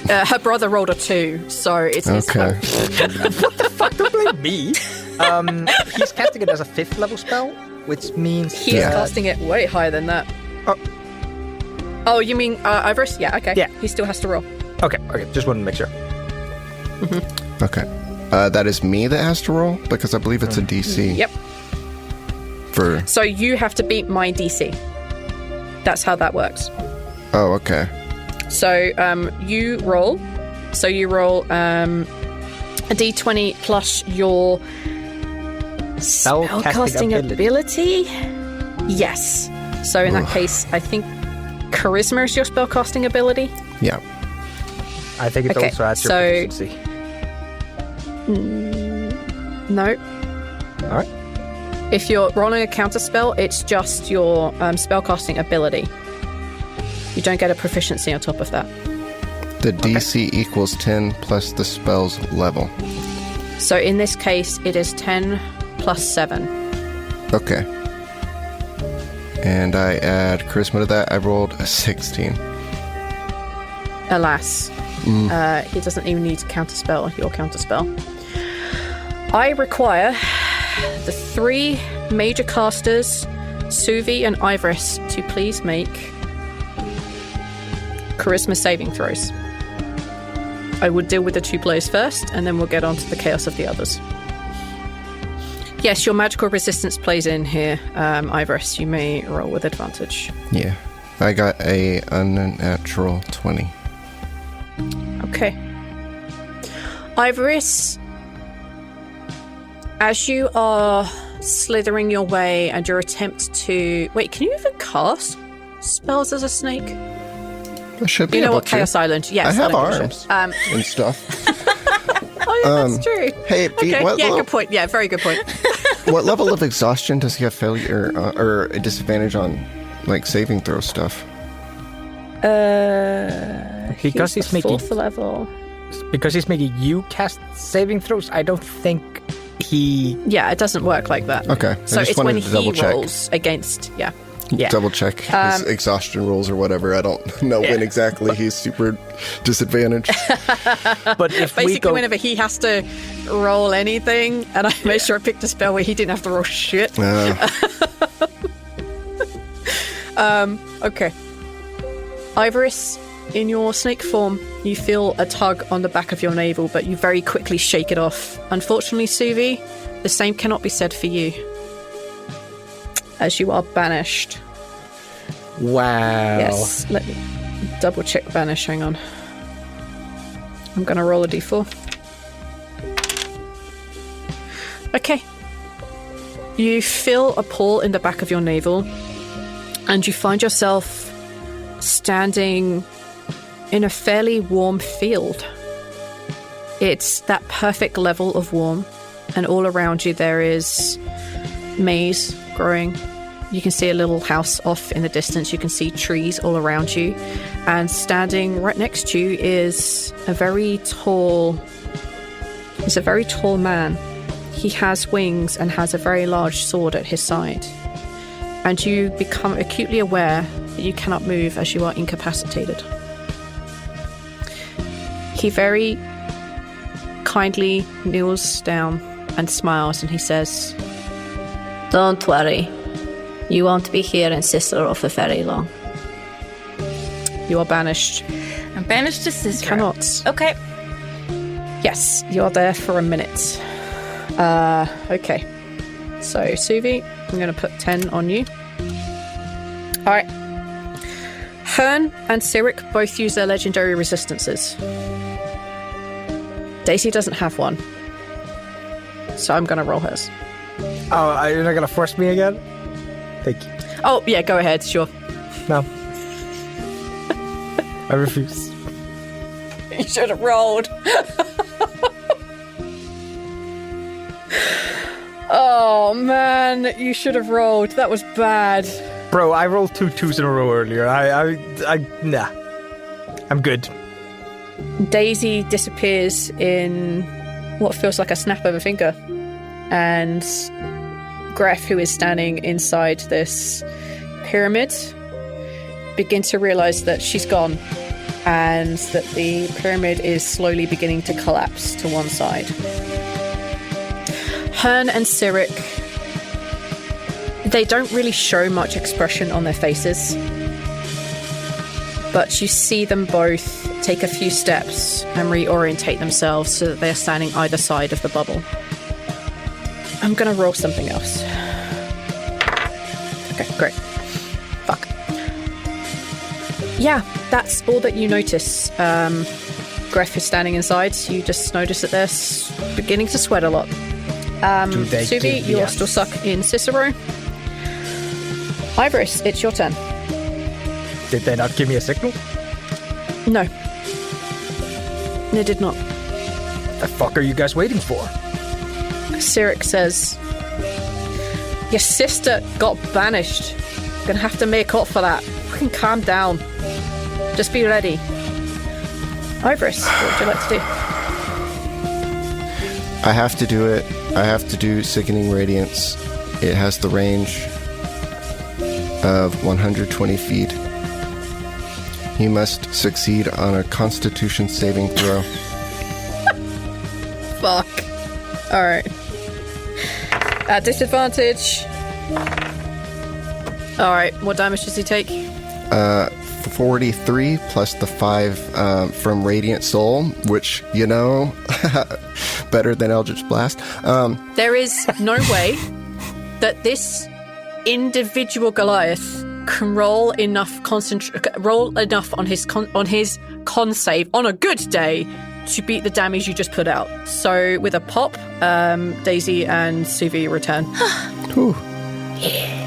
Her brother rolled a 2, so it's his okay. What the fuck? Don't blame me. He's casting it as a 5th level spell, which means He's casting it way higher than that. Oh, you mean Ivoris? Yeah, okay. Yeah. He still has to roll. Okay, just wanted to make sure. Mm-hmm. Okay. That is me that has to roll? Because I believe it's a DC. Yep. So you have to beat my DC. That's how that works. Oh, okay. So you roll. So you roll a d20 plus your Spellcasting ability? Yes. So in that case, I think charisma is your spellcasting ability? Yeah. I think it also adds your proficiency. No. All right. If you're rolling a counterspell, it's just your spellcasting ability. You don't get a proficiency on top of that. The DC equals 10 plus the spell's level. So in this case, it is 10 plus 7. Okay. And I add charisma to that. I rolled a 16. Alas. He doesn't even need to counterspell your counterspell. I require the 3 major casters, Suvi and Ivoris, to please make charisma saving throws. I would deal with the 2 players first, and then we'll get on to the chaos of the others. Yes, your magical resistance plays in here, Ivoris. You may roll with advantage. Yeah. I got a unnatural 20. Okay. Ivoris, as you are slithering your way and your attempt to... Wait, can you even cast spells as a snake? I should be You know able what, to. Chaos Island. Yes, I have think you arms should. and stuff. Oh, yeah, that's true. Hey, Okay, what, good point. Yeah, very good point. what level of exhaustion does he have failure or a disadvantage on, like, saving throw stuff? Because he's making 4th level. Because he's making you cast saving throws, I don't think he... Yeah, it doesn't work like that. Okay. So I just it's when wanted to he double check. rolls against... Yeah. Double check his exhaustion rolls or whatever. I don't know when exactly he's super disadvantaged. But if Basically, we go... whenever he has to roll anything, and I made sure I picked a spell where he didn't have to roll shit. Okay. Ivoris, in your snake form, you feel a tug on the back of your navel, but you very quickly shake it off. Unfortunately, Suvi, the same cannot be said for you, as you are banished. Wow. Yes, let me double check banish. Hang on. I'm going to roll a d4. Okay. You feel a pull in the back of your navel, and you find yourself standing in a fairly warm field. It's that perfect level of warm, and all around you there is maize growing. You can see a little house off in the distance. You can see trees all around you. And standing right next to you is a very tall man. He has wings and has a very large sword at his side. And you become acutely aware that you cannot move as you are incapacitated. He very kindly kneels down and smiles, and he says, "Don't worry. You won't be here in Cicero for very long. You are banished." I'm banished to Cicero. Cannot. Okay. Yes, you are there for a minute. Okay. So, Suvi, I'm going to put 10 on you. Alright. Hearn and Cyric both use their legendary resistances. Daisy doesn't have one. So I'm going to roll hers. Oh, you're not going to force me again? Thank you. Oh, yeah, go ahead, sure. No. I refuse. You should have rolled. Oh, man, you should have rolled. That was bad. Bro, I rolled 2 2s in a row earlier. Nah. I'm good. Daisy disappears in what feels like a snap of a finger. And Greff, who is standing inside this pyramid, begins to realize that she's gone and that the pyramid is slowly beginning to collapse to one side. Hearn and Cyric, they don't really show much expression on their faces, but you see them both take a few steps and reorientate themselves so that they're standing either side of the bubble. I'm gonna roll something else. Okay, great. Fuck. Yeah, that's all that you notice. Greff is standing inside. You just notice that they're beginning to sweat a lot. Do they Suvi, give you me are still stuck in Cicero. Ivoris, it's your turn. Did they not give me a signal? No. They did not. The fuck are you guys waiting for? Cyric says, your sister got banished. Gonna have to make up for that. Fucking calm down. Just be ready. Ivoris, what would you like to do? I have to do it. I have to do Sickening Radiance. It has the range of 120 feet. He must succeed on a Constitution saving throw. Fuck. Alright. At disadvantage. Alright, what damage does he take? 43 plus the 5 from Radiant Soul, which, you know, better than Eldritch Blast. There is no way that this individual Goliath can roll enough on his con save on a good day to beat the damage you just put out. So with a pop, Daisy and Suvi return. Whew.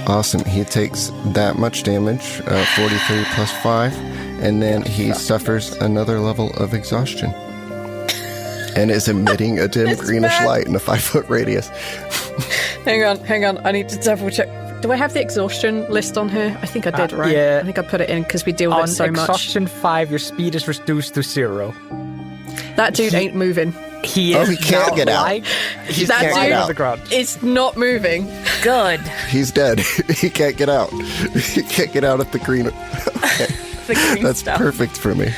Awesome. He takes that much damage, 43 plus 5, and then he suffers another level of exhaustion. And is emitting a dim greenish light in a 5-foot radius. Hang on. I need to double check. Do I have the exhaustion list on here? I think I did, right? Yeah. I think I put it in because we deal with it so much. On exhaustion 5, your speed is reduced to 0. That dude ain't moving. He can't get out. He's That lying dude on the ground. is not moving. Good. He's dead. He can't get out. He can't get out at the green. Okay. The green That's stuff. perfect for me.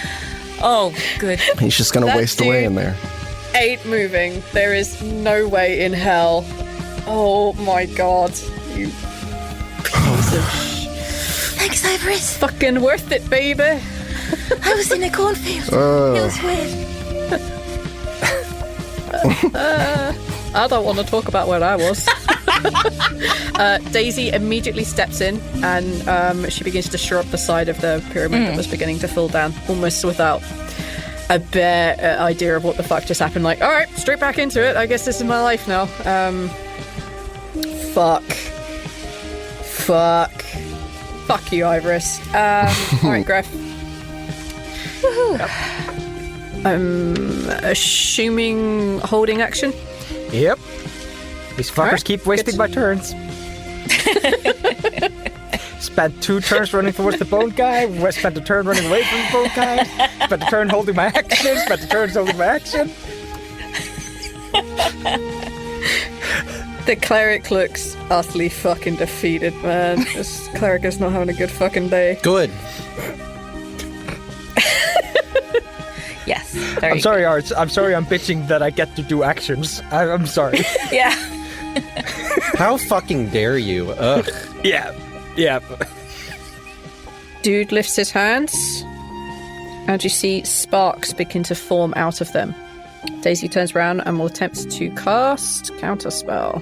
Oh, good. He's just going to That waste away dude- in there. Ain't moving. There is no way in hell. Oh my god. You piece of Thanks, Ivoris. fucking worth it, baby. I was in a cornfield. It was weird. I don't want to talk about where I was. Daisy immediately steps in and she begins to shore up the side of the pyramid that was beginning to fall down, almost without a bare idea of what the fuck just happened. Like, all right, straight back into it. I guess this is my life now. Fuck you, Ivoris. All right, Greff. Assuming holding action. Yep. These fuckers Alright, keep wasting my turns. Spent 2 turns running towards the bone guy. Spent a turn running away from the bone guy. Spent a turn holding my action. Spent a turn holding my action. The cleric looks utterly fucking defeated, man. This cleric is not having a good fucking day. Good. Yes. I'm sorry, Arts. I'm sorry I'm bitching that I get to do actions. I'm sorry. Yeah. How fucking dare you? Ugh. Yeah. Dude lifts his hands, and you see sparks begin to form out of them. Daisy turns around and will attempt to cast Counterspell.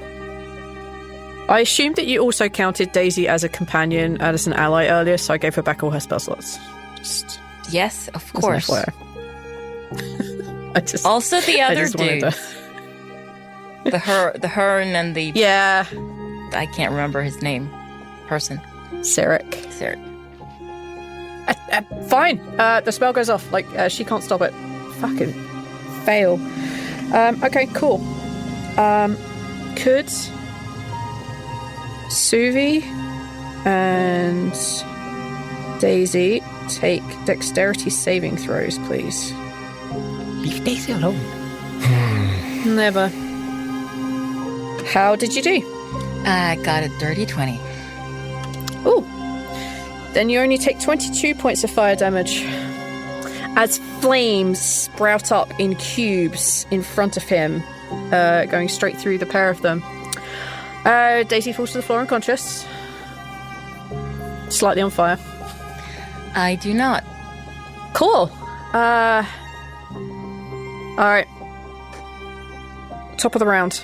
I assumed that you also counted Daisy as a companion and as an ally earlier, so I gave her back all her spell slots. Just Yes, of as an course. FYI. I just Also, the I other just wanted dude. to- The Hearn and the... Yeah, I can't remember his name. Person. Cyric. Sarah. Fine. The spell goes off. Like, she can't stop it. Fucking fail. Okay, cool. Could Suvi and Daisy take dexterity saving throws, please? Leave Daisy alone. Never. How did you do? I got a dirty 20. Ooh. Then you only take 22 points of fire damage as flames sprout up in cubes in front of him, going straight through the pair of them. Daisy falls to the floor unconscious. Slightly on fire. I do not. Cool. Alright. Top of the round.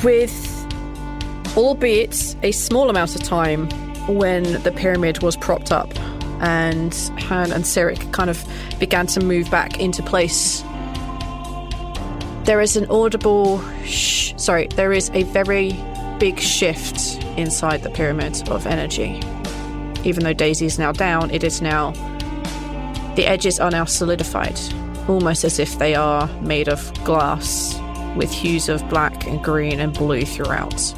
With, albeit a small amount of time, when the pyramid was propped up and Han and Cyric kind of began to move back into place, There is an audible... there is a very big shift inside the pyramid of energy. Even though Daisy is now down, it is now... The edges are now solidified, almost as if they are made of glass, with hues of black and green and blue throughout.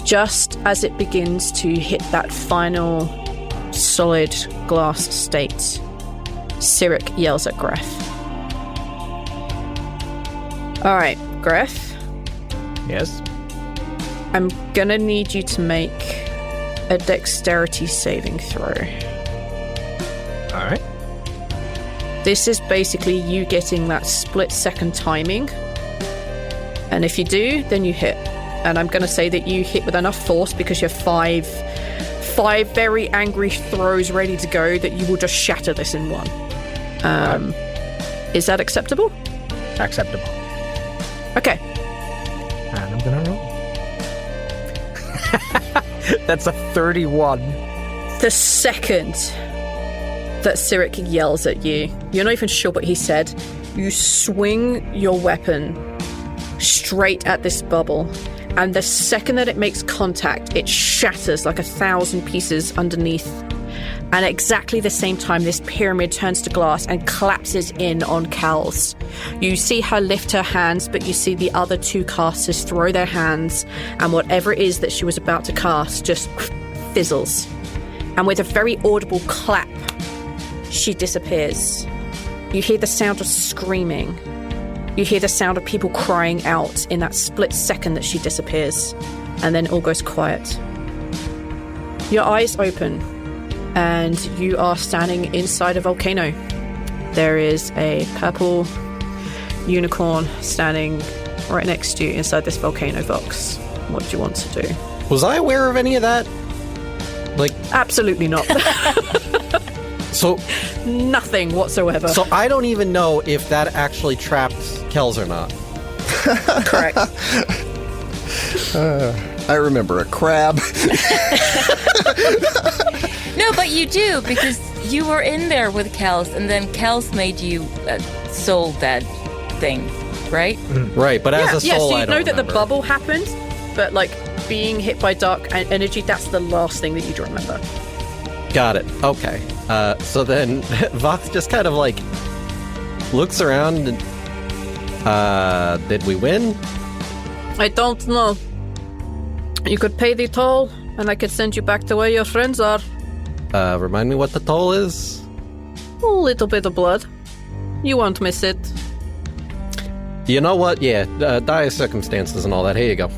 Just as it begins to hit that final solid glass state, Cyric yells at Greff. Alright, Greff. Yes? I'm gonna need you to make a dexterity saving throw. Alright. This is basically you getting that split-second timing. And if you do, then you hit. And I'm gonna say that you hit with enough force because you have five very angry throws ready to go that you will just shatter this in one. Is that acceptable? Acceptable. Okay. And I'm gonna roll. That's a 31. The second that Cyric yells at you, you're not even sure what he said, you swing your weapon straight at this bubble, and the second that it makes contact, it shatters like 1,000 pieces underneath. And at exactly the same time, this pyramid turns to glass and collapses in on Kels. You see her lift her hands, but you see the other two casters throw their hands, and whatever it is that she was about to cast just fizzles. And with a very audible clap, she disappears. You hear the sound of screaming. You hear the sound of people crying out in that split second that she disappears. And then it all goes quiet. Your eyes open, and you are standing inside a volcano. There is a purple unicorn standing right next to you inside this volcano box. What do you want to do? Was I aware of any of that? Absolutely not. So nothing whatsoever. So I don't even know if that actually trapped Kels or not. Correct. I remember a crab. No, but you do, because you were in there with Kels, and then Kels made you a soul dead thing, right? Right, but as a soul, so you I don't know that remember. the bubble happened, but being hit by dark energy, that's the last thing that you'd remember. Got it. Okay. So then Vox just kind of looks around and did we win? I don't know. You could pay the toll, and I could send you back to where your friends are. Remind me what the toll is? A little bit of blood. You won't miss it. You know what? Yeah, dire circumstances and all that. Here you go.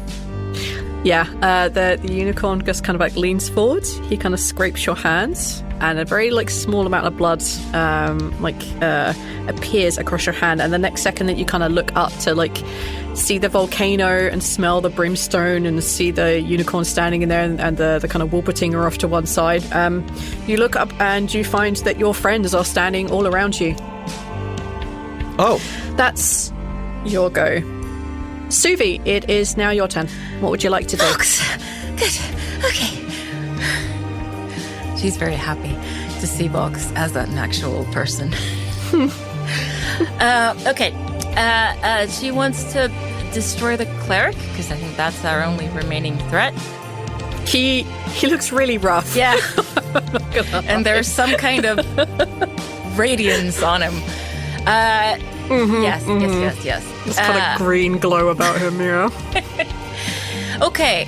Yeah, the unicorn just kind of leans forward. He kind of scrapes your hands, and a very small amount of blood appears across your hand. And the next second that you kind of look up to see the volcano and smell the brimstone and see the unicorn standing in there and the kind of Wolperting are off to one side, you look up and you find that your friends are standing all around you. Oh, that's your go. Suvi, it is now your turn. What would you like to do? Fox. Good. Okay. She's very happy to see Vox as an actual person. Okay. She wants to destroy the cleric, because I think that's our only remaining threat. He looks really rough. Yeah. And there's some kind of radiance on him. Yes. This kind of green glow about him, yeah. Okay,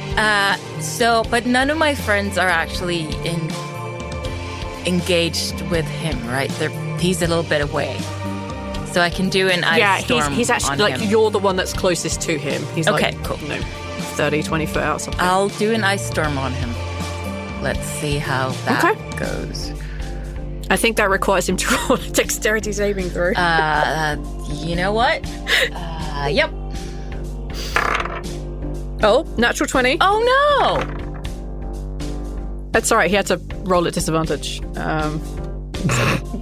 but none of my friends are actually engaged with him, right? He's a little bit away. So I can do an ice storm he's actually on him. you're the one that's closest to him. He's okay, cool. 30, 20 foot out something. I'll do an ice storm on him. Let's see how that goes. I think that requires him to roll a dexterity saving throw. You know what? Yep. Oh, natural 20. Oh, no! That's all right. He had to roll at disadvantage.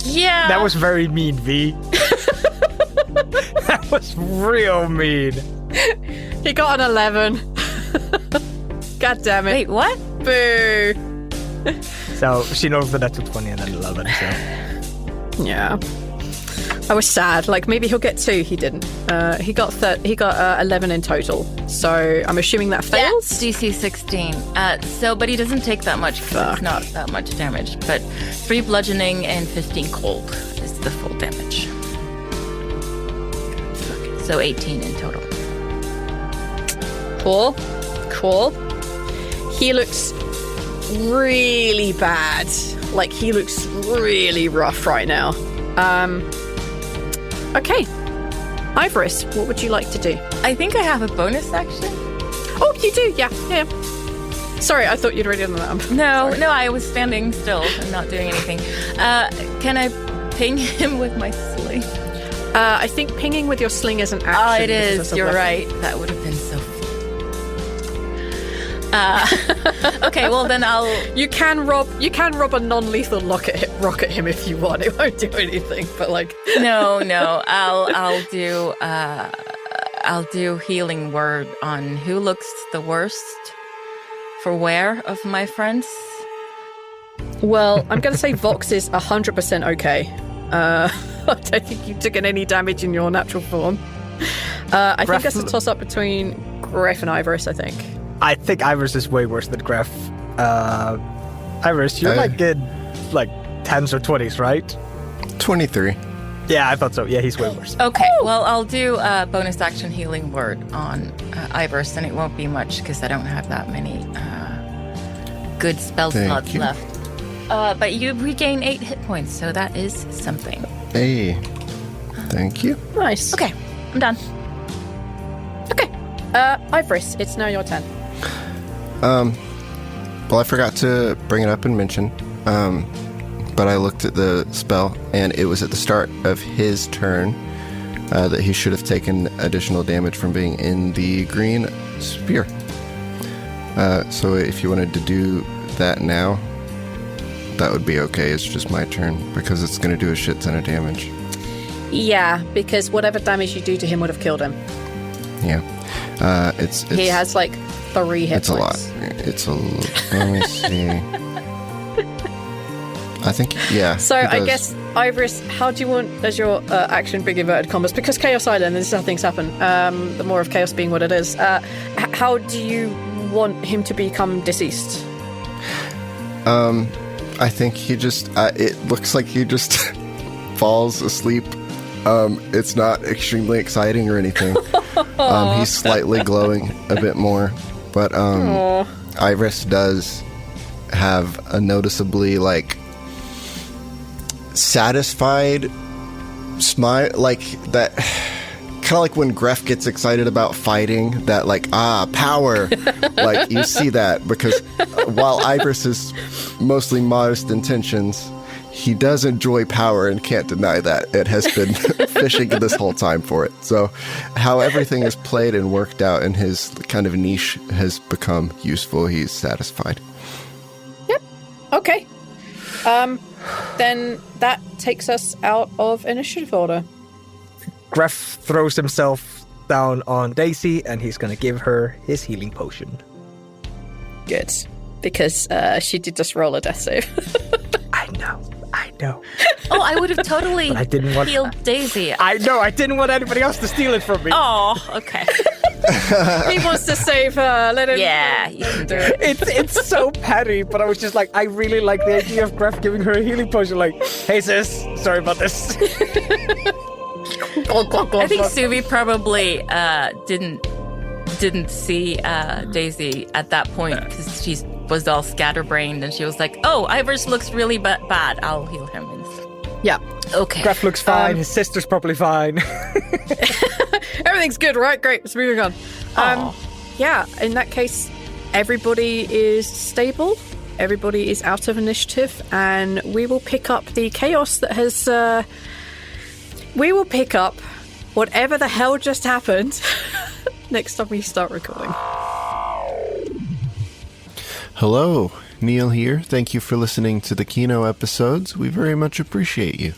Yeah. That was very mean, V. That was real mean. He got an 11. God damn it. Wait, what? Boo. So she knows that that's a 20 and an 11, so. Yeah. I was sad. Like, maybe he'll get 2. He didn't. He got 11 in total. So I'm assuming that fails. Yeah, DC 16. But he doesn't take that much. It's not that much damage. But 3 bludgeoning and 15 cold is the full damage. So 18 in total. Cool. He looks really bad. Like, he looks really rough right now. Okay. Ivoris, what would you like to do? I think I have a bonus action. Oh, you do? Yeah. Sorry, I thought you'd already done that. No, I was standing still and not doing anything. Can I ping him with my sling? I think pinging with your sling is an action. Oh, it is. You're right. That would have been so okay, well then You can rob a non-lethal rock at him if you want. It won't do anything, but like No, I'll do healing word on who looks the worst for where of my friends. Well, I'm going to say Vox is 100% okay. I don't think you've taken any damage in your natural form. I think that's a toss-up between Greff and Ivoris, I think. I think Ivoris is way worse than Greff. Ivoris, you're in 10s or 20s, right? 23. Yeah, I thought so. Yeah, he's way worse. Okay, well, I'll do a bonus action healing word on Ivoris, and it won't be much because I don't have that many good spell slots left. But you regain 8 hit points, so that is something. Hey, thank you. Nice. Okay, I'm done. Okay, Ivoris, it's now your turn. Well, I forgot to bring it up and mention, but I looked at the spell, and it was at the start of his turn that he should have taken additional damage from being in the green sphere. So if you wanted to do that now, that would be okay. It's just my turn, because it's going to do a shit ton of damage. Yeah, because whatever damage you do to him would have killed him. Yeah. It's he has 3 hit it's points. It's a lot. Let me see. I think, yeah. So I guess, Ivoris, how do you want as your action, big inverted commas, because Chaos Island, this is how things happen, the more of chaos being what it is, how do you want him to become deceased? I think he just, it looks like he just falls asleep. It's not extremely exciting or anything. He's slightly glowing a bit more, but Ivoris does have a noticeably satisfied smile, like that, kind of like when Greff gets excited about fighting, that power. You see that, because while Ivoris is mostly modest intentions, he does enjoy power and can't deny that. It has been fishing this whole time for it. So how everything is played and worked out in his kind of niche has become useful. He's satisfied. Yep. Okay. Then that takes us out of initiative order. Greff throws himself down on Daisy, and he's going to give her his healing potion. Good. Because she did just roll a death save. I know. Oh, I would have totally healed Daisy. I know, I didn't want anybody else to steal it from me. Oh, okay. He wants to save her. Let him. Yeah, you can do it. It's so petty, but I was just I really like the idea of Greff giving her a healing potion. Hey sis, sorry about this. I think Suvi probably didn't see Daisy at that point because she was all scatterbrained, and she was like, "Oh, Ivoris looks really bad. I'll heal him." Yeah. Okay. Greff looks fine. His sister's probably fine. Everything's good, right? Great. Let's move on. Yeah. In that case, everybody is stable. Everybody is out of initiative, and we will pick up the chaos that has. We will pick up whatever the hell just happened next time we start recording. Hello, Neil here. Thank you for listening to the Kino episodes. We very much appreciate you.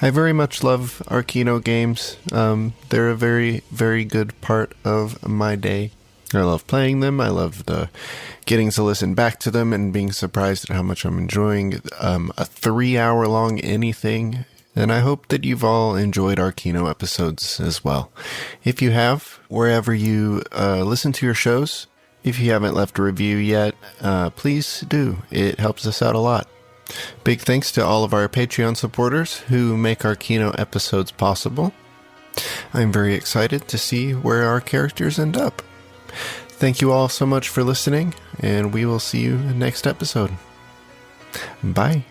I very much love our Kino games. They're a very, very good part of my day. I love playing them. I love getting to listen back to them and being surprised at how much I'm enjoying a 3-hour-long anything And I hope that you've all enjoyed our Kino episodes as well. If you have, wherever you listen to your shows, if you haven't left a review yet, please do. It helps us out a lot. Big thanks to all of our Patreon supporters who make our Kino episodes possible. I'm very excited to see where our characters end up. Thank you all so much for listening, and we will see you next episode. Bye.